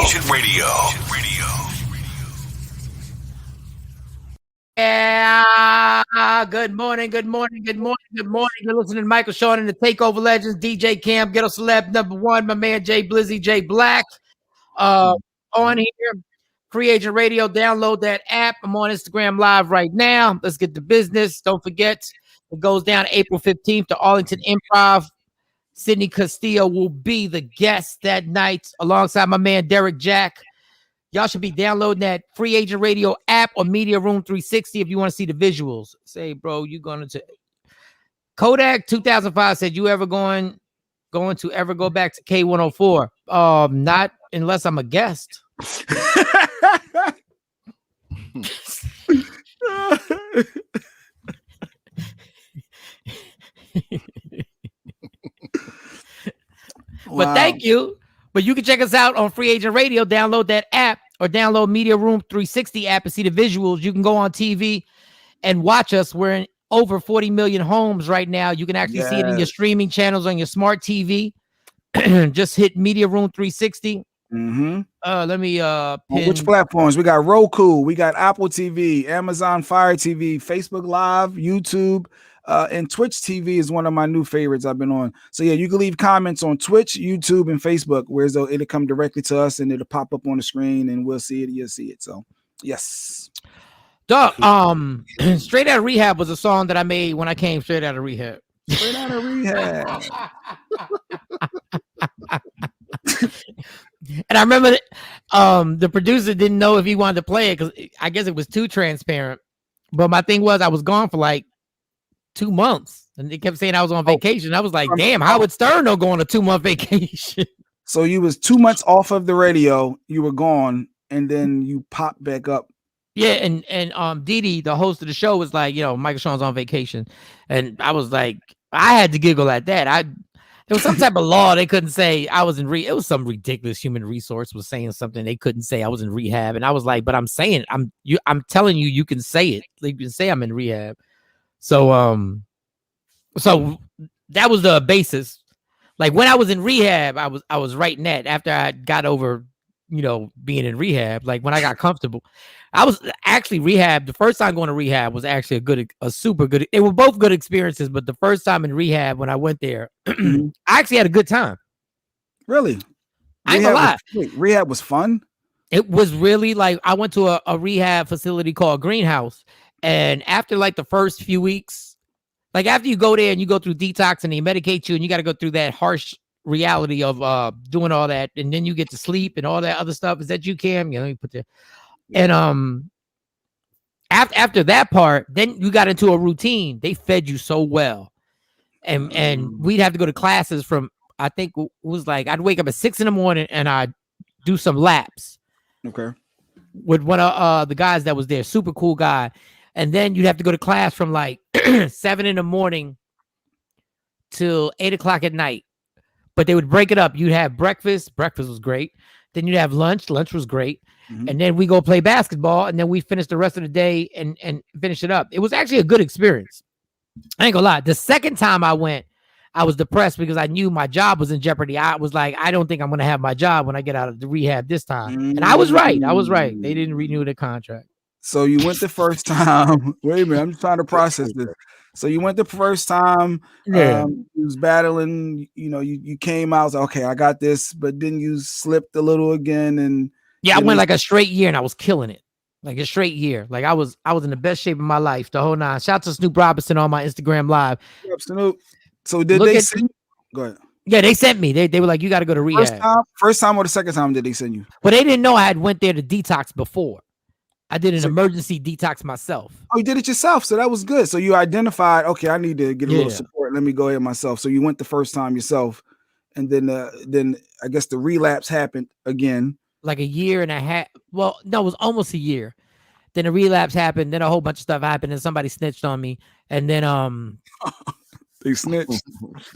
Yeah. Good morning. You're listening to Michael Shawn and the TakeOver Legends. DJ Cam, Ghetto Celeb #1, my man Jay Blizzy, Jay Black. On here, Free Agent Radio. Download that app. I'm on Instagram Live right now. Let's get to business. Don't forget, it goes down April 15th to Arlington Improv. Sidney Castillo will be the guest that night alongside my man Derek Jack. Y'all should be downloading that Free Agent Radio app or Media Room 360 if you want to see the visuals. Say, bro, you going to Kodak 2005 said, you ever going to ever go back to K104? Not unless I'm a guest. But thank you. But you can check us out on Free Agent Radio. Download that app or download Media Room 360 app and see the visuals. You can go on TV and watch us. We're in over 40 million homes right now. You can actually see it in your streaming channels on your smart TV. Just hit Media Room 360. Let me pin.
Which platforms? We got Roku, we got Apple TV, Amazon Fire TV, Facebook Live, YouTube, And Twitch TV is one of my new favorites I've been on. So yeah, you can leave comments on Twitch, YouTube, and Facebook, whereas though it'll come directly to us and it'll pop up on the screen and we'll see it. You'll see it. So yes.
Dog, Straight Outta Rehab was a song that I made when I came straight out of rehab.
Straight Outta Rehab.
And I remember that, the producer didn't know if he wanted to play it because I guess it was too transparent. But my thing was I was gone for like 2 months and they kept saying I was on vacation. I was like, damn, Howard Stern don't go on a 2-month vacation.
So you was 2 months off of the radio, you were gone, and then you popped back up.
Yeah, and Dee, the host of the show, was like, Michael Shawn's on vacation. And I was like, I had to giggle at that. There was some type of law they couldn't say I was in it was some ridiculous human resource was saying something they couldn't say I was in rehab. And I was like, but I'm saying I'm telling you can say it. Like, you can say I'm in rehab. So so that was the basis. Like when I was in rehab, I was writing that after I got over, being in rehab. Like when I got comfortable, I was actually rehab. The first time going to rehab was actually a super good. They were both good experiences, but the first time in rehab when I went there, I actually had a good time.
Really?
I ain't gonna lie.
Rehab was fun.
It was really like I went to a rehab facility called Greenhouse, and after like the first few weeks, like after you go there and you go through detox and they medicate you, and you got to go through that harsh reality of doing all that, and then you get to sleep and all that other stuff. Is that you, Cam? Yeah, let me put that. And after that part, then you got into a routine. They fed you so well, and we'd have to go to classes from, I think it was like I'd wake up at 6 a.m. and I'd do some laps.
Okay.
With one of the guys that was there, super cool guy, and then you'd have to go to class from like 7 a.m. till 8 o'clock at night. But they would break it up. You'd have breakfast. Breakfast was great. Then you'd have lunch. Lunch was great. And then we go play basketball. And then we finish the rest of the day and finish it up. It was actually a good experience. I ain't gonna lie. The second time I went, I was depressed because I knew my job was in jeopardy. I was like, I don't think I'm going to have my job when I get out of the rehab this time. And I was right. They didn't renew the contract.
So you went the first time. Wait a minute. I'm trying to process this. So you went the first time. You was battling. You came out. I was like, okay, I got this. But then you slipped a little again. And
I went like a straight year and I was killing it. Like a straight year. Like I was in the best shape of my life. The whole 9. Shout out to Snoop Robinson on my Instagram live.
Yep, Snoop. So did they send you? Go ahead.
Yeah, they sent me. They were like, you got to go to rehab.
First time or the second time did they send you?
Well, they didn't know I had went there to detox before. I did an emergency detox myself.
Oh, you did it yourself. So that was good. So you identified, okay, I need to get a little support. Let me go ahead myself. So you went the first time yourself. And then I guess the relapse happened again.
Like a year and a half. Well, no, it was almost a year. Then a relapse happened. Then a whole bunch of stuff happened. And somebody snitched on me. And then
they snitched.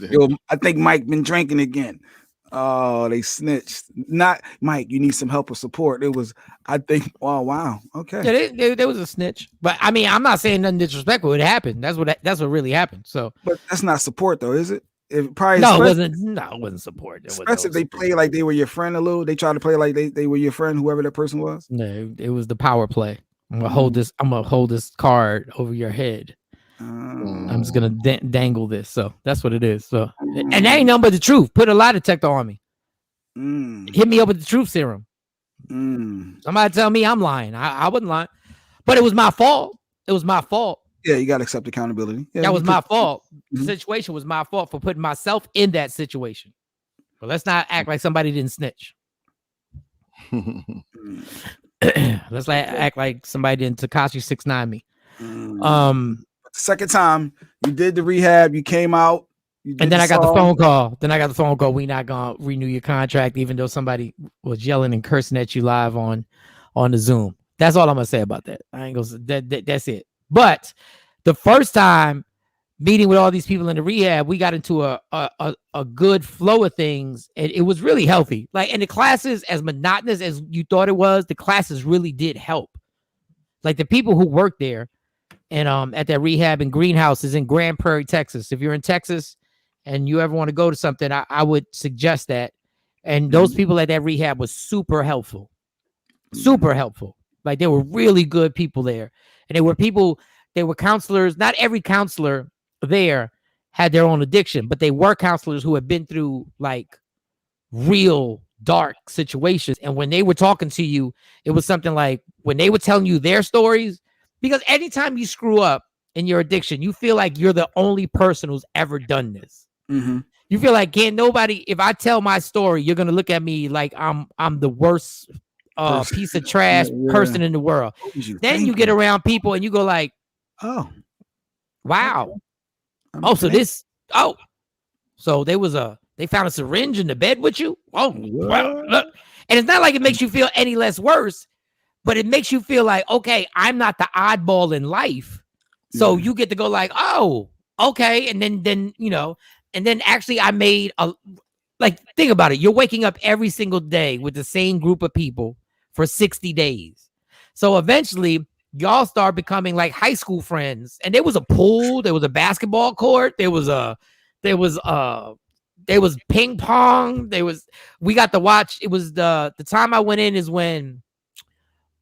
Yo, I think Mike been drinking again. Oh, they snitched. Not Mike. You need some help or support. It was, I think. Oh, wow. Okay.
Yeah, there was a snitch. But I mean, I'm not saying nothing disrespectful. It happened. That's what really happened. So,
but that's not support, though, is it? It probably
it wasn't support.
Especially if they play like they were your friend a little. They try to play like they were your friend, whoever that person was.
No, it was the power play. I'm gonna hold this card over your head. I'm just gonna dangle this. So that's what it is. So and that ain't nothing but the truth. Put a lie detector on me. Hit me up with the truth serum. Somebody tell me I'm lying. I wasn't lying, but it was my fault. It was my fault.
Yeah, you gotta accept accountability. Yeah,
that was my fault. The situation was my fault for putting myself in that situation. But let's not act like somebody didn't snitch. Let's act like somebody didn't Tekashi 6ix9ine me.
Second time you did the rehab, you came out,
and then I got the phone call. We not gonna renew your contract, even though somebody was yelling and cursing at you live on the Zoom. That's all I'm gonna say about that. I ain't gonna that's it. But the first time meeting with all these people in the rehab, we got into a good flow of things, and it was really healthy. Like, and the classes, as monotonous as you thought it was, the classes really did help. Like the people who worked there and at that rehab in Greenhouse is in Grand Prairie, Texas. If you're in Texas and you ever want to go to something, I would suggest that. And those people at that rehab was super helpful. Super helpful. Like they were really good people there. And they were counselors. Not every counselor there had their own addiction, but they were counselors who had been through like real dark situations. And when they were talking to you, it was something like when they were telling you their stories, because anytime you screw up in your addiction, you feel like you're the only person who's ever done this.
Mm-hmm.
You feel like can't nobody, if I tell my story, you're gonna look at me like I'm the worst piece of trash person in the world. Then you get around people and you go like,
oh,
wow.
Okay.
So they found a syringe in the bed with you. Oh, well, look. And it's not like it makes you feel any less worse, but it makes you feel like, okay, I'm not the oddball in life. So you get to go like, oh, okay. And then, you know, and then actually I made think about it. You're waking up every single day with the same group of people for 60 days. So eventually y'all start becoming like high school friends. And there was a pool, there was a basketball court, there was ping pong, we got to watch. It was the time I went in is when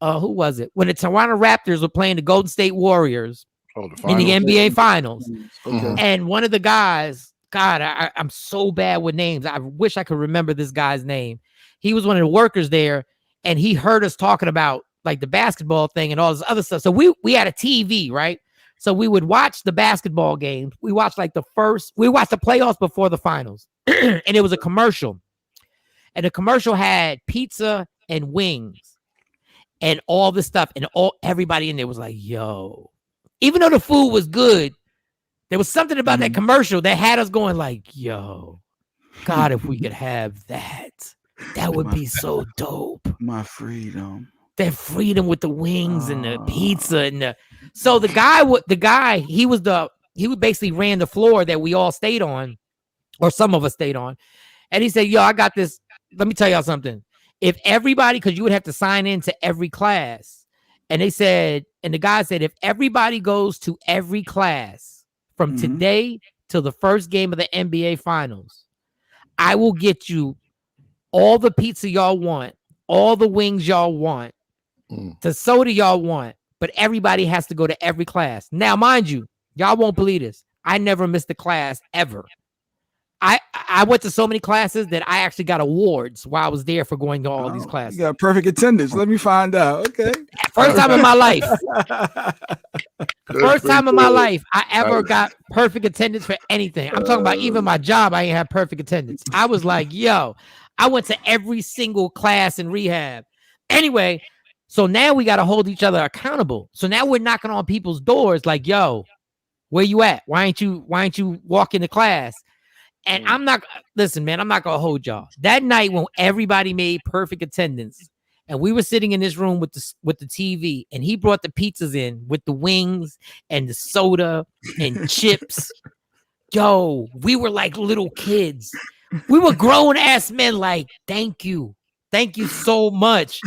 who was it? When the Toronto Raptors were playing the Golden State Warriors in the NBA Finals.
Okay.
And one of the guys, God, I'm so bad with names. I wish I could remember this guy's name. He was one of the workers there, and he heard us talking about like the basketball thing and all this other stuff. So we had a TV, right? So we would watch the basketball games. We watched the playoffs before the finals. And it was a commercial. And the commercial had pizza and wings and all this stuff. And everybody in there was like, yo. Even though the food was good, there was something about that commercial that had us going like, yo, God, if we could have that, that would be so dope.
My freedom.
That freedom with the wings and the pizza and so the guy, he basically ran the floor that we all stayed on, or some of us stayed on. And he said, yo, I got this. Let me tell y'all something. If everybody, because you would have to sign into every class. And the guy said, if everybody goes to every class from today till the first game of the NBA Finals, I will get you all the pizza y'all want, all the wings y'all want, the soda y'all want, but everybody has to go to every class. Now, mind you, y'all won't believe this. I never missed a class ever. I went to so many classes that I actually got awards while I was there for going to all these classes.
You got perfect attendance. Let me find out. Okay.
First time in my life. First time in my life I ever got perfect attendance for anything. I'm talking about even my job, I ain't have perfect attendance. I was like, yo, I went to every single class in rehab. Anyway, so now we got to hold each other accountable. So now we're knocking on people's doors like, yo, where you at? Why ain't you walking to class? And I'm not going to hold y'all. That night when everybody made perfect attendance and we were sitting in this room with the TV and he brought the pizzas in with the wings and the soda and chips. Yo, we were like little kids. We were grown ass men like, thank you. Thank you so much.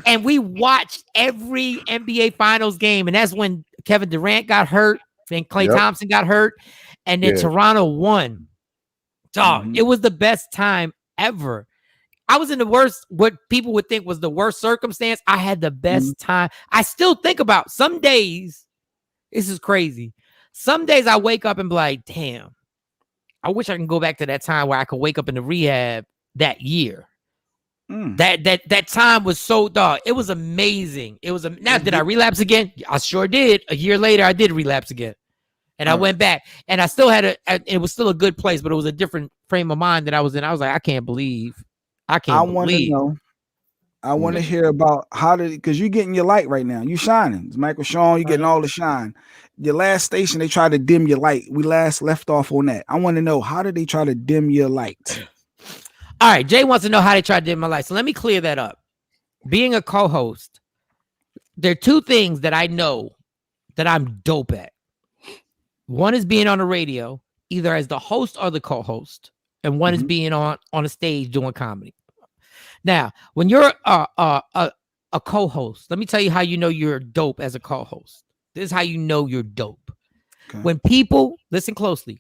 And we watched every NBA Finals game. And that's when Kevin Durant got hurt and Klay Thompson got hurt. And then Toronto won. Dog, it was the best time ever. I was in the worst, what people would think was the worst circumstance. I had the best time. I still think about some days. This is crazy. Some days I wake up and be like, damn, I wish I can go back to that time where I could wake up in the rehab that year. That time was so dog. It was amazing. Now, did I relapse again? I sure did. A year later, I did relapse again. And I went back and I still had it was still a good place, but it was a different frame of mind that I was in. I was like, I can't believe. I want to
know. I want to hear about because you're getting your light right now. You shining. It's Michael Shawn. You're getting all the shine. Your last station, they tried to dim your light. We last left off on that. I want to know, how did they try to dim your light?
All right. Jay wants to know how they tried to dim my light. So let me clear that up. Being a co-host, there are two things that I know that I'm dope at. One is being on the radio, either as the host or the co-host, and one is being on a stage doing comedy. Now, when you're a co-host, let me tell you how you know you're dope as a co-host. This is how you know you're dope. Okay. When people, listen closely,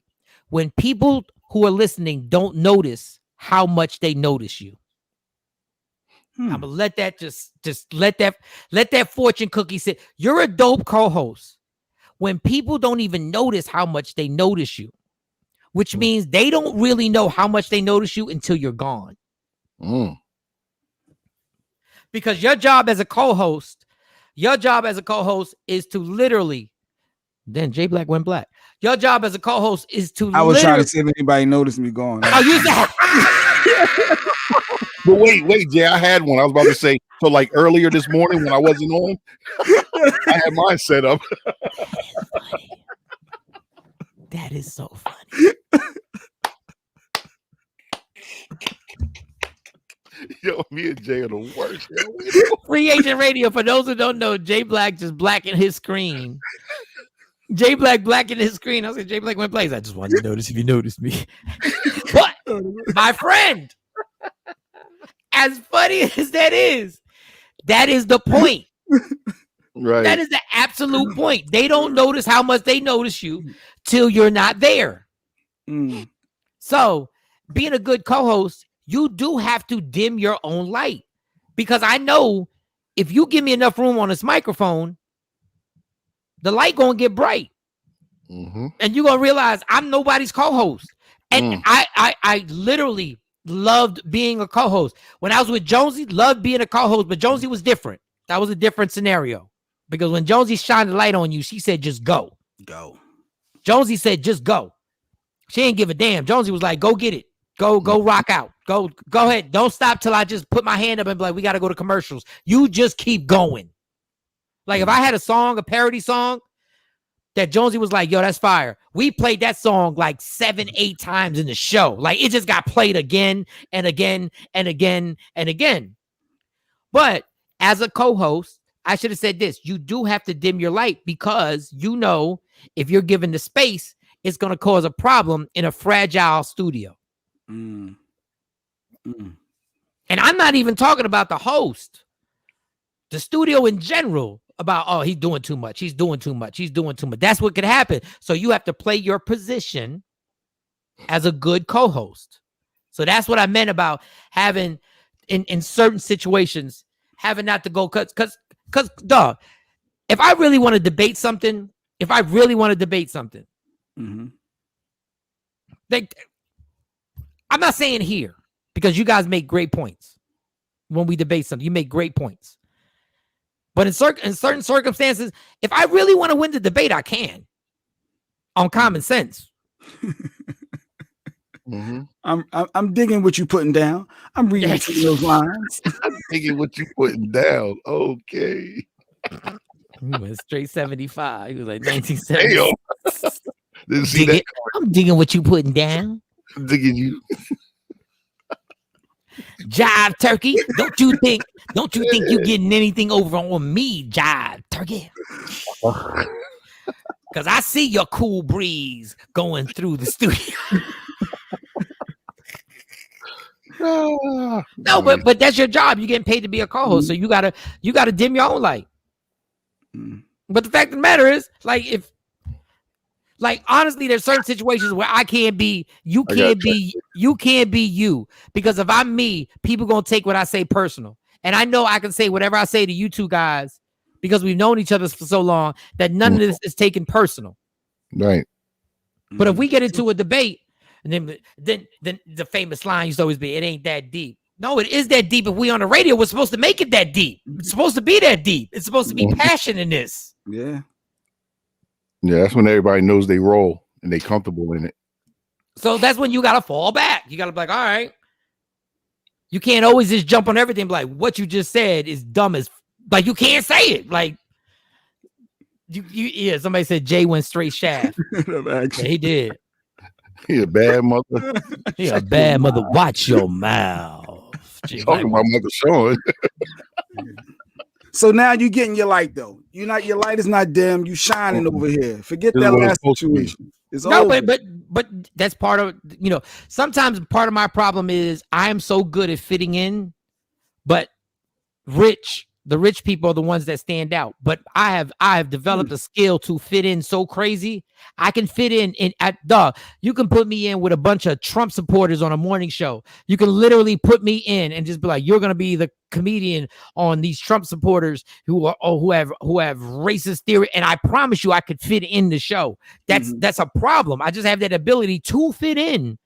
when people who are listening don't notice how much they notice you. I'm gonna let that just let that fortune cookie sit. You're a dope co-host when people don't even notice how much they notice you, which means they don't really know how much they notice you until you're gone. Because your job as a co-host is to literally. Then J Black went black. Your job as a co-host is to.
I was trying to see if anybody noticed me going.
Oh, you said.
But wait, Jay, I had one. I was about to say, so like earlier this morning when I wasn't on, I had mine set up.
That is so funny.
Yo, me and Jay are the worst.
Free Agent Radio. For those who don't know, Jay Black just blackened his screen. Jay Black blackened his screen. I was like, Jay Black went plays. I just wanted to notice if you noticed me. But my friend, as funny as that is the point.
Right.
That is the absolute point. They don't notice how much they notice you till you're not there. So being a good co-host, you do have to dim your own light, because I know if you give me enough room on this microphone, the light gonna get bright, and you're gonna realize I'm nobody's co-host. And I literally loved being a co-host. When I was with Jonesy, loved being a co-host, but Jonesy was different. That was a different scenario, because when Jonesy shined the light on you, she said, just go. Jonesy said, just go. She didn't give a damn. Jonesy was like, go get it. Go rock out. Go ahead. Don't stop till I just put my hand up and be like, we got to go to commercials. You just keep going. Like if I had a song, a parody song that Jonesy was like, yo, that's fire. We played that song like 7-8 times in the show. Like it just got played again and again and again and again. But as a co-host, I should have said this. You do have to dim your light, because you know if you're given the space, it's going to cause a problem in a fragile studio. And I'm not even talking about the host, the studio in general, about, oh, he's doing too much. He's doing too much. That's what could happen. So you have to play your position as a good co-host. So that's what I meant about having in certain situations, having not to go because dog, if I really want to debate something, I'm not saying here, because you guys make great points when we debate something. You make great points. But in certain circumstances, if I really want to win the debate, I can. On common sense.
I'm digging what you putting down. I'm reading those lines.
I'm digging what you putting down. Okay.
He went straight 75. He was like 1970.
Didn't see that.
I'm digging what you putting down.
I'm digging you.
Jive turkey. Don't you think you getting anything over on me, Jive turkey? Because I see your cool breeze going through the studio. No, but that's your job. You're getting paid to be a co-host, so you gotta dim your own light. But the fact of the matter is, honestly, there's certain situations where I can't be, you can't be you. Because if I'm me, people gonna take what I say personal. And I know I can say whatever I say to you two guys, because we've known each other for so long, that none of this is taken personal.
Right.
But if we get into a debate, and then the famous line used to always be, it ain't that deep. No, it is that deep. If we on the radio, we're supposed to make it that deep. It's supposed to be that deep. It's supposed to be passion in this.
Yeah.
Yeah, that's when everybody knows they roll and they comfortable in it.
So that's when you gotta fall back. You gotta be like, all right. You can't always just jump on everything. Like, what you just said is dumb as, like, you can't say it. Like, yeah. Somebody said Jay went straight shaft. Yeah, he did.
He a bad mother.
He a bad mother. Watch your mouth.
Talking about Mother Shawn.
So now you getting your light though. Your light is not dim. You shining over here. Forget that last situation. It's over.
But that's part of, sometimes part of my problem is I am so good at fitting in, but Rich The rich people are the ones that stand out. But I have developed a skill to fit in so crazy. I can fit in at dog. You can put me in with a bunch of Trump supporters on a morning show. You can literally put me in and just be like, you're gonna be the comedian on these Trump supporters who have racist theory. And I promise you, I could fit in the show. That's a problem. I just have that ability to fit in.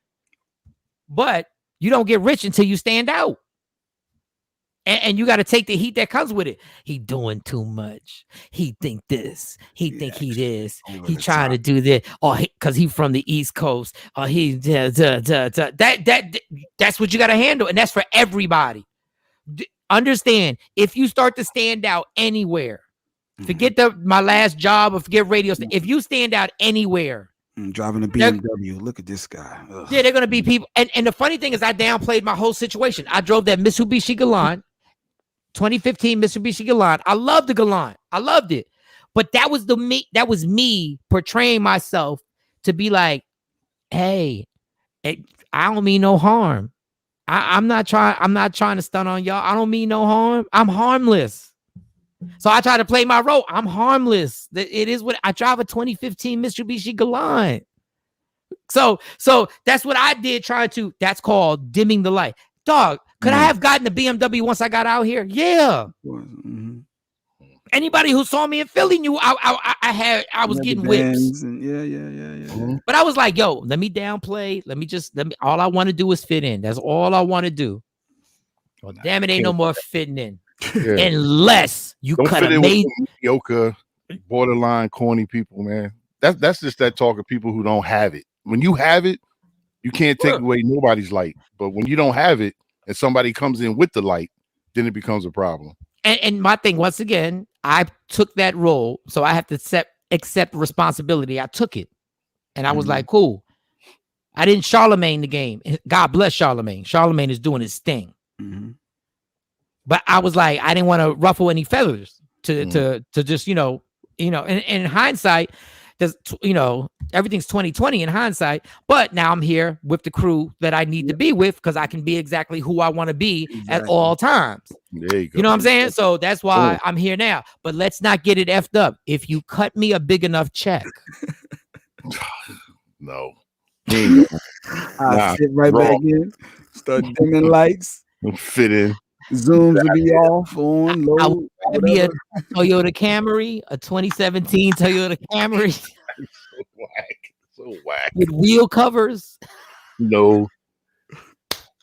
But you don't get rich until you stand out. And you got to take the heat that comes with it. He doing too much. He think this. He think he this. He trying to do this. Or because he from the East Coast. Or he that's what you got to handle, and that's for everybody. Understand, if you start to stand out anywhere, forget my last job or forget radio. If you stand out anywhere,
driving a BMW, look at this guy. Ugh.
Yeah, they're gonna be people. And the funny thing is, I downplayed my whole situation. I drove that Mitsubishi Galant. 2015 Mitsubishi Galant. I loved the Galant. I loved it. But that was me portraying myself to be like, hey, I don't mean no harm. I'm not trying to stunt on y'all. I don't mean no harm. I'm harmless. So I try to play my role. I'm harmless. It is what I drive, a 2015 Mitsubishi Galant. So that's what I did, that's called dimming the light. Dog, could I have gotten the BMW once I got out here? Yeah. Anybody who saw me in Philly knew I was getting whips.
Yeah.
But I was like, yo, let me downplay. Let me all I want to do is fit in. That's all I want to do. Well, damn it, ain't no more fitting in. Yeah. Unless you could have made
mediocre, borderline corny people, man. That's just that talk of people who don't have it. When you have it, you can't take away nobody's light. But when you don't have it and somebody comes in with the light, then it becomes a problem.
And my thing, once again, I took that role, so I have to accept responsibility. I took it, and I was like, cool. I didn't Charlemagne the game. God bless Charlemagne. Charlemagne is doing his thing. But I was like, I didn't want to ruffle any feathers to just, in hindsight, everything's 2020 in hindsight. But now I'm here with the crew that I need to be with, because I can be exactly who I want to be at all times.
There you go.
You know what I'm saying? So that's why I'm here now. But let's not get it effed up. If you cut me a big enough check.
No.
I'll sit right back in, start dimming lights.
Fit in.
Zooms will be off, on, low.
I would be a Toyota Camry, a 2017 Toyota Camry.
So whack.
With wheel covers.
No.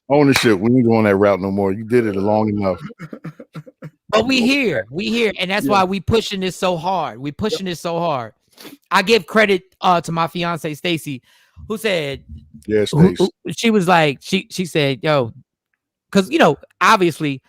Ownership. We ain't go on that route no more. You did it long enough.
But we here, and that's why we pushing this so hard. I give credit to my fiance Stacy, who said,
yes,
she was like, she said, yo, because obviously,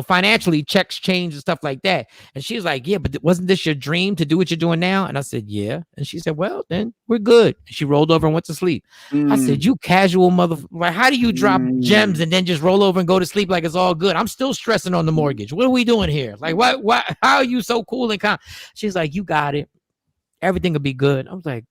financially checks change and stuff like that. And she was like, yeah, but wasn't this your dream to do what you're doing now? And I said, yeah. And she said, well, then we're good. And she rolled over and went to sleep. I said, you casual motherfucker. How do you drop gems and then just roll over and go to sleep like it's all good? I'm still stressing on the mortgage. What are we doing here? Like, what? How are you so cool and calm? She's like, you got it. Everything will be good. I was like,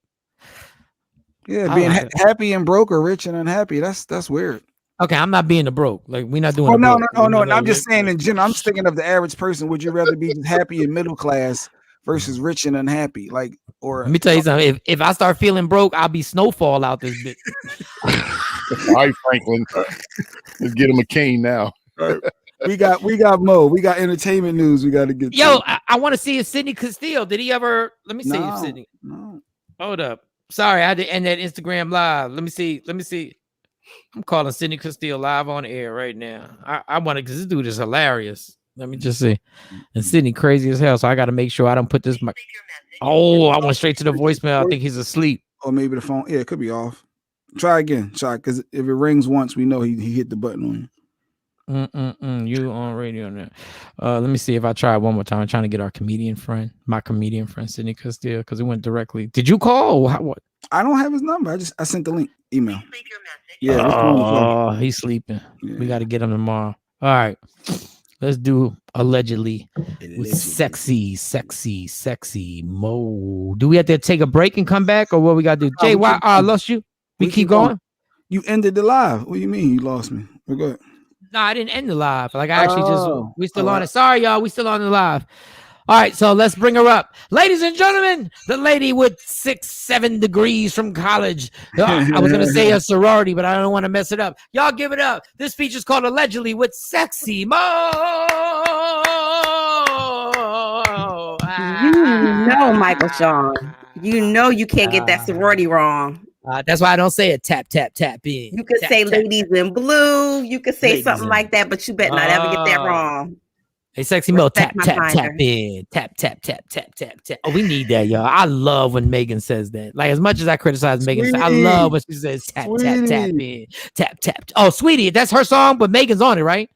yeah, being happy and broke or rich and unhappy. That's weird.
Okay, I'm not being a broke. Like, we're not doing.
No. I'm just saying in general. I'm just thinking of the average person. Would you rather be just happy and middle class versus rich and unhappy? Like, or
let me tell you something. If I start feeling broke, I'll be Snowfall out this bitch.
All right, Franklin. Let's get him a cane now.
Right. We got Mo. We got entertainment news. We got to get.
Yo, I want to see if Sidney Castile. Did he ever? Let me see if Sidney.
No.
Hold up. Sorry, I had to end that Instagram live. Let me see. I'm calling Sidney Castile live on air right now. I want to, because this dude is hilarious. Let me just see. And Sidney crazy as hell, so I got to make sure I don't put this. I went straight to the voicemail. I think he's asleep.
Or maybe the phone. Yeah, it could be off. Try again. Because if it rings once, we know he hit the button on you.
You on radio now. Let me see if I try one more time. I'm trying to get my comedian friend, Sidney Castile, because it went directly. Did you call? What?
I don't have his number. I sent the link. Email.
Yeah. He's sleeping. Yeah. We got to get him tomorrow. All right. Let's do allegedly with sexy Mo. Do we have to take a break and come back, or what we got to do? Jay, why I lost you? We keep going?
You ended the live. What do you mean you lost me? We're good.
No, I didn't end the live. Like I actually we still on it. Sorry, y'all. We still on the live. All right, so let's bring her up. Ladies and gentlemen, the lady with 6-7 degrees from college. I was going to say a sorority, but I don't want to mess it up. Y'all give it up. This feature is called Allegedly with Sexy Mo.
You know, Michael Shawn. You know you can't get that sorority wrong.
That's why I don't say it. Tap, tap, tap in.
You could say ladies in blue. You could say something like that, but you better not ever get that wrong.
Hey, Sexy Mo, tap, tap, tap in. Tap, tap, tap, tap, tap, tap. Oh, we need that, y'all. I love when Megan says that. Like, as much as I criticize Megan, I love when she says tap, tap, tap in. Tap, tap. Oh, Sweetie, that's her song, but Megan's on it, right?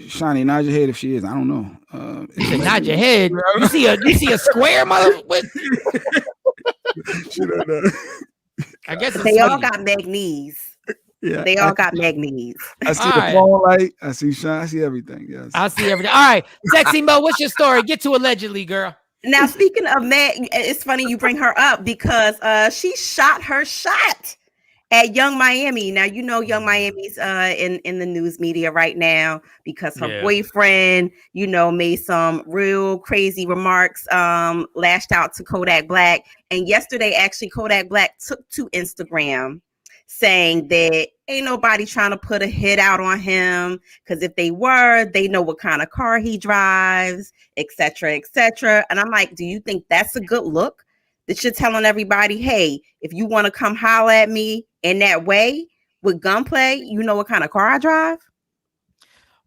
Shawnee, nod your head if she is. I don't know.
You said nod your head. You see a square, mother?
She don't know.
I guess
they all got Magnese.
Yeah,
they all got Magnese.
I see the phone light. I see Shawn. I see everything. Yes,
I see everything. All right, Sexy Mo, what's your story? Get to Allegedly, girl.
Now, speaking of Meg, it's funny you bring her up because she shot her shot at Young Miami. Now, you know Young Miami's in the news media right now because her boyfriend, you know, made some real crazy remarks, lashed out to Kodak Black. And yesterday, actually, Kodak Black took to Instagram saying that ain't nobody trying to put a hit out on him because if they were, they know what kind of car he drives, etc., etc. And I'm like, do you think that's a good look? That you're telling everybody, hey, if you want to come holler at me in that way with gunplay, you know what kind of car I drive?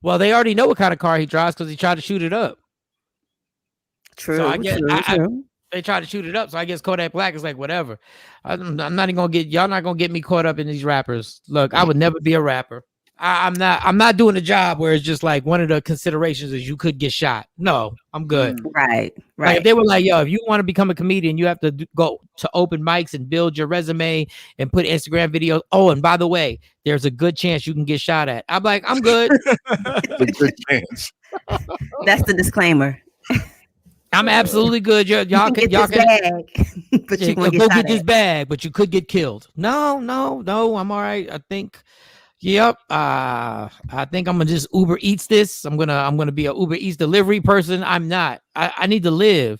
Well, they already know what kind of car he drives because he tried to shoot it up.
True.
So I guess they tried to shoot it up. So I guess Kodak Black is like, whatever. I'm not even gonna get y'all not gonna get me caught up in these rappers. Look, I would never be a rapper. I'm not doing a job where it's just like one of the considerations is you could get shot. No, I'm good.
Right.
Like if they were like, yo, if you want to become a comedian, you have to go to open mics and build your resume and put Instagram videos. Oh, and by the way, there's a good chance you can get shot at. I'm like, I'm good.
A good chance.
That's the disclaimer.
I'm absolutely good. Y'all can
but you
go get this bag, but you could get killed. No, I'm all right. I think. Yep. I think I'm gonna just Uber Eats this. I'm gonna be a Uber Eats delivery person. I'm not. I need to live.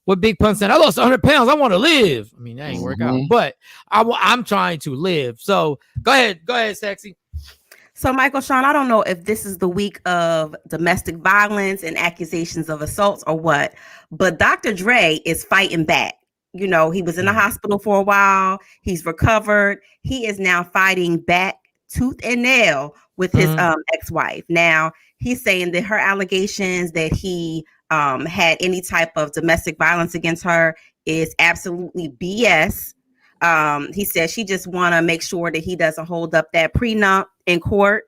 What Big Pun said, I lost 100 pounds. I want to live. I mean, that ain't work out, but I'm trying to live. So go ahead, Sexy.
So, Michael Shawn, I don't know if this is the week of domestic violence and accusations of assaults or what, but Dr. Dre is fighting back. You know, he was in the hospital for a while. He's recovered. He is now fighting back tooth and nail with his ex-wife. Now, he's saying that her allegations that he had any type of domestic violence against her is absolutely BS. He said she just want to make sure that he doesn't hold up that prenup in court.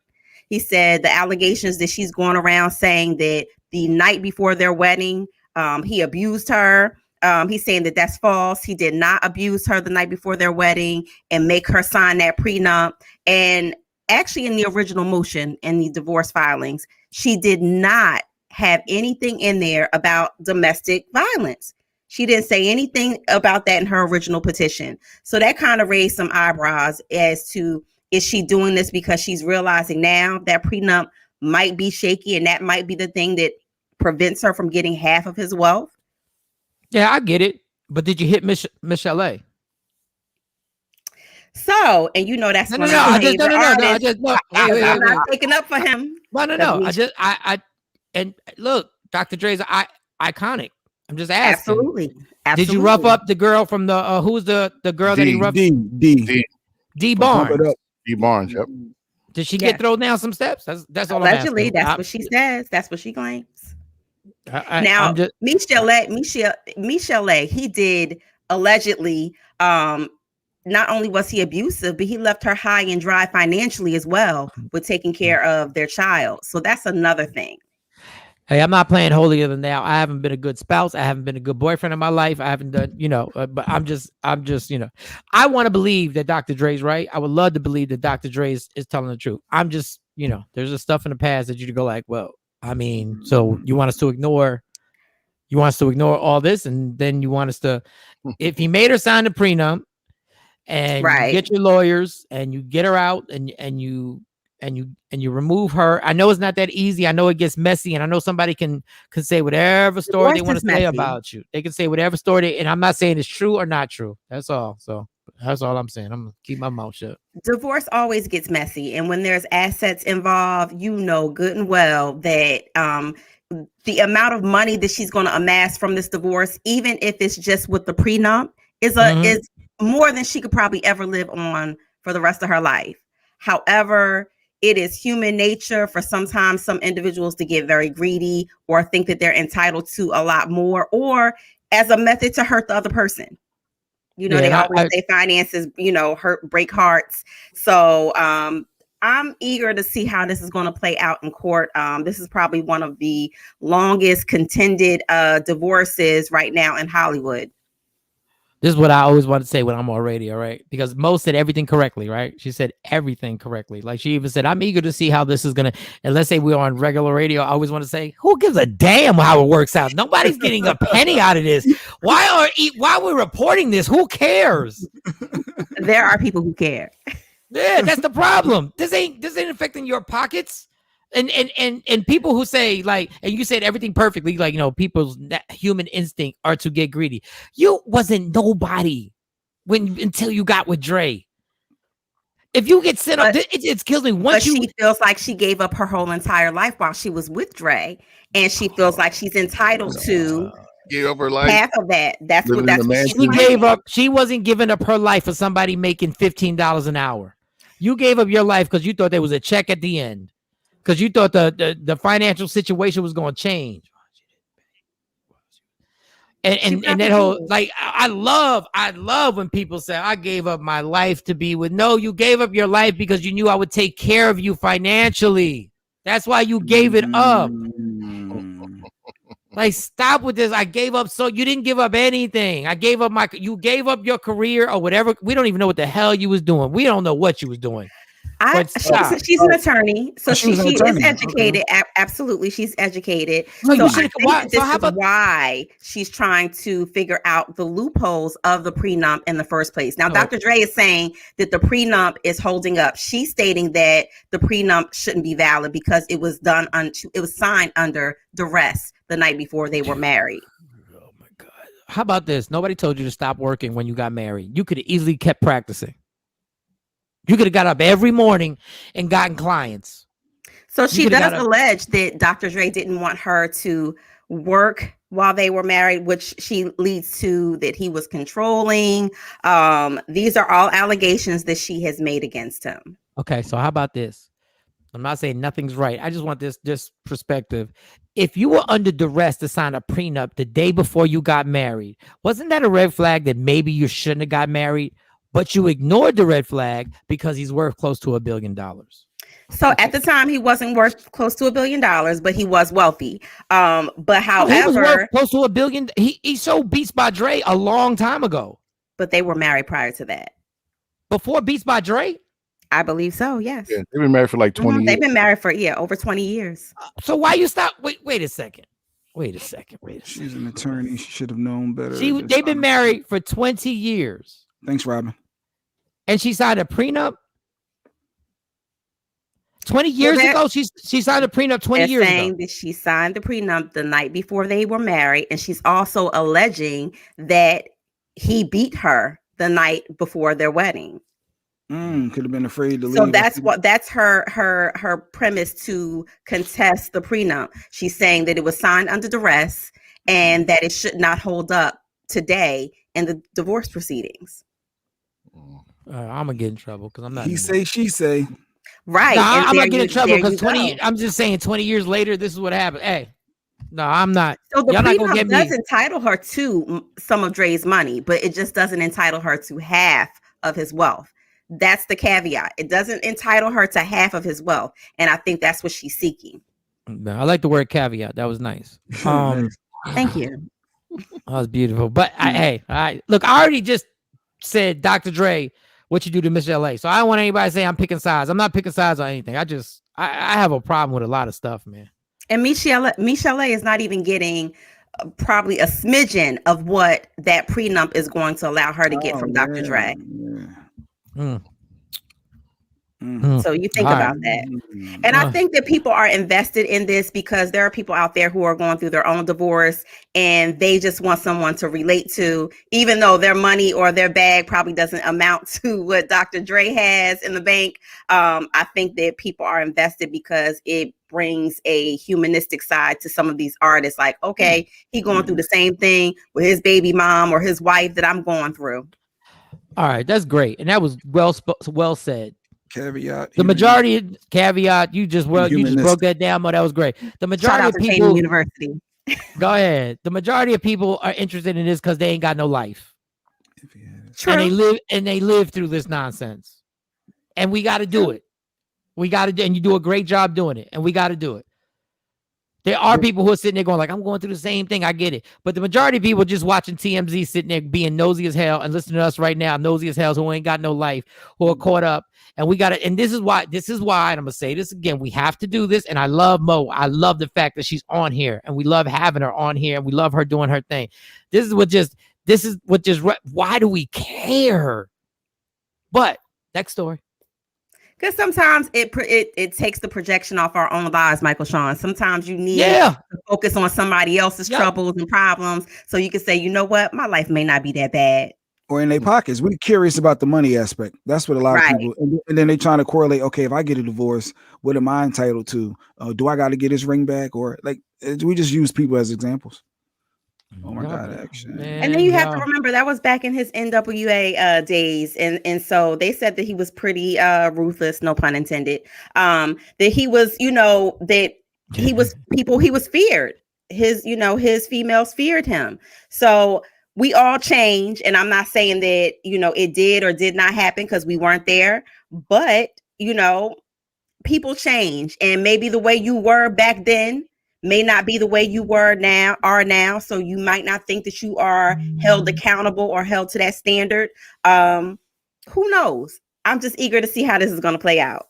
He said the allegations that she's going around saying that the night before their wedding, he abused her. He's saying that that's false. He did not abuse her the night before their wedding and make her sign that prenup. And actually in the original motion in the divorce filings, she did not have anything in there about domestic violence. She didn't say anything about that in her original petition. So that kind of raised some eyebrows as to, is she doing this because she's realizing now that prenup might be shaky and that might be the thing that prevents her from getting half of his wealth?
Yeah, I get it. But did you hit Michelle A?
So, and you know that's
no. I'm
not taking up for him.
No. And look, Dr. Dre's iconic. I'm just asking.
Absolutely.
Did you rough up the girl from the who's the girl that he roughed? D Barnes.
D Barnes. Yep.
Did she get thrown down some steps? That's all.
Allegedly, that's what she says. That's what she claims. Now, Michelle A, he did allegedly. Not only was he abusive, but he left her high and dry financially as well with taking care of their child. So that's another thing.
Hey, I'm not playing holier than thou. I haven't been a good spouse. I haven't been a good boyfriend in my life. I haven't done, but I'm just, I want to believe that Dr. Dre's right. I would love to believe that Dr. Dre is telling the truth. I'm just, there's just stuff in the past that you go like, well, I mean, so you want us to ignore all this. And then you want us to, if he made her sign the prenup and you get your lawyers and you get her out and you and you remove her. I know it's not that easy. I know it gets messy, and I know somebody can say whatever story they want to say about you. They can say whatever story, and I'm not saying it's true or not true. That's all. So that's all I'm saying. I'm gonna keep my mouth shut.
Divorce always gets messy, and when there's assets involved, you know good and well that the amount of money that she's going to amass from this divorce, even if it's just with the prenup, is more than she could probably ever live on for the rest of her life. However, it is human nature for sometimes some individuals to get very greedy or think that they're entitled to a lot more, or as a method to hurt the other person. You know, they always say finances, break hearts. So I'm eager to see how this is going to play out in court. This is probably one of the longest contended divorces right now in Hollywood.
This is what I always want to say when I'm on radio, right? Because Mo said everything correctly, right? She said everything correctly. Like she even said, I'm eager to see how this is going to, and let's say we're on regular radio. I always want to say, who gives a damn how it works out? Nobody's getting a penny out of this. Why we're reporting this? Who cares?
There are people who care.
Yeah, that's the problem. This ain't affecting your pockets. And people who say like, and you said everything perfectly, like, people's human instinct are to get greedy. You wasn't nobody until you got with Dre. If you get set up, it kills me.
She feels like she gave up her whole entire life while she was with Dre, and she feels like she's entitled to
gave up her life.
Half of that. That's what
she gave up. She wasn't giving up her life for somebody making $15 an hour. You gave up your life because you thought there was a check at the end. Because you thought the financial situation was going to change, and that whole like I love when people say I gave up my life to be with. No, you gave up your life because you knew I would take care of you financially. That's why you gave it up. Like, stop with this. I gave up. So you didn't give up anything. You gave up your career or whatever. We don't even know what the hell you was doing. We don't know what you was doing.
She's an attorney, so she is educated. Okay. Absolutely, she's educated. So I think this is why she's trying to figure out the loopholes of the prenup in the first place. Now, Dr. Dre is saying that the prenup is holding up. She's stating that the prenup shouldn't be valid because it was signed under duress the night before they were married.
Oh my God! How about this? Nobody told you to stop working when you got married. You could have easily kept practicing. You could have got up every morning and gotten clients.
So she does allege that Dr. Dre didn't want her to work while they were married, which she leads to that he was controlling. These are all allegations that she has made against him.
Okay, so how about this? I'm not saying nothing's right. I just want this perspective. If you were under duress to sign a prenup the day before you got married, wasn't that a red flag that maybe you shouldn't have got married? But you ignored the red flag because he's worth close to $1 billion.
So at the time, he wasn't worth close to $1 billion, but he was wealthy. But however,
he was worth close to $1 billion. He sold Beats by Dre a long time ago.
But they were married prior to that.
Before Beats by Dre?
I believe so. Yes.
Yeah, they've been married for like 20 years.
They've been married for over 20 years.
So why you stop? Wait a second.
She's an attorney. She should have known better.
They've been married for 20 years.
Thanks, Robin.
And she signed a prenup 20 years ago. She signed a prenup 20 years ago.
Saying that she signed the prenup the night before they were married, and she's also alleging that he beat her the night before their wedding.
Could have been afraid to leave.
So that's her premise to contest the prenup. She's saying that it was signed under duress and that it should not hold up today in the divorce proceedings.
I'm gonna get in trouble because I'm not.
He say, she say.
Right.
No, I'm not getting in trouble because 20. I'm just saying 20 years later, this is what happened. Hey, no, I'm not.
So the prenup does entitle her to some of Dre's money, but it just doesn't entitle her to half of his wealth. That's the caveat. It doesn't entitle her to half of his wealth, and I think that's what she's seeking.
No, I like the word caveat. That was nice.
Thank you.
That was beautiful. But look, I already just said Dr. Dre, what you do to Miss LA. So I don't want anybody to say I'm picking sides. I'm not picking sides on anything. I have a problem with a lot of stuff, man.
And Michelle is not even getting probably a smidgen of what that prenup is going to allow her to get from Dr. Dre. So you think about that. And I think that people are invested in this because there are people out there who are going through their own divorce and they just want someone to relate to, even though their money or their bag probably doesn't amount to what Dr. Dre has in the bank. I think that people are invested because it brings a humanistic side to some of these artists. Like, okay, he going through the same thing with his baby mom or his wife that I'm going through.
All right, that's great. And that was well said.
Caveat.
The majority caveat. You just broke that down. But that was great. The majority of people.
University.
Go ahead. The majority of people are interested in this because they ain't got no life.
True.
And they live through this nonsense. And we got to do it. We got to do, and you do a great job doing it. And we got to do it. There are people who are sitting there going like, I'm going through the same thing. I get it. But the majority of people just watching TMZ sitting there being nosy as hell and listening to us right now, nosy as hell, who ain't got no life, who are caught up. And we got to, and this is why, and I'm going to say this again, we have to do this. And I love Mo. I love the fact that she's on here and we love having her on here and we love her doing her thing. Why do we care? But next story.
Because sometimes it takes the projection off our own lives, Michael Shawn. Sometimes you need to focus on somebody else's troubles and problems so you can say, you know what, my life may not be that bad.
Or in their pockets. We're curious about the money aspect. That's what a lot of people, and then they trying to correlate, okay, if I get a divorce, what am I entitled to? Do I got to get his ring back? Or like, we just use people as examples. Oh my God, action.
And then you have to remember that was back in his NWA days. And so they said that he was pretty ruthless, no pun intended. That he was, that he was feared. His females feared him. So we all change. And I'm not saying that, it did or did not happen because we weren't there. But, people change. And maybe the way you were back then may not be the way you are now. So you might not think that you are held accountable or held to that standard. Who knows? I'm just eager to see how this is going to play out.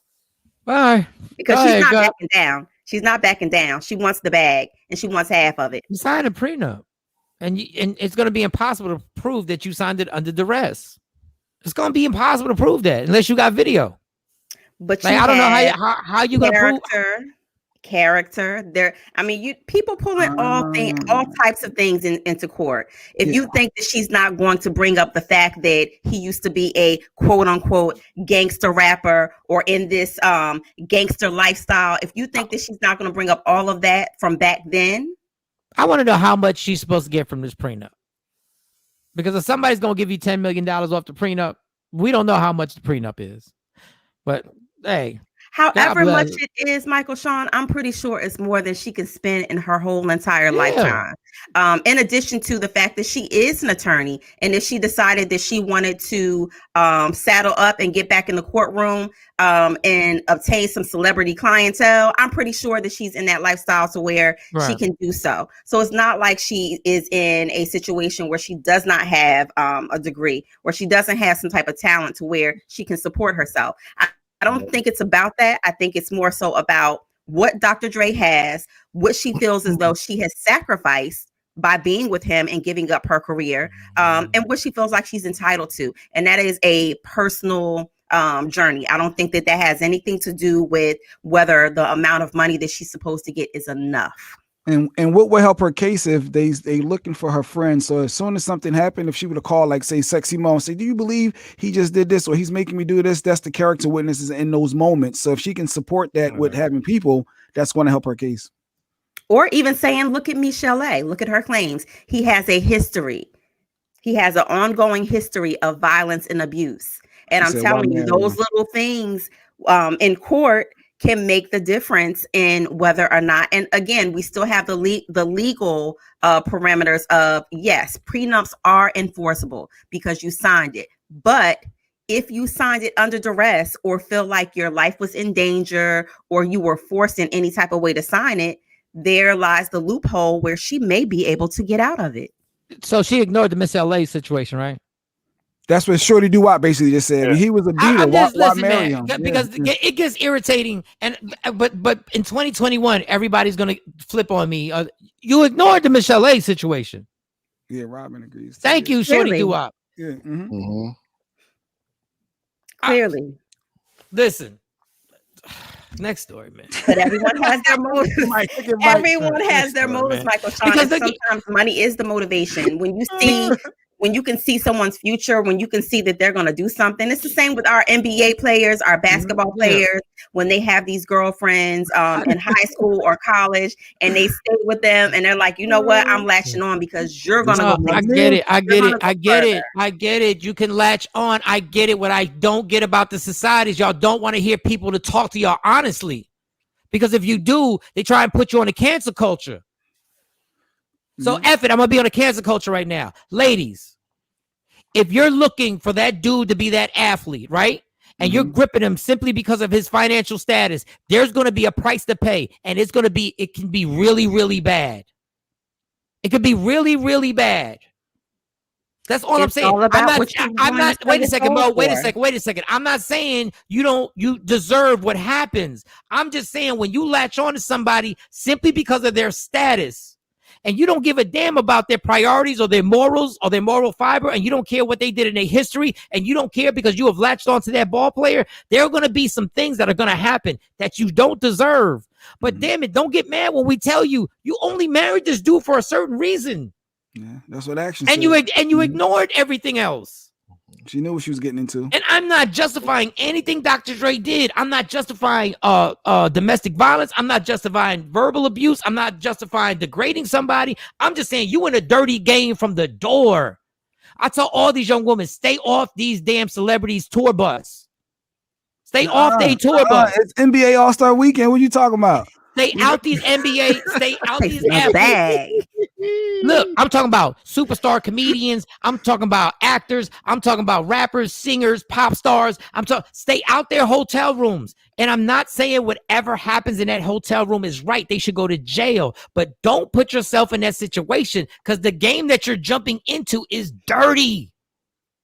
Bye.
Because she's not backing down. She's not backing down. She wants the bag and she wants half of it.
You signed a prenup and it's going to be impossible to prove that you signed it under duress. It's going to be impossible to prove that unless you got video.
But
I don't know how you going to prove
character there. I mean, people pulling all types of things into court. If you think that she's not going to bring up the fact that he used to be a quote unquote gangster rapper or in this gangster lifestyle, if you think that she's not going to bring up all of that from back then,
I want to know how much she's supposed to get from this prenup. Because if somebody's going to give you $10 million off the prenup, we don't know how much the prenup is. But hey,
however much it is, Michael Shawn, I'm pretty sure it's more than she can spend in her whole entire lifetime. In addition to the fact that she is an attorney, and if she decided that she wanted to saddle up and get back in the courtroom and obtain some celebrity clientele, I'm pretty sure that she's in that lifestyle to where she can do so. So it's not like she is in a situation where she does not have a degree, or she doesn't have some type of talent to where she can support herself. I don't think it's about that. I think it's more so about what Dr. Dre has, what she feels as though she has sacrificed by being with him and giving up her career, and what she feels like she's entitled to. And that is a personal journey. I don't think that has anything to do with whether the amount of money that she's supposed to get is enough.
And what will help her case if they looking for her friend? So as soon as something happened, if she would have called, like say Sexy Mom, say, do you believe he just did this or he's making me do this? That's the character witnesses in those moments. So if she can support that with having people, that's going to help her case.
Or even saying, look at Michelle A. Look at her claims. He has a history. He has an ongoing history of violence and abuse. And I'm telling you, those little things in court can make the difference in whether or not. And again, we still have the legal parameters of, yes, prenups are enforceable because you signed it. But if you signed it under duress or feel like your life was in danger or you were forced in any type of way to sign it, there lies the loophole where she may be able to get out of it.
So she ignored the Miss LA situation, right?
That's what Shorty Doo-Wop basically just said. He was a beater. Why marry him?
Because it gets irritating. But in 2021, everybody's gonna flip on me. You ignored the Michelle A situation.
Yeah, Robin agrees.
Thank you, Shorty Doo-Wop.
Yeah.
Clearly.
Listen. Next story, man.
But everyone has their motives. Everyone has their motives, Michael Shawn. Because sometimes money is the motivation. When you can see someone's future, when you can see that they're going to do something. It's the same with our NBA players, our basketball players, when they have these girlfriends in high school or college, and they stay with them, and they're like, you know what, I'm latching on because you're going to go.
I get it. You can latch on. I get it. What I don't get about the society is y'all don't want to hear people to talk to y'all honestly, because if you do, they try and put you on a cancel culture. So F it, I'm gonna be on a cancel culture right now. Ladies, if you're looking for that dude to be that athlete, right? And you're gripping him simply because of his financial status, there's gonna be a price to pay, and it can be really, really bad. It could be really, really bad. That's all I'm saying. I'm not wait a second, Mo. Wait a second. I'm not saying you deserve what happens. I'm just saying when you latch on to somebody simply because of their status, and you don't give a damn about their priorities or their morals or their moral fiber, and you don't care what they did in their history, and you don't care because you have latched onto that ball player, there are going to be some things that are going to happen that you don't deserve. But damn it, don't get mad when we tell you only married this dude for a certain reason.
Yeah, that's what action.
And you ignored everything else.
She knew what she was getting into.
And I'm not justifying anything Dr. Dre did. I'm not justifying domestic violence. I'm not justifying verbal abuse. I'm not justifying degrading somebody. I'm just saying you in a dirty game from the door. I tell all these young women, stay off these damn celebrities' tour bus. Stay off their tour bus.
It's NBA All-Star Weekend. What are you talking about?
Stay out these NBA. Stay out these athletes. Look, I'm talking about superstar comedians. I'm talking about actors. I'm talking about rappers, singers, pop stars. Stay out their hotel rooms. And I'm not saying whatever happens in that hotel room is right. They should go to jail. But don't put yourself in that situation, because the game that you're jumping into is dirty.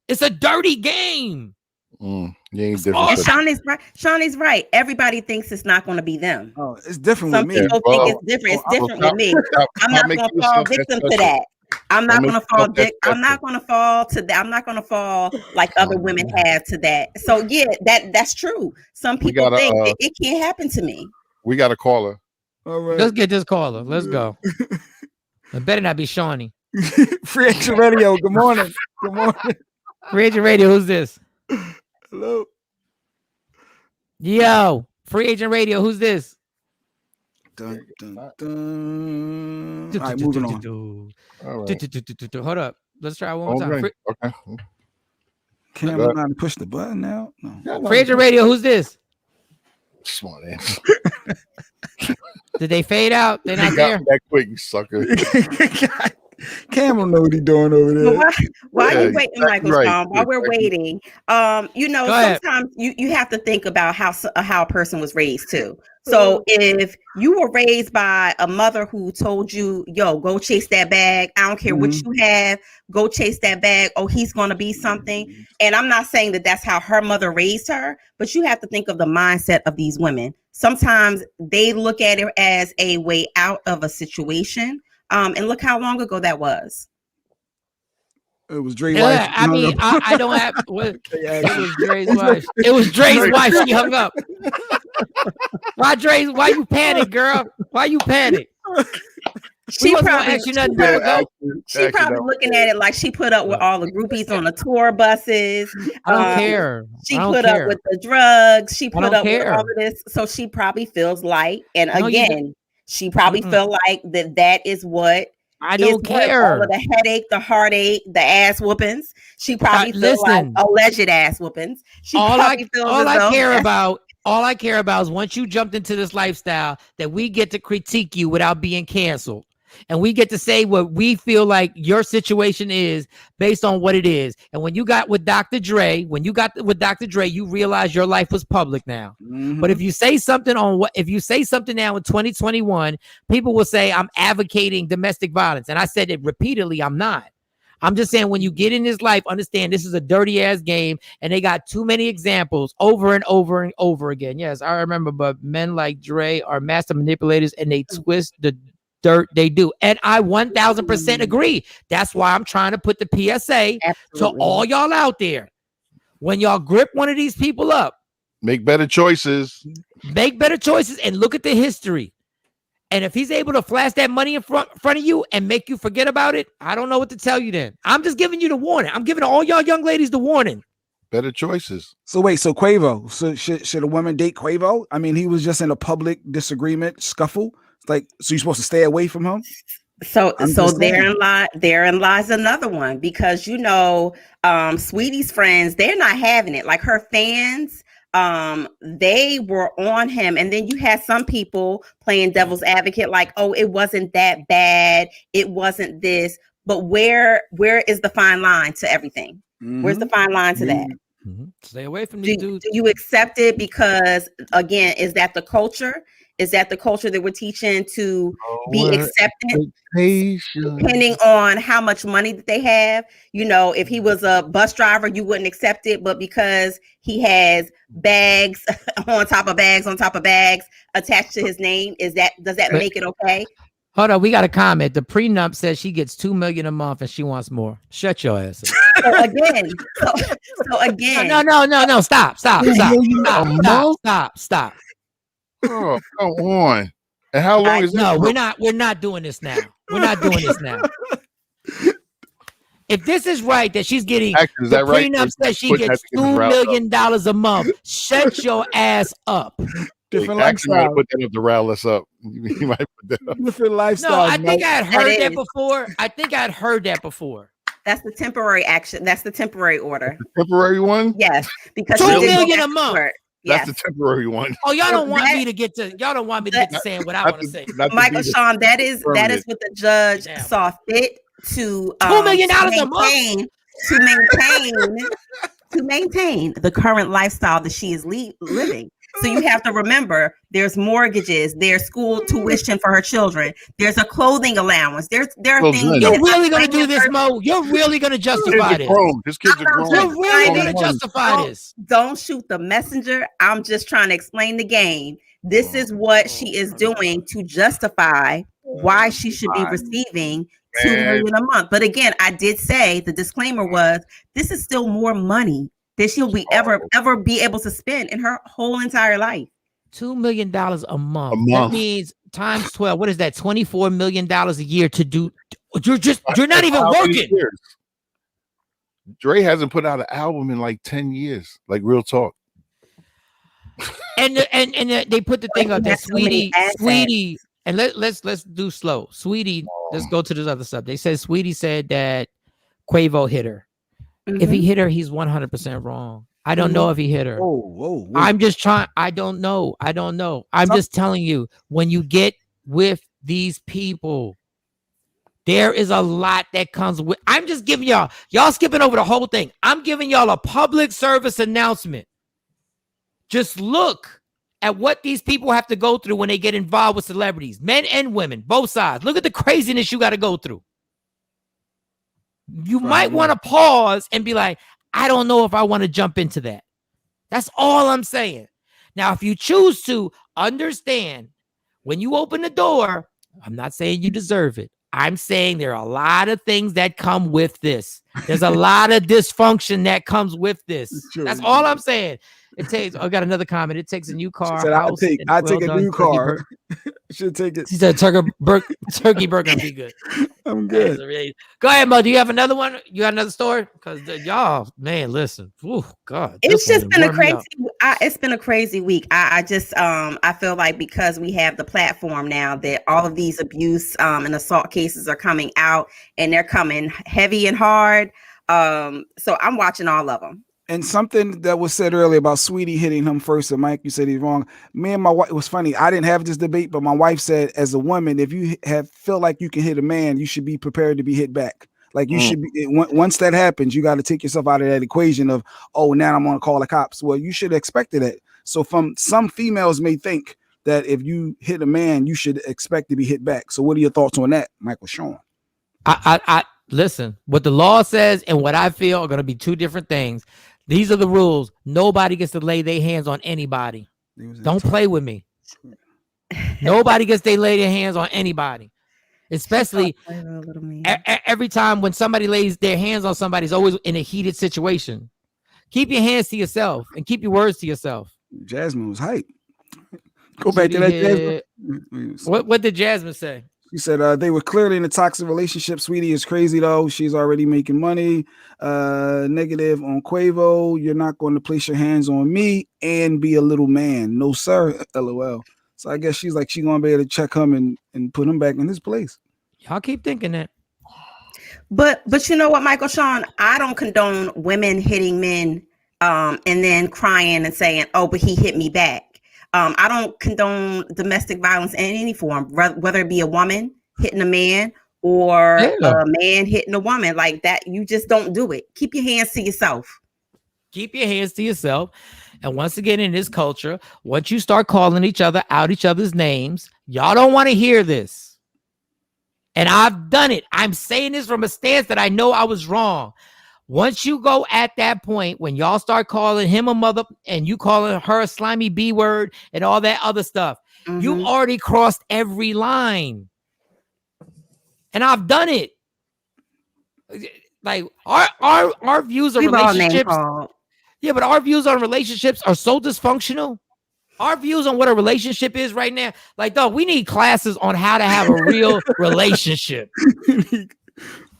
It's a dirty game.
You ain't different.
And Shawn is right. Everybody thinks it's not going to be them.
Oh, it's different
with
me.
Some people think it's different. It's different with me. I'm not going to fall victim to that. I'm not going to fall. I'm not going to fall to that. I'm not going to fall like other women have to that. So yeah, that's true. Some people think that it can't happen to me.
We got a caller.
All right,
let's get this caller. Let's go. It better not be Shawnee.
Free Agent Radio. Good morning. Good morning.
Free Agent Radio. Who's this?
Hello.
Yo, Free Agent Radio. Who's this?
Dun, dun, dun. All right, moving on.
All right.
Hold up. Let's try one more time.
Okay.
Can't we not push the button now? No.
Free Agent Radio. Who's this?
Smart ass.
Did they fade out? They're not there.
That quick, you sucker.
Cam don't know what he's doing over there.
Why are you waiting, Michael Shawn? While we're waiting, sometimes you have to think about how a person was raised too. So if you were raised by a mother who told you, yo, go chase that bag. I don't care what you have. Go chase that bag. Oh, he's going to be something. And I'm not saying that that's how her mother raised her, but you have to think of the mindset of these women. Sometimes they look at it as a way out of a situation. And look how long ago that was.
It was Dre's wife.
I mean, I don't have. It was Dre's wife. It was Dre's wife. She hung up. Why you panic, girl? Why you panic?
She probably looking at it like she put up with all the groupies on the tour buses.
I don't care.
She put up with the drugs. She put up with all of this. So she probably feels like, and again, she probably felt like that is what
I don't care.
All of the headache, the heartache, the ass whoopings. She probably feels like alleged ass whoopings.
All I care about is once you jumped into this lifestyle that we get to critique you without being canceled. And we get to say what we feel like your situation is based on what it is. And when you got with Dr. Dre, you realize your life was public now. Mm-hmm. But if you say something now in 2021, people will say I'm advocating domestic violence. And I said it repeatedly. I'm not. I'm just saying when you get in this life, understand this is a dirty ass game and they got too many examples over and over and over again. Yes, I remember, but men like Dre are master manipulators and they twist the dirt they do. And I 1000% agree. That's why I'm trying to put the PSA to all y'all out there. When y'all grip one of these people up,
Make better choices.
Make better choices and look at the history. And if he's able to flash that money in front of you and make you forget about it, I don't know what to tell you then. I'm just giving you the warning. I'm giving all y'all young ladies the warning.
Better choices.
So wait, so Quavo, so should a woman date Quavo? I mean, he was just in a public disagreement, scuffle. It's like, so you're supposed to stay away from him?
So therein lies another one, because Sweetie's friends, they're not having it. Like her fans, they were on him, and then you had some people playing devil's advocate, like, oh, it wasn't that bad, it wasn't this. But where is the fine line to everything? Mm-hmm. Where's the fine line to that?
Mm-hmm. Stay away from these dudes.
Do you accept it? Because again, is that the culture? Is that the culture that we're teaching to be accepted, depending on how much money that they have? If he was a bus driver, you wouldn't accept it, but because he has bags on top of bags on top of bags attached to his name, does that make it okay?
Hold on, we got a comment. The prenup says she gets $2 million a month and she wants more. Shut your ass up.
So again.
No. Stop.
Oh, come on. And how long is
that? No, we're not doing this now. We're not doing this now. If this is right, that she's getting the prenup says she gets $2 million a month, shut your ass up.
Different
lifestyle. Put that up to rile us up. You might put that up.
Different lifestyle.
No, I think I had heard that before.
That's the temporary action. That's the temporary order.
The temporary one?
Yes, because
$2 million a month.
That's the temporary one.
Oh, y'all don't want me to get to saying what I want to say.
Michael Shawn, that is what the judge saw fit to
$2 million a month
to maintain the current lifestyle that she is living. So you have to remember, there's mortgages, there's school tuition for her children, there's a clothing allowance, there are things.
You're really going to do this, Mo? You're really going to justify this?
His kids are grown.
You're really going to justify this?
Don't shoot the messenger. I'm just trying to explain the game. This is what she is doing to justify why she should be receiving $2 million a month. But again, I did say the disclaimer was this is still more money that she'll be ever be able to spend in her whole entire life.
$2 million a month. That means times 12. What is that? $24 million a year to do. You're not even working.
Dre hasn't put out an album in like 10 years. Like real talk.
And they put the thing up that Sweetie, and let's do slow. Sweetie, let's go to this other stuff. They said Sweetie said that Quavo hit her. Mm-hmm. If he hit her, he's 100% wrong. I don't know if he hit her.
Whoa.
I'm just trying. I don't know. I'm just telling you, when you get with these people, there is a lot that comes with. I'm just giving y'all skipping over the whole thing. I'm giving y'all a public service announcement. Just look at what these people have to go through when they get involved with celebrities, men and women, both sides. Look at the craziness you got to go through. You might want to pause and be like, I don't know if I want to jump into that. That's all I'm saying. Now, if you choose to understand, when you open the door, I'm not saying you deserve it. I'm saying there are a lot of things that come with this. There's a lot of dysfunction that comes with this. That's all I'm saying. It takes. I got another comment. It takes a new car.
Said, I take a new car. Should take it.
She said turkey burger be good.
I'm good.
Go ahead, Mo. Do you have another one? You got another story? Because y'all, man, listen. Ooh, God,
it's just been a crazy. It's been a crazy week. I just I feel like because we have the platform now that all of these abuse and assault cases are coming out, and they're coming heavy and hard. So I'm watching all of them.
And something that was said earlier about Sweetie hitting him first, and Mike, you said he's wrong. Me and my wife, it was funny. I didn't have this debate, but my wife said, as a woman, if you feel like you can hit a man, you should be prepared to be hit back. Like you should be. Once that happens, you got to take yourself out of that equation of, oh, now I'm going to call the cops. Well, you should have expected it. So from some females may think that if you hit a man, you should expect to be hit back. So what are your thoughts on that, Michael Shawn?
I listen. What the law says and what I feel are going to be two different things. These are the rules. Nobody gets to lay their hands on anybody. Don't play with me. Nobody gets to lay their hands on anybody. Especially every time when somebody lays their hands on somebody, it's always in a heated situation. Keep your hands to yourself and keep your words to yourself.
Jasmine was hype. Go back to that, Jasmine.
What did Jasmine say?
She said they were clearly in a toxic relationship. Sweetie is crazy though. She's already making money. Negative on Quavo. You're not going to place your hands on me and be a little man. No, sir. LOL. So I guess she's like, she's going to be able to check him and put him back in his place.
Y'all keep thinking that.
But you know what, Michael Shawn, I don't condone women hitting men and then crying and saying, oh, but he hit me back. I don't condone domestic violence in any form, whether it be a woman hitting a man or a man hitting a woman like that. You just don't do it. Keep your hands to yourself.
Keep your hands to yourself. And once again, in this culture, once you start calling each other out each other's names, y'all don't want to hear this. And I've done it. I'm saying this from a stance that I know I was wrong. Once you go at that point, when y'all start calling him a mother and you calling her a slimy B word and all that other stuff, you already crossed every line. And I've done it. Like our views on relationships. Yeah, but our views on relationships are so dysfunctional. Our views on what a relationship is right now, like, dog, we need classes on how to have a real relationship.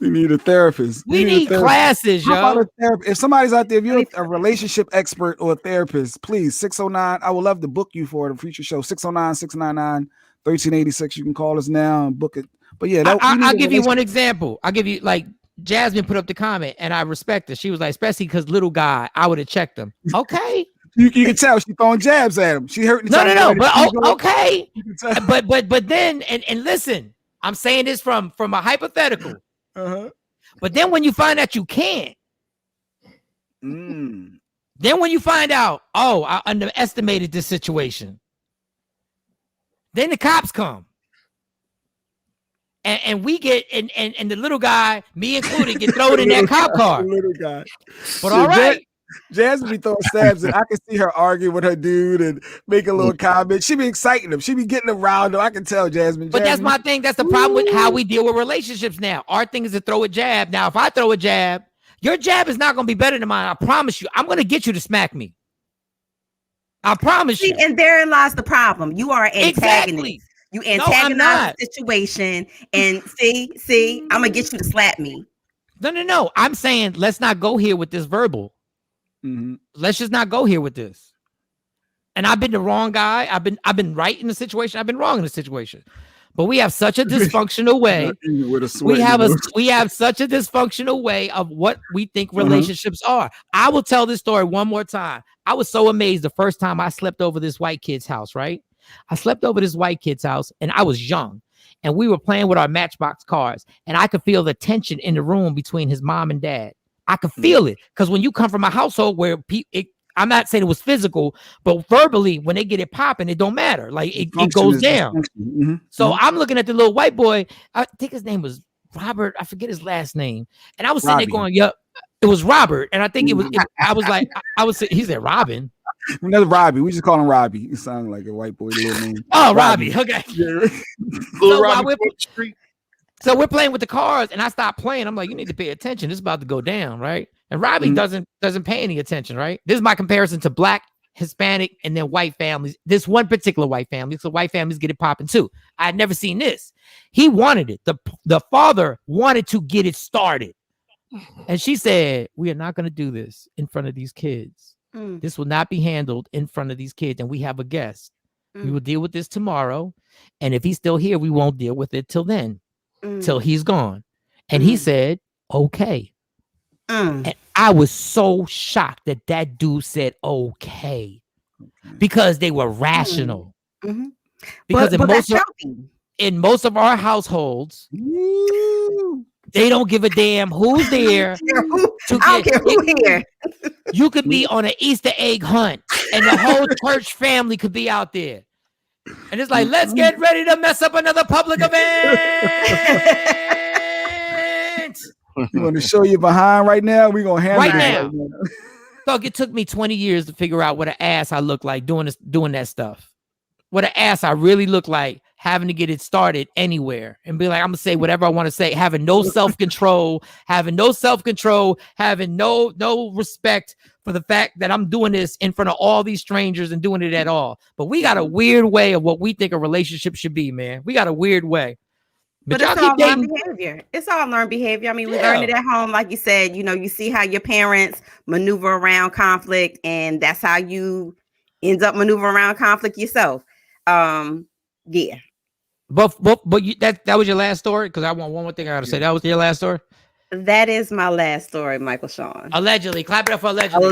We need a therapist.
We need classes, yo.
If somebody's out there, if you're a relationship expert or a therapist, please, 609. I would love to book you for a future show. 609-699-1386. You can call us now and book it. But yeah,
I'll give you one example. I'll give you, like, Jasmine put up the comment, and I respect her. She was like, especially because little guy, I would have checked him. Okay.
You can tell she throwing jabs at him. She hurt.
No. But okay. But then and listen, I'm saying this from a hypothetical. But then when you find out you can't, then when you find out, oh, I underestimated this situation, then the cops come. And we get and the little guy, me included, get thrown in that cop car.
Little guy.
But all right.
Jasmine be throwing stabs, and I can see her argue with her dude and make a little comment. She be exciting him. She be getting around him. I can tell Jasmine.
But that's my thing. That's the problem with how we deal with relationships now. Our thing is to throw a jab. Now, if I throw a jab, your jab is not going to be better than mine. I promise you. I'm going to get you to smack me. I promise you.
And therein lies the problem. You are an antagonist.
Exactly.
You antagonize the situation, and see, I'm going to get you to slap me.
No. I'm saying let's not go here with this verbal. Let's just not go here with this. And I've been the wrong guy. I've been right in the situation. I've been wrong in the situation. But we have such a dysfunctional way. We have such a dysfunctional way of what we think relationships are. I will tell this story one more time. I was so amazed the first time I slept over this white kid's house, right? I slept over this white kid's house and I was young. And we were playing with our Matchbox cars. And I could feel the tension in the room between his mom and dad. I could feel it because when you come from a household where I'm not saying it was physical, but verbally, when they get it popping, it don't matter. Like it goes down. So I'm looking at the little white boy. I think his name was Robert. I forget his last name. And I was sitting there going, "Yep, it was Robert." And I think it was. He said Robin.
Another Robbie. We just call him Robbie. It sounded like a white boy little name.
Oh, Robbie. Okay. So we're playing with the cars, and I stopped playing. I'm like, you need to pay attention. This is about to go down, right? And Robbie doesn't pay any attention, right? This is my comparison to Black, Hispanic, and then white families. This one particular white family. So white families get it popping too. I had never seen this. He wanted it. The father wanted to get it started. And she said, we are not going to do this in front of these kids. This will not be handled in front of these kids. And we have a guest. We will deal with this tomorrow. And if he's still here, we won't deal with it till then. Till he's gone. And he said, okay. And I was so shocked that dude said okay. Because they were rational. Because in most of our households, they don't give a damn who's there.
I don't care who here.
You could be on an Easter egg hunt and the whole church family could be out there. And it's like, let's get ready to mess up another public event.
You want to show you behind right now? We're going to handle
right
it
now. Dog, it took me 20 years to figure out what an ass I look like doing that stuff. What an ass I really look like having to get it started anywhere and be like, I'm going to say whatever I want to say, having no self-control, having no respect for the fact that I'm doing this in front of all these strangers and doing it at all. But we got a weird way of what we think a relationship should be, man. We got a weird way.
But it's all learned behavior. It's all learned behavior. I mean, we learned it at home. Like you said, you see how your parents maneuver around conflict, and that's how you end up maneuvering around conflict yourself. Yeah.
But that was your last story? Because I want one more thing I gotta say. That was your last story?
That is my last story, Michael Shawn.
Allegedly. Clap it up for allegedly.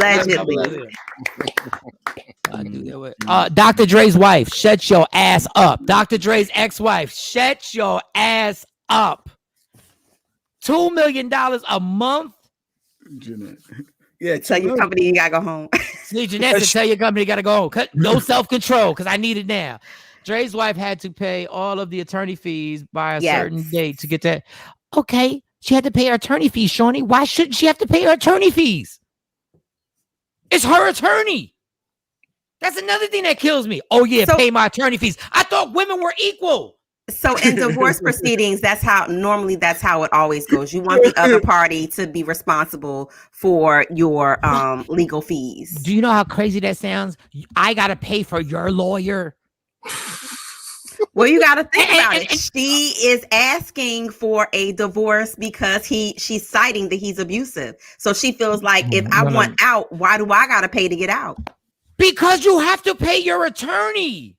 Allegedly.
Dr. Dre's wife, shut your ass up. Dr. Dre's ex-wife, shut your ass up. $2 million a month.
Jeanette. Yeah,
tell your company you gotta go home.
See, Jeanette said, tell your company you gotta go home. No self-control, because I need it now. Dre's wife had to pay all of the attorney fees by a certain date to get that. Okay, she had to pay her attorney fees, Shawnee. Why shouldn't she have to pay her attorney fees? It's her attorney. That's another thing that kills me. Oh, yeah, pay my attorney fees. I thought women were equal.
So in divorce proceedings, that's how it always goes. You want the other party to be responsible for your legal fees.
Do you know how crazy that sounds? I got to pay for your lawyer.
Well, you got to think about it. She is asking for a divorce because she's citing that he's abusive. So she feels like if I want out, why do I got to pay to get out?
Because you have to pay your attorney.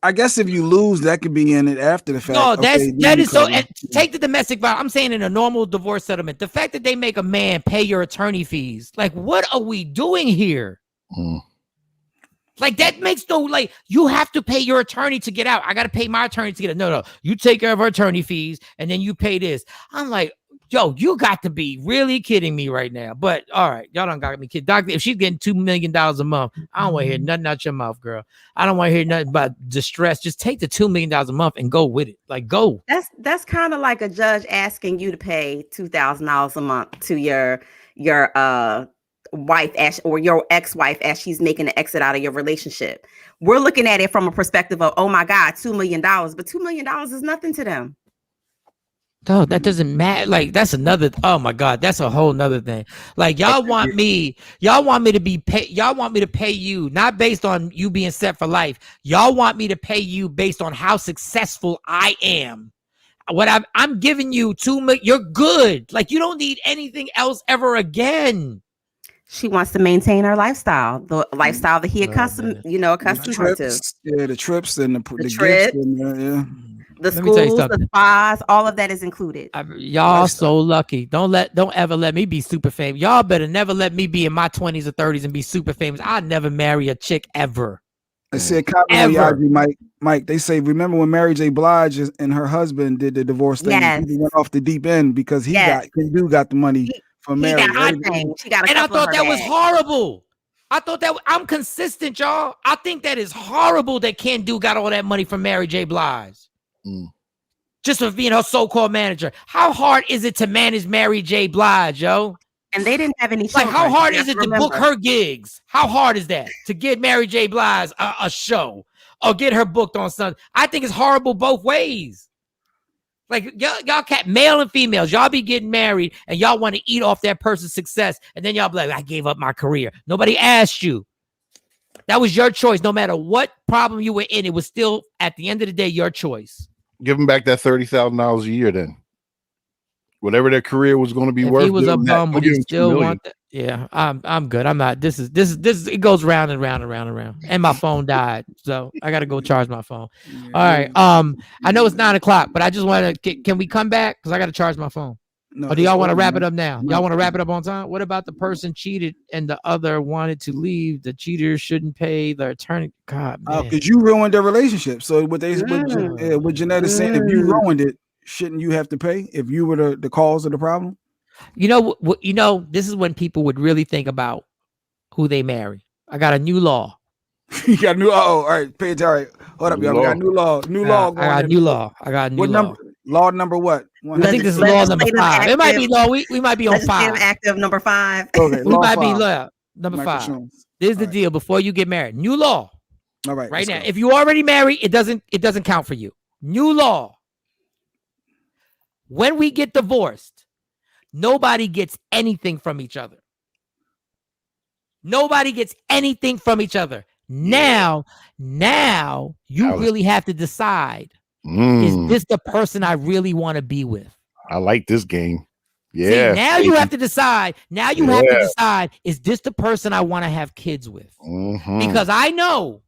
I guess if you lose, that could be in it after the fact.
No, that is so. Take the domestic violence. I'm saying in a normal divorce settlement, the fact that they make a man pay your attorney fees, like, what are we doing here? Like, that makes no, like, you have to pay your attorney to get out. I got to pay my attorney to get out. No, you take care of her attorney fees and then you pay this. I'm like, yo, you got to be really kidding me right now. But all right, y'all don't got me kidding. Doctor, if she's getting $2 million a month, I don't want to hear nothing out your mouth, girl. I don't want to hear nothing about distress. Just take the $2 million a month and go with it. Like, go.
That's kind of like a judge asking you to pay $2,000 a month to your wife or your ex-wife as she's making an exit out of your relationship. We're looking at it from a perspective of, oh my God, $2 million, but $2 million is nothing to them.
No, that doesn't matter. Like, that's another, oh my God, that's a whole nother thing. Like, y'all want me to be paid, y'all want me to pay you, not based on you being set for life. Y'all want me to pay you based on how successful I am. What I'm giving you $2 million, you're good. Like, you don't need anything else ever again.
She wants to maintain her lifestyle, the lifestyle that he accustomed her to.
Yeah, the trips and the
trips, the
Let me tell you
schools,
something.
the spas, all of that is included.
Y'all so lucky. Don't ever let me be super famous. Y'all better never let me be in my 20s or 30s and be super famous. I'll never marry a chick ever.
I said, Mike. They say, remember when Mary J. Blige and her husband did the divorce thing?
Yes.
He went off the deep end because he got the money from Mary.
She got
and I thought that was horrible. I thought that I'm consistent, y'all. I think that is horrible that Ken Do got all that money from Mary J. Blige. Just for being her so-called manager. How hard is it to manage Mary J. Blige, yo?
And they didn't have any
like, how hard is it to book her gigs? How hard is that to get Mary J. Blige a show or get her booked on something? I think it's horrible both ways. Like, y'all cat male and females, y'all be getting married and y'all want to eat off that person's success, and then y'all be like, I gave up my career. Nobody asked you. That was your choice. No matter what problem you were in, it was still at the end of the day your choice.
Give them back that $30,000 a year then. Whatever their career was going to be worth.
He was a bum, would he still want that? Yeah, I'm good. I'm not. This is it goes round and round and round and round. And my phone died, so I got to go charge my phone. All right. I know it's 9:00, but I just want to. Can we come back? Because I got to charge my phone.
No,
or do y'all want to wrap it up now? Y'all want to wrap it up on time? What about the person cheated and the other wanted to leave? The cheater shouldn't pay the attorney. God, man.
Because you ruined their relationship. So what Jeanette is saying, if you ruined it, shouldn't you have to pay if you were the cause of the problem?
You know, this is when people would really think about who they marry. I got a new law.
You got a new all right. Pay attention. All right. Hold up, y'all. We got new law. New law.
I got a new law. What
law? Law number what?
I think this is law number 5. It might be law. We might be on 5.
Active number 5.
Okay,
we might be law number 5. This is the deal before you get married. New law.
All right.
Right now, if you already married, it doesn't count for you. New law. When we get divorced, nobody gets anything from each other. Nobody gets anything from each other. Now you really have to decide, is this the person I really want to be with?
I like this game.
Yeah. See, now you have to decide. Now you have to decide, is this the person I want to have kids with? Because I know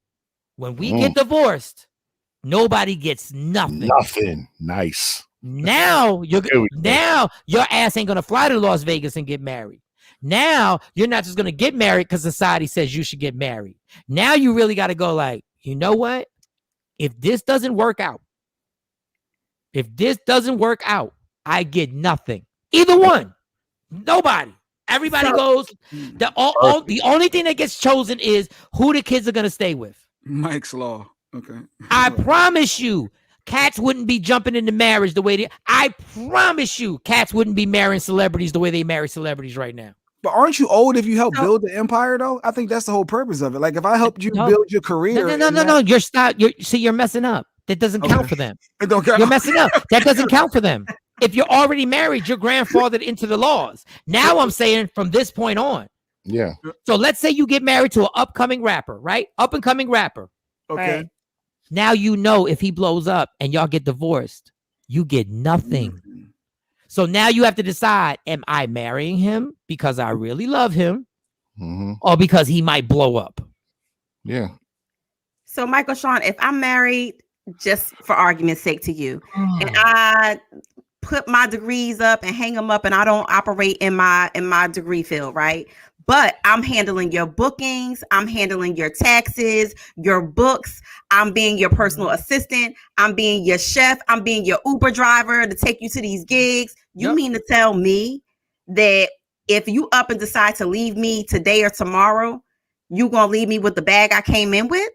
when we get divorced, nobody gets nothing.
Nothing. Nice.
Now your ass ain't gonna fly to Las Vegas and get married. Now you're not just gonna get married because society says you should get married. Now you really got to go like, you know what? If this doesn't work out, I get nothing. Either one. Nobody. Everybody goes. The only thing that gets chosen is who the kids are gonna stay with.
Mike's Law. Okay.
I promise you, cats wouldn't be jumping into marriage the way they. I promise you, cats wouldn't be marrying celebrities the way they marry celebrities right now.
But aren't you old if you help build the empire, though? I think that's the whole purpose of it. Like, if I helped you build your career.
No. You're messing up. That doesn't count for them. You're messing up. That doesn't count for them. If you're already married, you're grandfathered into the laws. Now I'm saying from this point on.
Yeah.
So let's say you get married to an upcoming rapper, right? Up and coming rapper.
Okay.
Right. Now you know if he blows up and y'all get divorced, you get nothing. So now you have to decide, am I marrying him because I really love him or because he might blow up?
Yeah.
So Michael Shawn, if I'm married, just for argument's sake to you, and I put my degrees up and hang them up and I don't operate in my degree field, right? But I'm handling your bookings, I'm handling your taxes, your books, I'm being your personal assistant, I'm being your chef, I'm being your Uber driver to take you to these gigs. You mean to tell me that if you up and decide to leave me today or tomorrow, you gonna leave me with the bag I came in with?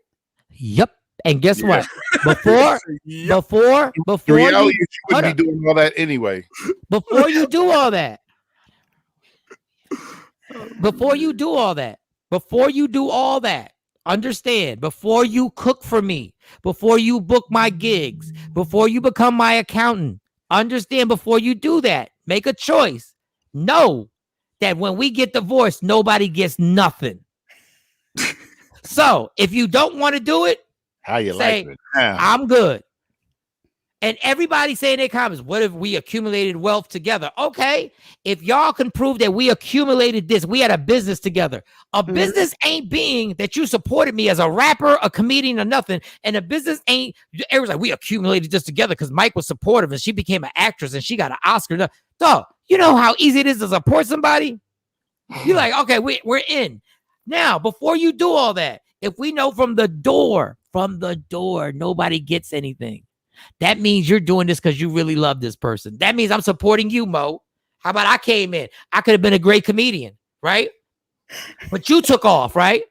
Yep. And guess what? Before
the reality is you wouldn't be doing all that anyway.
Before you do all that, understand, before you cook for me, before you book my gigs, before you become my accountant, understand, before you do that, make a choice. Know that when we get divorced, nobody gets nothing. So if you don't want to do it,
how you
say,
like it?
I'm good. And everybody say in their comments, what if we accumulated wealth together? Okay, if y'all can prove that we accumulated this, we had a business together. A business ain't being that you supported me as a rapper, a comedian, or nothing. And a business ain't, everyone's like, we accumulated this together because Mike was supportive and she became an actress and she got an Oscar. Dog, you know how easy it is to support somebody? You're like, okay, we're in. Now, before you do all that, if we know from the door, nobody gets anything. That means you're doing this because you really love this person. That means I'm supporting you, Mo. How about I came in? I could have been a great comedian, right? But you took off, right?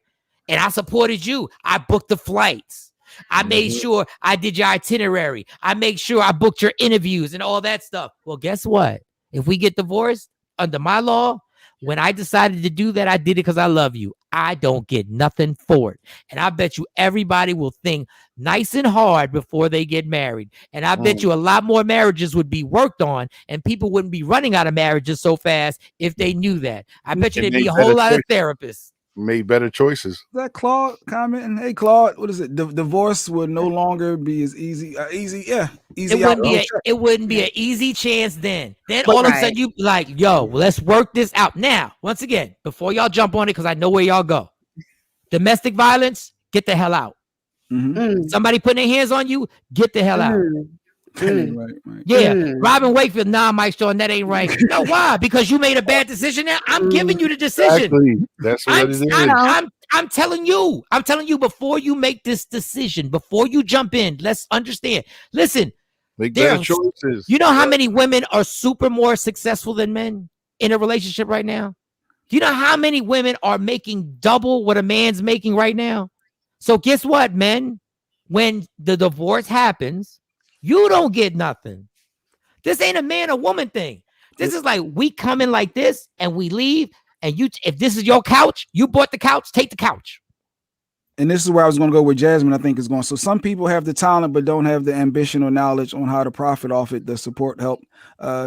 And I supported you. I booked the flights. I made sure I did your itinerary. I made sure I booked your interviews and all that stuff. Well, guess what? If we get divorced, under my law, when I decided to do that, I did it because I love you. I don't get nothing for it. And I bet you everybody will think nice and hard before they get married. And I bet you a lot more marriages would be worked on and people wouldn't be running out of marriages so fast if they knew that. I bet you there'd be a whole lot of therapists.
Made better choices.
Is that Claude commenting? Hey, Claude, what is it? Divorce would no longer be as easy. Easy.
It wouldn't be an easy chance then. Then all of a sudden you like, yo, let's work this out. Now, once again, before y'all jump on it, because I know where y'all go. Domestic violence, get the hell out. Somebody putting their hands on you, get the hell out.
Right.
Yeah, Robin Wakefield, nah, Mike Shawn, that ain't right. You know why? Because you made a bad decision. Now I'm giving you the decision.
Exactly. That's what it is.
I'm telling you. Before you make this decision, before you jump in, let's understand. Listen,
make better choices.
You know how many women are super more successful than men in a relationship right now? You know how many women are making double what a man's making right now? So guess what, men? When the divorce happens, you don't get nothing. This ain't a man or woman thing. This is like we come in like this and we leave. And you, if this is your couch, you bought the couch, take the couch.
And this is where I was going to go with Jasmine, I think is going. So some people have the talent, but don't have the ambition or knowledge on how to profit off it. The support help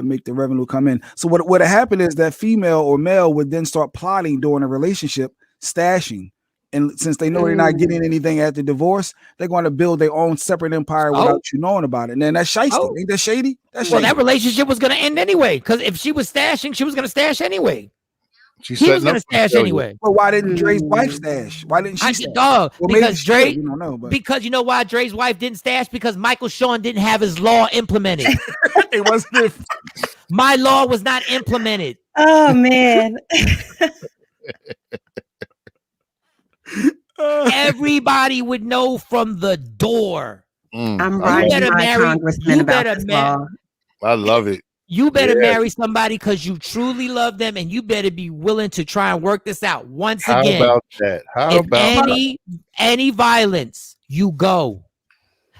make the revenue come in. So what happened is that female or male would then start plotting during a relationship, stashing. And since they know they're not getting anything at the divorce, they're going to build their own separate empire without you knowing about it. And then that's shiesty. Ain't that shady? That's shady.
That relationship was going to end anyway. Because if she was stashing, she was going to stash anyway. He was going to stash anyway.
Well, why didn't Dre's wife stash? Why didn't she stash?
Dog,
well,
because Dre,
you don't know, but.
Because you know why Dre's wife didn't stash? Because Michael Shawn didn't have his law implemented.
It wasn't.
My law was not implemented.
Oh man.
Everybody would know from the door.
I'm writing my congressman about this law.
I love it.
You better marry somebody because you truly love them, and you better be willing to try and work this out. Once again,
how about that?
Any violence, you go.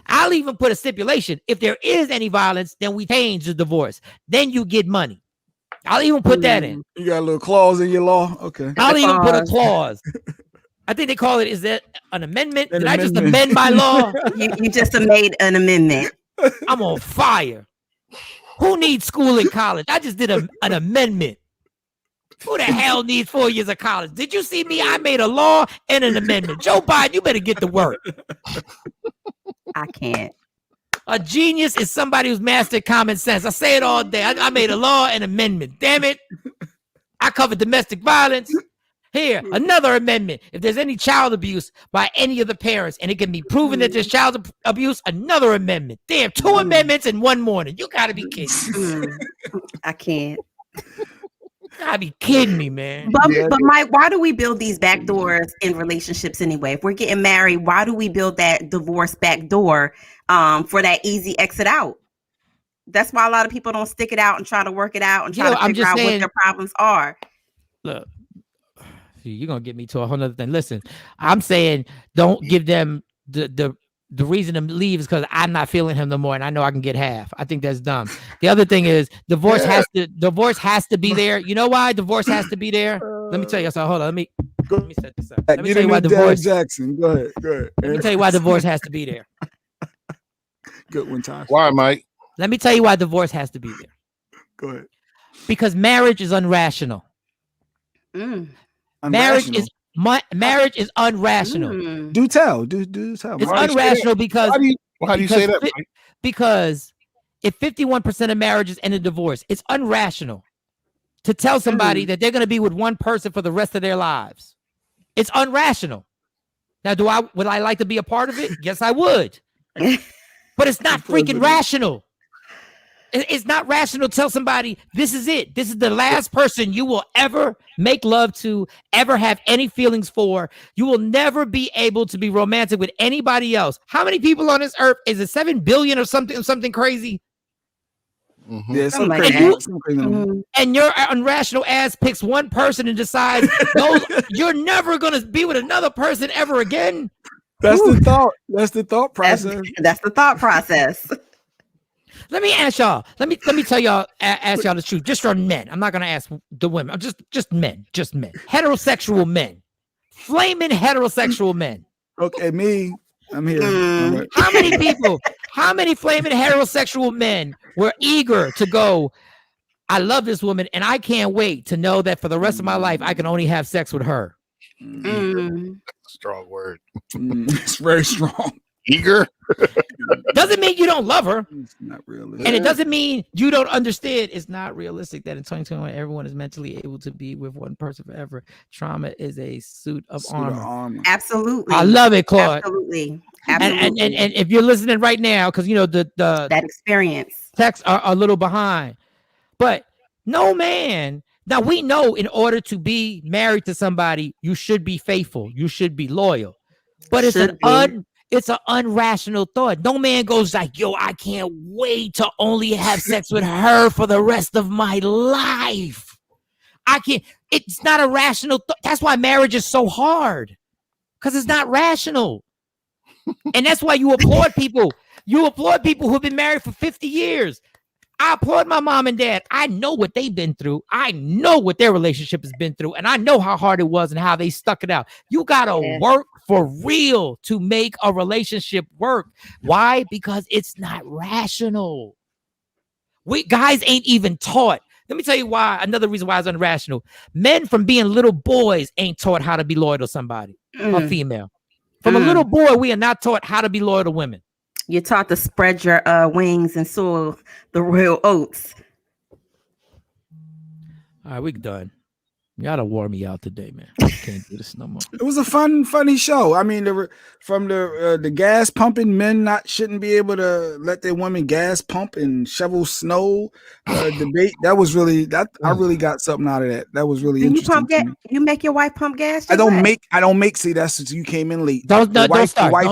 I'll even put a stipulation. If there is any violence, then we change the divorce. Then you get money. I'll even put that in.
You got a little clause in your law? Okay.
I'll even put a clause. I think they call it, is that an amendment? Did I just amend my law?
You just made an amendment.
I'm on fire. Who needs school and college? I just did an amendment. Who the hell needs 4 years of college? Did you see me? I made a law and an amendment. Joe Biden, you better get to work.
I can't.
A genius is somebody who's mastered common sense. I say it all day. I made a law and amendment. Damn it. I covered domestic violence. Here, another amendment. If there's any child abuse by any of the parents and it can be proven that there's child abuse, another amendment. Damn, 2 amendments in one morning. You got to be kidding.
I can't.
Gotta be kidding me, man.
But Mike, why do we build these back doors in relationships anyway? If we're getting married, why do we build that divorce back door for that easy exit out? That's why a lot of people don't stick it out and try to work it out and try to figure out what their problems are.
Look, you're gonna get me to a whole nother thing. Listen, I'm saying don't give them the reason to leave is because I'm not feeling him no more, and I know I can get half. I think that's dumb. The other thing is divorce has to be there. You know why divorce has to be there? Let me tell you. So hold on. Let me set this up. Let me tell you why divorce.
Jackson. Go ahead.
Let me tell you why divorce has to be there.
Good one, Tosh.
Why, Mike?
Let me tell you why divorce has to be there.
Go ahead.
Because marriage is irrational. Marriage is unrational.
Do tell.
It's unrational because
how do you say that?
Because if 51% of marriages end in divorce, it's unrational to tell somebody that they're going to be with one person for the rest of their lives. It's unrational. Now, would I like to be a part of it? Yes, I would. But it's not freaking rational. It's not rational to tell somebody, this is it. This is the last person you will ever make love to, ever have any feelings for. You will never be able to be romantic with anybody else. How many people on this earth? Is it 7 billion or something crazy?
Mm-hmm. Yeah, something crazy.
And your unrational ass picks one person and decides, no, you're never going to be with another person ever again.
That's the thought. That's the thought process.
That's the thought process.
Let me ask y'all. Let me tell y'all. Ask y'all the truth. Just for men. I'm not gonna ask the women. Just men. Just men. Heterosexual men. Flaming heterosexual men.
Okay, me. I'm here.
How many people? How many flaming heterosexual men were eager to go? I love this woman, and I can't wait to know that for the rest of my life I can only have sex with her.
Strong word.
It's very strong.
Eager
doesn't mean you don't love her.
It's not realistic.
And it doesn't mean you don't understand. It's not realistic that in 2021 everyone is mentally able to be with one person forever. Trauma is a suit of armor.
Absolutely.
I love it, Claude.
Absolutely.
And if you're listening right now, because you know that
experience
texts are a little behind, but no man. Now we know in order to be married to somebody, you should be faithful. You should be loyal. But it's an unrational thought. No man goes like, yo, I can't wait to only have sex with her for the rest of my life. I can't. It's not a rational thought. That's why marriage is so hard. Because it's not rational. And that's why you applaud people. You applaud people who've been married for 50 years. I applaud my mom and dad. I know what they've been through. I know what their relationship has been through. And I know how hard it was and how they stuck it out. You got to work for real to make a relationship work. Why? Because it's not rational. We guys ain't even taught Let me tell you why. Another reason why it's irrational. Men from being little boys ain't taught how to be loyal to somebody, a female. From a little boy, we are not taught how to be loyal to women.
You're taught to spread your wings and sow the royal oats.
All right, we done. Y'all done wore me out today, man. I can't do this no more.
It was a funny show. I mean, from the gas pumping, men shouldn't be able to let their women gas pump and shovel snow debate. That was really I really got something out of that. That was really interesting.
You make your wife pump gas?
I don't make. See, that's you came in late.
Don't start. Okay,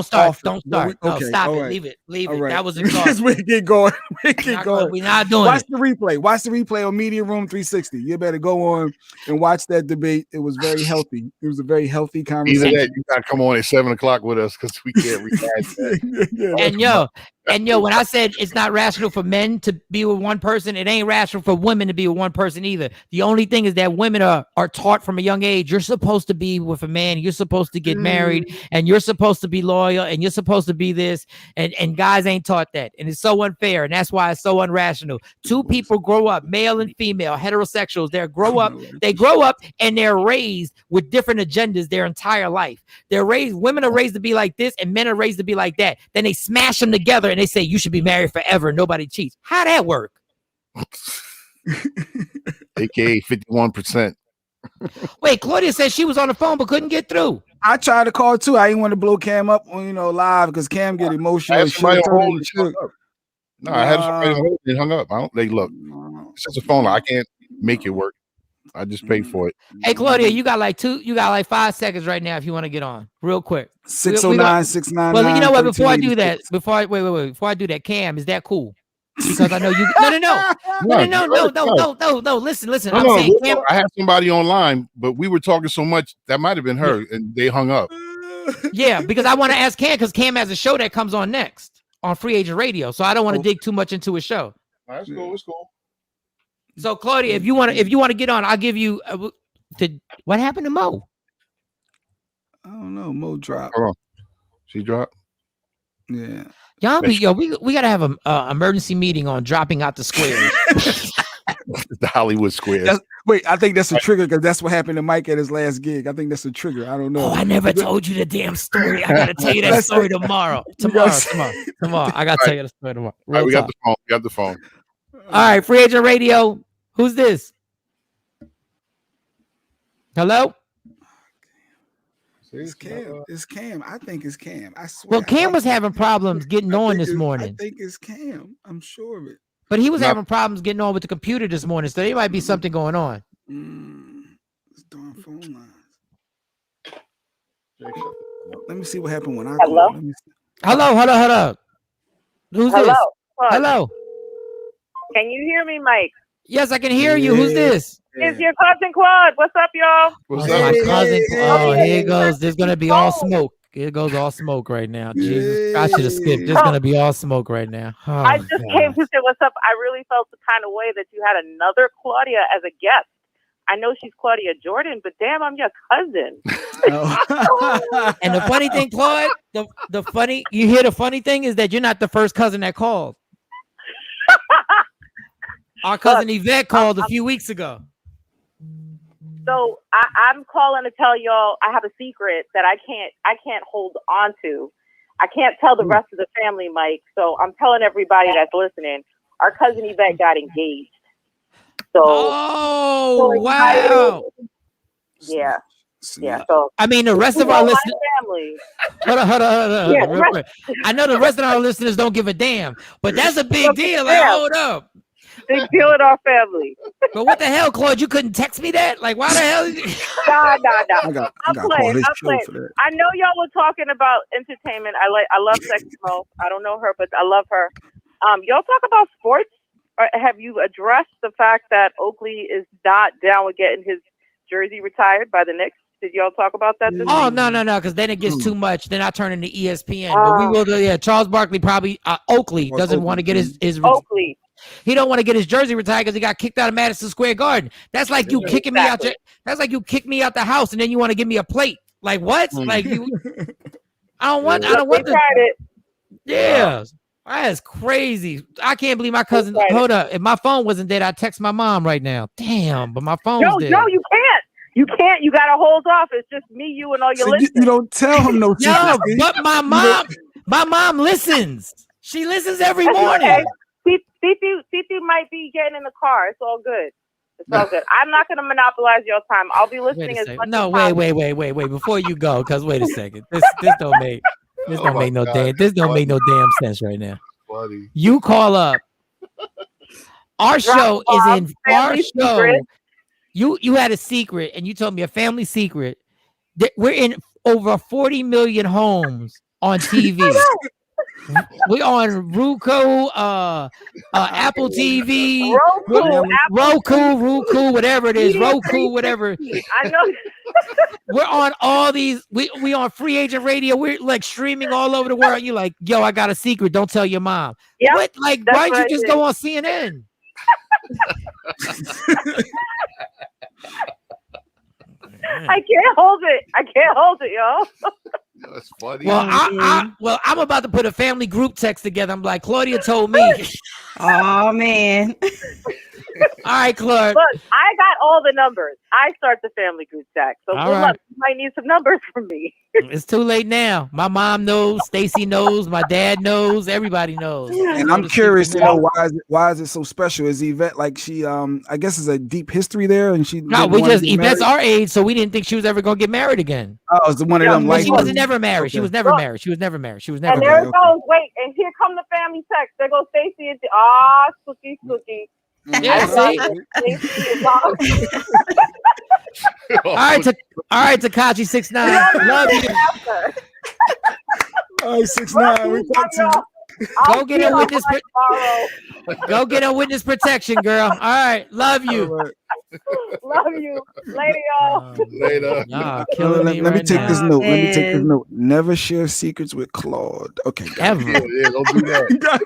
no,
stop
all
it.
right.
Leave it.
All right.
That was exhausting.
We get going.
We're not doing
Watch the replay. Watch the replay on Media Room 360. You better go on and watch that debate. It was very healthy. It was a very healthy conversation.
Either that, you gotta come on at 7:00 with us because we can't read that.
And yo, when I said it's not rational for men to be with one person, it ain't rational for women to be with one person either. The only thing is that women are taught from a young age, you're supposed to be with a man, you're supposed to get married, and you're supposed to be loyal, and you're supposed to be this, and guys ain't taught that. And it's so unfair, and that's why it's so irrational. Two people grow up, male and female, heterosexuals, they grow up and they're raised with different agendas their entire life. Women are raised to be like this, and men are raised to be like that. Then they smash them together and they say you should be married forever. Nobody cheats. How that work?
AKA 51%.
Wait, Claudia said she was on the phone but couldn't get through.
I tried to call too. I didn't want to blow Cam up on live because Cam get emotional.
I had somebody on hold and hung up. No, I had somebody on hold and hung up. Look. It's just a phone line. I can't make it work. I just paid for it.
Hey Claudia, you got like 5 seconds right now if you want to get on real quick.
609-699.
Well, you know what? Before I do that, before I do that, Cam, is that cool? Because I know you. No. Listen. I'm saying, Cam,
I had somebody online, but we were talking so much that might have been her, and they hung up.
Yeah, because I want to ask Cam because Cam has a show that comes on next on Free Agent Radio, so I don't want to dig too much into his show.
That's cool. It's cool.
So Claudia, if you want to get on, I'll give you. What happened to Mo?
I don't know. Mo dropped.
Hold on. She dropped.
Yeah.
We gotta have an emergency meeting on dropping out the squares.
The Hollywood squares.
I think that's a trigger because that's what happened to Mike at his last gig. I think that's a trigger. I don't know.
Oh, I never told you the damn story. I gotta tell you that story tomorrow. Tomorrow. I gotta tell you the story tomorrow.
All right, we got the phone.
All right, Free Agent Radio. Who's this? Hello?
It's Cam. I think it's Cam. I swear.
Well, Cam was having problems getting on this morning.
I think it's Cam. I'm sure of it.
But he was having problems getting on with the computer this morning, so there might be something going on.
It's darn phone lines. Let me see what happened when I
Hello?
called.
Hello. Who's this? Hello.
Can you hear me, Mike?
Yes, I can hear you. Who's this?
It's your cousin Claude. What's up, y'all?
What's up? My cousin. Oh, here it goes. There's gonna be all smoke. Here goes all smoke right now. Jesus, I should have skipped. There's gonna be all smoke right now. Oh,
I just came to say what's up. I really felt the kind of way that you had another Claudia as a guest. I know she's Claudia Jordan, but damn, I'm your cousin.
And the funny thing, Claude, the funny thing is that you're not the first cousin that called. Our cousin Yvette called a few weeks ago.
So I'm calling to tell y'all I have a secret that I can't hold on to. I can't tell the rest of the family, Mike. So I'm telling everybody that's listening. Our cousin Yvette got engaged. So
wow.
Yeah. So
I mean, the rest of our listeners.
Family.
Hold on.
Yeah,
Real quick. I know the rest of our listeners don't give a damn, but that's a big deal. Like, hold up.
Big deal in our family.
But what the hell, Claude? You couldn't text me that? Like, why the hell?
Nah. I'm playing. I know y'all were talking about entertainment. I love Sexy Mo. I don't know her, but I love her. Y'all talk about sports? Or have you addressed the fact that Oakley is not down with getting his jersey retired by the Knicks? Did y'all talk about that?
Oh, no, because then it gets too much. Then I turn into ESPN. But we will do, Charles Barkley probably, Oakley doesn't want to get his
Oakley.
He don't want to get his jersey retired because he got kicked out of Madison Square Garden. That's like you kicking me out. That's like you kick me out the house and then you want to give me a plate. Like what? Like you? I don't want.
Yeah.
That's crazy. I can't believe my cousin. Hold up. If my phone wasn't dead, I'd text my mom right now. Damn, but my phone's dead.
No, you can't. You can't. You gotta hold off. It's just me, you, and all your listeners.
You don't tell him no secrets.
No, but my mom listens. She listens every morning.
Okay. Titi might be getting in the car. It's all good. It's all good. I'm not gonna monopolize your time. I'll be listening as much.
No,
as
wait. Before you go, because wait a second. This don't make no damn sense right now.
Funny.
You call up. Our show is in our show. You had a secret, and you told me a family secret. We're in over 40 million homes on TV. We're on Roku, Apple TV, Roku, whatever it is, Roku, whatever.
I know.
We're on all these. We on Free Agent Radio. We're like streaming all over the world. You like, yo, I got a secret. Don't tell your mom.
Yep,
what? Like, why don't you just go on CNN?
I can't hold it, yo.
That's funny.
Well, I'm about to put a family group text together. I'm like, Claudia told me.
Oh man.
All right, Claude.
Look, I got all the numbers. I start the family group text. So good luck. You might need some numbers from me.
It's too late now. My mom knows, Stacy knows, my dad knows, everybody knows.
And I'm curious to know why is it so special? Is Yvette like she I guess is a deep history there and she
Yvette's our age, so we didn't think she was ever gonna get married again.
Oh, it's one of them.
She was never married. Okay. She was never married.
And there it goes. Wait, and here come the family text. There goes Stacy and Spooky.
Yeah, see? All right, Takashi 6'9". Love you.
All right, 6'9". We talk to you.
Go get a witness. Go get a witness protection, girl. All right, love you.
Love you. Later, y'all.
Later.
Let
me take this note. Let me take this note. Never share secrets with Claude. Okay.
Ever.
Yeah, don't do that.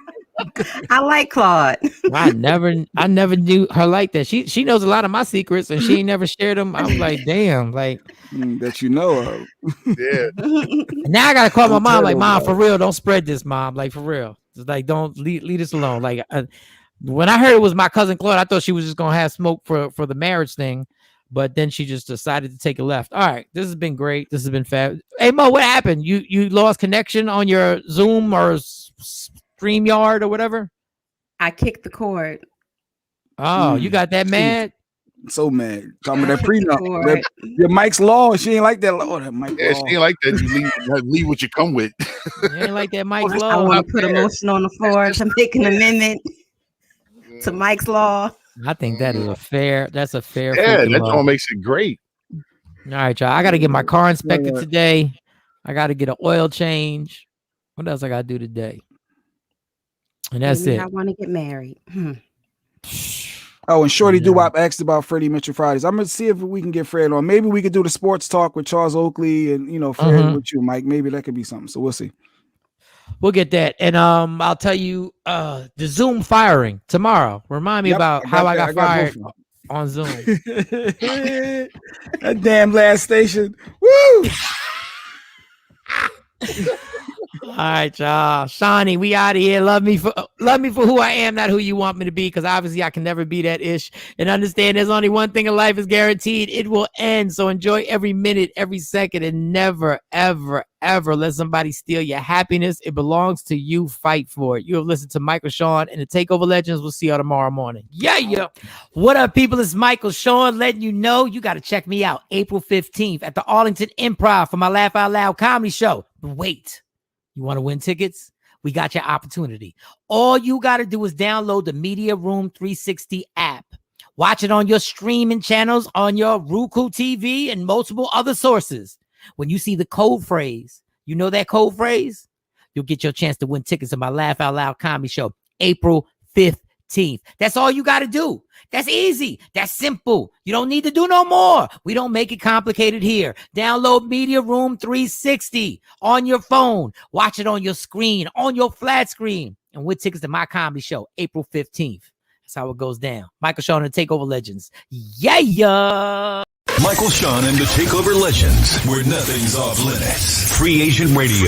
I like Claude.
I never knew her like that. She knows a lot of my secrets and she ain't never shared them. I was like, damn, like
that you know of.
Yeah.
Now I gotta call my mom. Like, mom, for real, don't spread this, mom. Like, for real, just like don't leave us alone. Like, when I heard it was my cousin Claude, I thought she was just gonna have smoke for the marriage thing, but then she just decided to take a left. All right, this has been great. This has been fab. Hey Mo, what happened? You lost connection on your Zoom or StreamYard or whatever?
I kicked the cord.
Oh, you got that mad?
So mad. Talking about that prenup. Your Mike's law. She ain't like that. Oh, that Mike law.
She ain't like that. You leave what you come with.
You ain't like that Mike's law.
I want to put a motion on the floor to make an amendment to Mike's law.
I think that is that's a fair.
Yeah, that all makes it great.
All right, y'all. I got to get my car inspected today. I got to get an oil change. What else I got to do today? And that's it.
I want to get married.
Oh, and Shorty Doo-Wop asked about Freddie Mitchell Fridays. I'm gonna see if we can get Fred on. Maybe we could do the sports talk with Charles Oakley and Fred with you, Mike. Maybe that could be something. So we'll see.
We'll get that. And I'll tell you the Zoom firing tomorrow. Remind me about how I got fired on Zoom.
That damn last station. Woo!
All right, y'all. Shawnee, we out of here. Love me for who I am, not who you want me to be, because obviously I can never be that ish. And understand there's only one thing in life is guaranteed. It will end. So enjoy every minute, every second, and never, ever, ever let somebody steal your happiness. It belongs to you. Fight for it. You have listened to Michael Shawn and the TakeOver Legends. We'll see y'all tomorrow morning. Yeah. What up, people? It's Michael Shawn letting you know you got to check me out April 15th at the Arlington Improv for my Laugh Out Loud comedy show. But wait. You want to win tickets? We got your opportunity. All you got to do is download the Media Room 360 app. Watch it on your streaming channels, on your Roku TV, and multiple other sources. When you see the code phrase, you know that code phrase? You'll get your chance to win tickets to my Laugh Out Loud comedy show, April 15th. That's all you got to do. That's easy. That's simple. You don't need to do no more. We don't make it complicated here. Download Media Room 360 on your phone. Watch it on your screen, on your flat screen. And win tickets to my comedy show, April 15th. That's how it goes down. Michael Shawn and the TakeOver Legends. Yeah.
Michael Shawn and the TakeOver Legends, where nothing's off limits. Free Agent Radio.